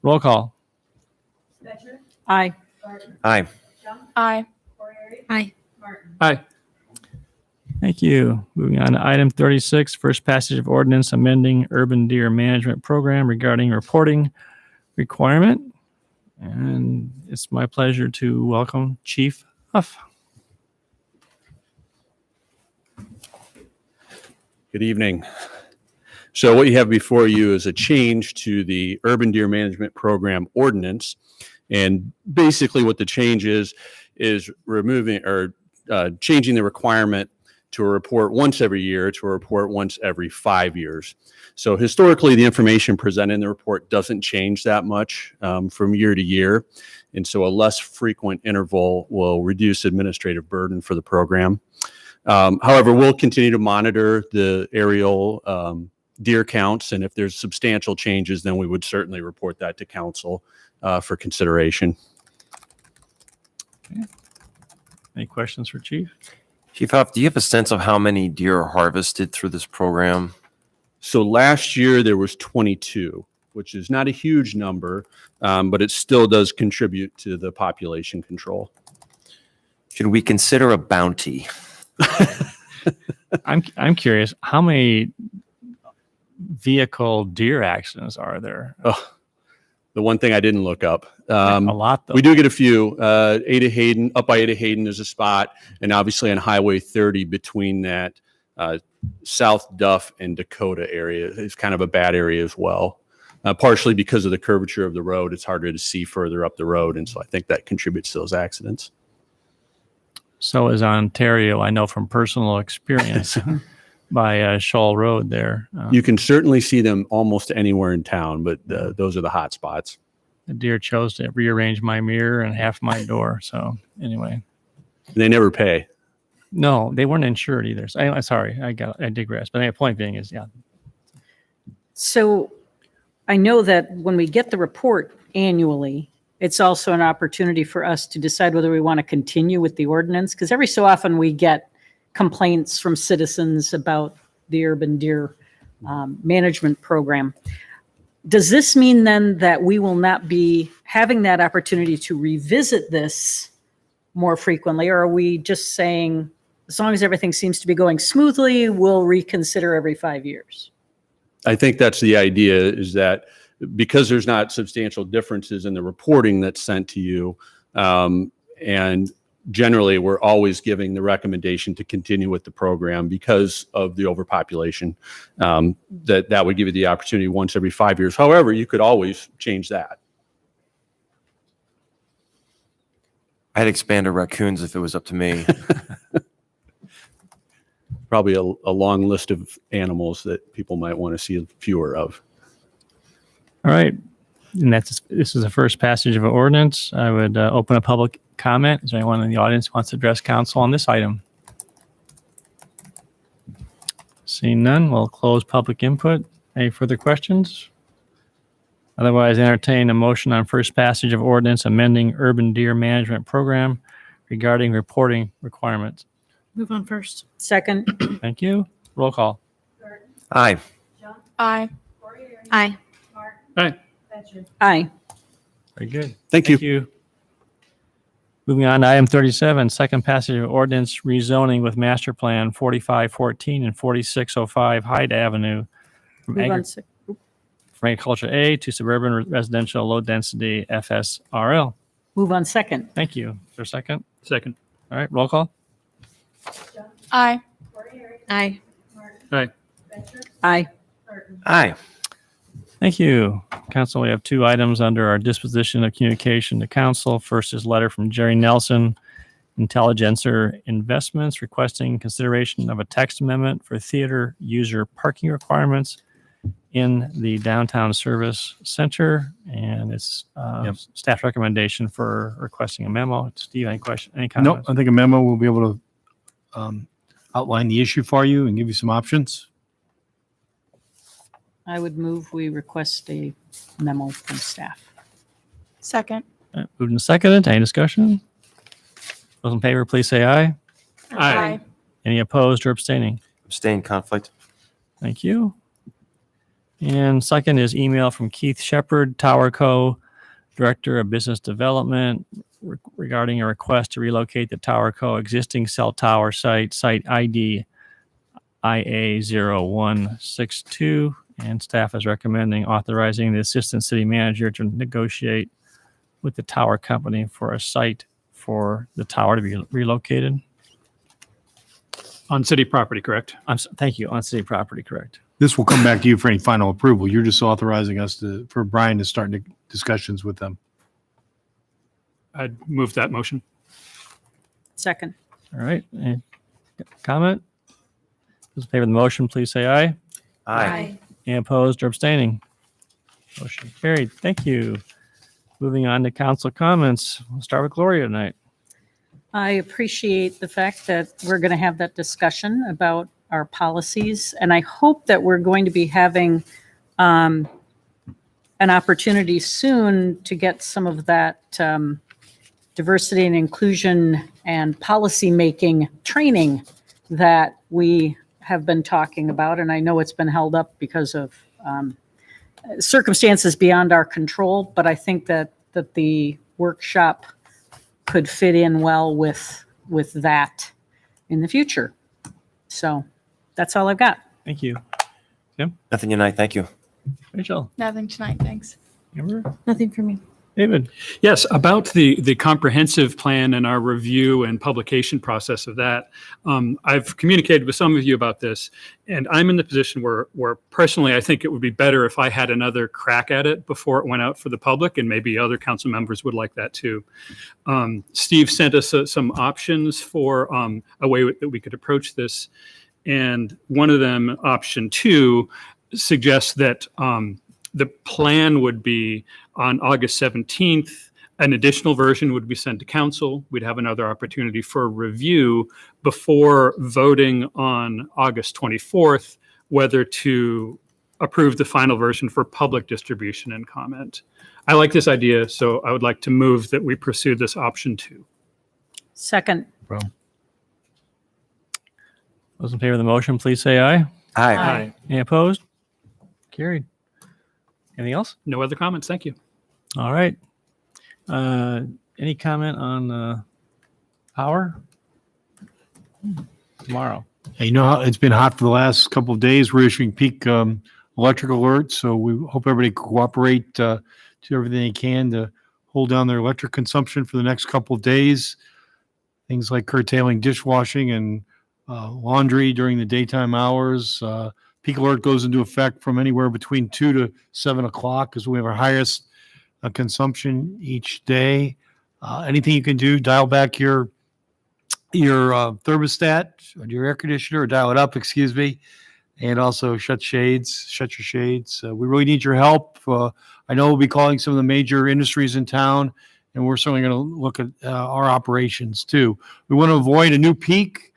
Roll call. Aye. Aye. Aye. Aye. Aye. Thank you. Moving on to item 36, first passage of ordinance amending urban deer management program regarding reporting requirement. And it's my pleasure to welcome Chief Huff. Good evening. So what you have before you is a change to the Urban Deer Management Program ordinance. And basically what the change is removing or changing the requirement to a report once every year to a report once every 5 years. So historically, the information presented in the report doesn't change that much from year to year. And so a less frequent interval will reduce administrative burden for the program. However, we'll continue to monitor the aerial deer counts, and if there's substantial changes, then we would certainly report that to council for consideration. Okay. Any questions for Chief? Chief Huff, do you have a sense of how many deer are harvested through this program? So last year there was 22, which is not a huge number, but it still does contribute to the population control. Should we consider a bounty? I'm curious, how many vehicle deer accidents are there? Oh, the one thing I didn't look up. A lot, though. We do get a few. Ada Hayden, up by Ada Hayden is a spot, and obviously on Highway 30 between that South Duff and Dakota area is kind of a bad area as well. Partially because of the curvature of the road, it's harder to see further up the road, and so I think that contributes to those accidents. So is Ontario, I know from personal experience, by Shoal Road there. You can certainly see them almost anywhere in town, but those are the hot spots. The deer chose to rearrange my mirror and half my door. So anyway. They never pay. No, they weren't insured either. So I'm sorry, I digress. But the point being is, yeah. So I know that when we get the report annually, it's also an opportunity for us to decide whether we want to continue with the ordinance, because every so often we get complaints from citizens about the urban deer management program. Does this mean then that we will not be having that opportunity to revisit this more frequently, or are we just saying, as long as everything seems to be going smoothly, we'll reconsider every 5 years? I think that's the idea, is that because there's not substantial differences in the reporting that's sent to you, and generally we're always giving the recommendation to continue with the program because of the overpopulation, that would give you the opportunity once every 5 years. However, you could always change that. I'd expand to raccoons if it was up to me. Probably a long list of animals that people might want to see fewer of. All right. And this is the first passage of an ordinance. I would open a public comment. Is there anyone in the audience who wants to address council on this item? Seeing none, we'll close public input. Any further questions? Otherwise, entertain a motion on first passage of ordinance amending urban deer management program regarding reporting requirements. Move on first. Second. Thank you. Roll call. Aye. Aye. Aye. Aye. Aye. Very good. Thank you. Moving on to item 37, second passage of ordinance rezoning with master plan 4514 and 4605 Hyde Avenue from Move on from agriculture A to suburban residential low density FSRL. Move on second. Thank you. Is there a second? Second. All right, roll call. Aye. Aye. Aye. Aye. Aye. Thank you. Council, we have two items under our disposition of communication to council. First is letter from Jerry Nelson, Intelligencer Investments, requesting consideration of a text amendment for theater user parking requirements in the downtown service center. And it's staff recommendation for requesting a memo. Steve, any question, any No, comments? I think a memo will be able to outline the issue for you and give you some options. I would move we request a memo from staff. Second. Moved and seconded. Any discussion? Those in favor, please say aye. Aye. Any opposed or abstaining? Abstain, conflict. Thank you. And second is email from Keith Shepard, Tower Co., Director of Business Development, regarding a request to relocate the Tower Co. existing cell tower site ID IA0162. And staff is recommending authorizing the Assistant City Manager to negotiate with the tower company for a site for the tower to be relocated. On city property, correct? Thank you. On city property, correct. This will come back to you for any final approval. You're just authorizing us for Brian to start discussions with them. I'd move that motion. Second. All right. Any comment? Those in favor of the motion, please say aye. Aye. Any opposed or abstaining? Motion carried. Thank you. Moving on to council comments. We'll start with Gloria tonight. I appreciate the fact that we're going to have that discussion about our policies, and I hope that we're going to be having an opportunity soon to get some of that diversity and inclusion and policy-making training that we have been talking about, and I know it's been held up because of circumstances beyond our control, but I think that the workshop could fit in well with that in the future. So that's all I've got. Thank you. Tim? Nothing tonight. Thank you. Rachel? Nothing tonight, thanks. Amber? Nothing for me. David? Yes, about the comprehensive plan and our review and publication process of that. I've communicated with some of you about this, and I'm in the position where personally I think it would be better if I had another crack at it before it went out for the public, and maybe other council members would like that too. Steve sent us some options for a way that we could approach this, and one of them, option 2, suggests that the plan would be on August 17th, an additional version would be sent to council. We'd have another opportunity for review before voting on August 24th, whether to approve the final version for public distribution and comment. I like this idea, so I would like to move that we pursue this option 2. Second. Those in favor of the motion, please say aye. Aye. Any opposed? Carried. Anything else? No other comments. Thank you. All right. Any comment on power? Tomorrow. Hey, you know how it's been hot for the last couple of days. We're issuing peak electric alerts, so we hope everybody cooperate to everything they can to hold down their electric consumption for the next couple of days. Things like curtailing dishwashing and laundry during the daytime hours. Peak alert goes into effect from anywhere between 2 to 7 o'clock because we have our highest consumption each day. Anything you can do, dial back your thermostat, or your air conditioner, or dial it up, excuse me, and also shut your shades. We really need your help. I know we'll be calling some of the major industries in town, and we're certainly going to look at our operations too. We want to avoid a new peak.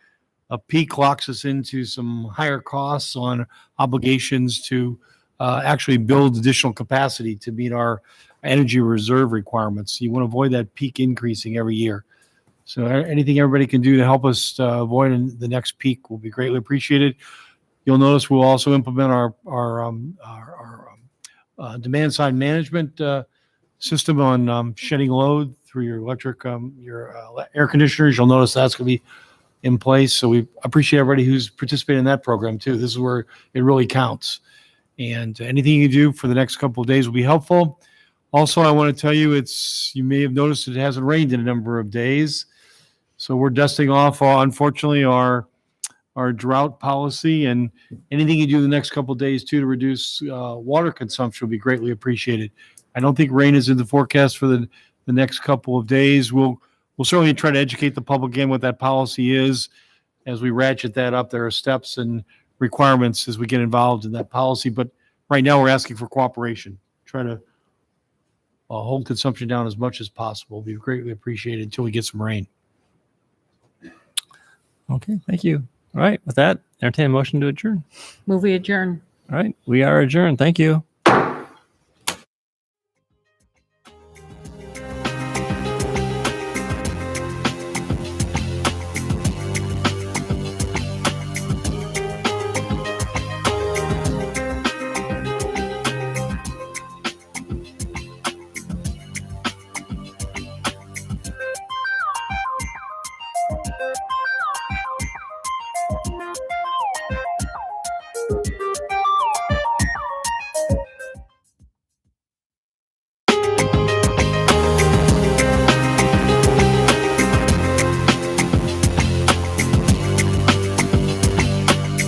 A peak locks us into some higher costs on obligations to actually build additional capacity to meet our energy reserve requirements. You want to avoid that peak increasing every year. So anything everybody can do to help us avoid the next peak will be greatly appreciated. You'll notice we'll also implement our demand side management system on shedding load through your electric, your air conditioners. You'll notice that's going to be in place. So we appreciate everybody who's participating in that program too. This is where it really counts. And anything you do for the next couple of days will be helpful. Also, I want to tell you, you may have noticed it hasn't rained in a number of days. So we're dusting off, unfortunately, our drought policy, and anything you do the next couple of days too to reduce water consumption will be greatly appreciated. I don't think rain is in the forecast for the next couple of days. We'll certainly try to educate the public again what that policy is. As we ratchet that up, there are steps and requirements as we get involved in that policy. But right now, we're asking for cooperation. Try to hold consumption down as much as possible. It'll be greatly appreciated until we get some rain. Okay, thank you. All right, with that, entertain a motion to adjourn. Move we adjourn. All right, we are adjourned. Thank you.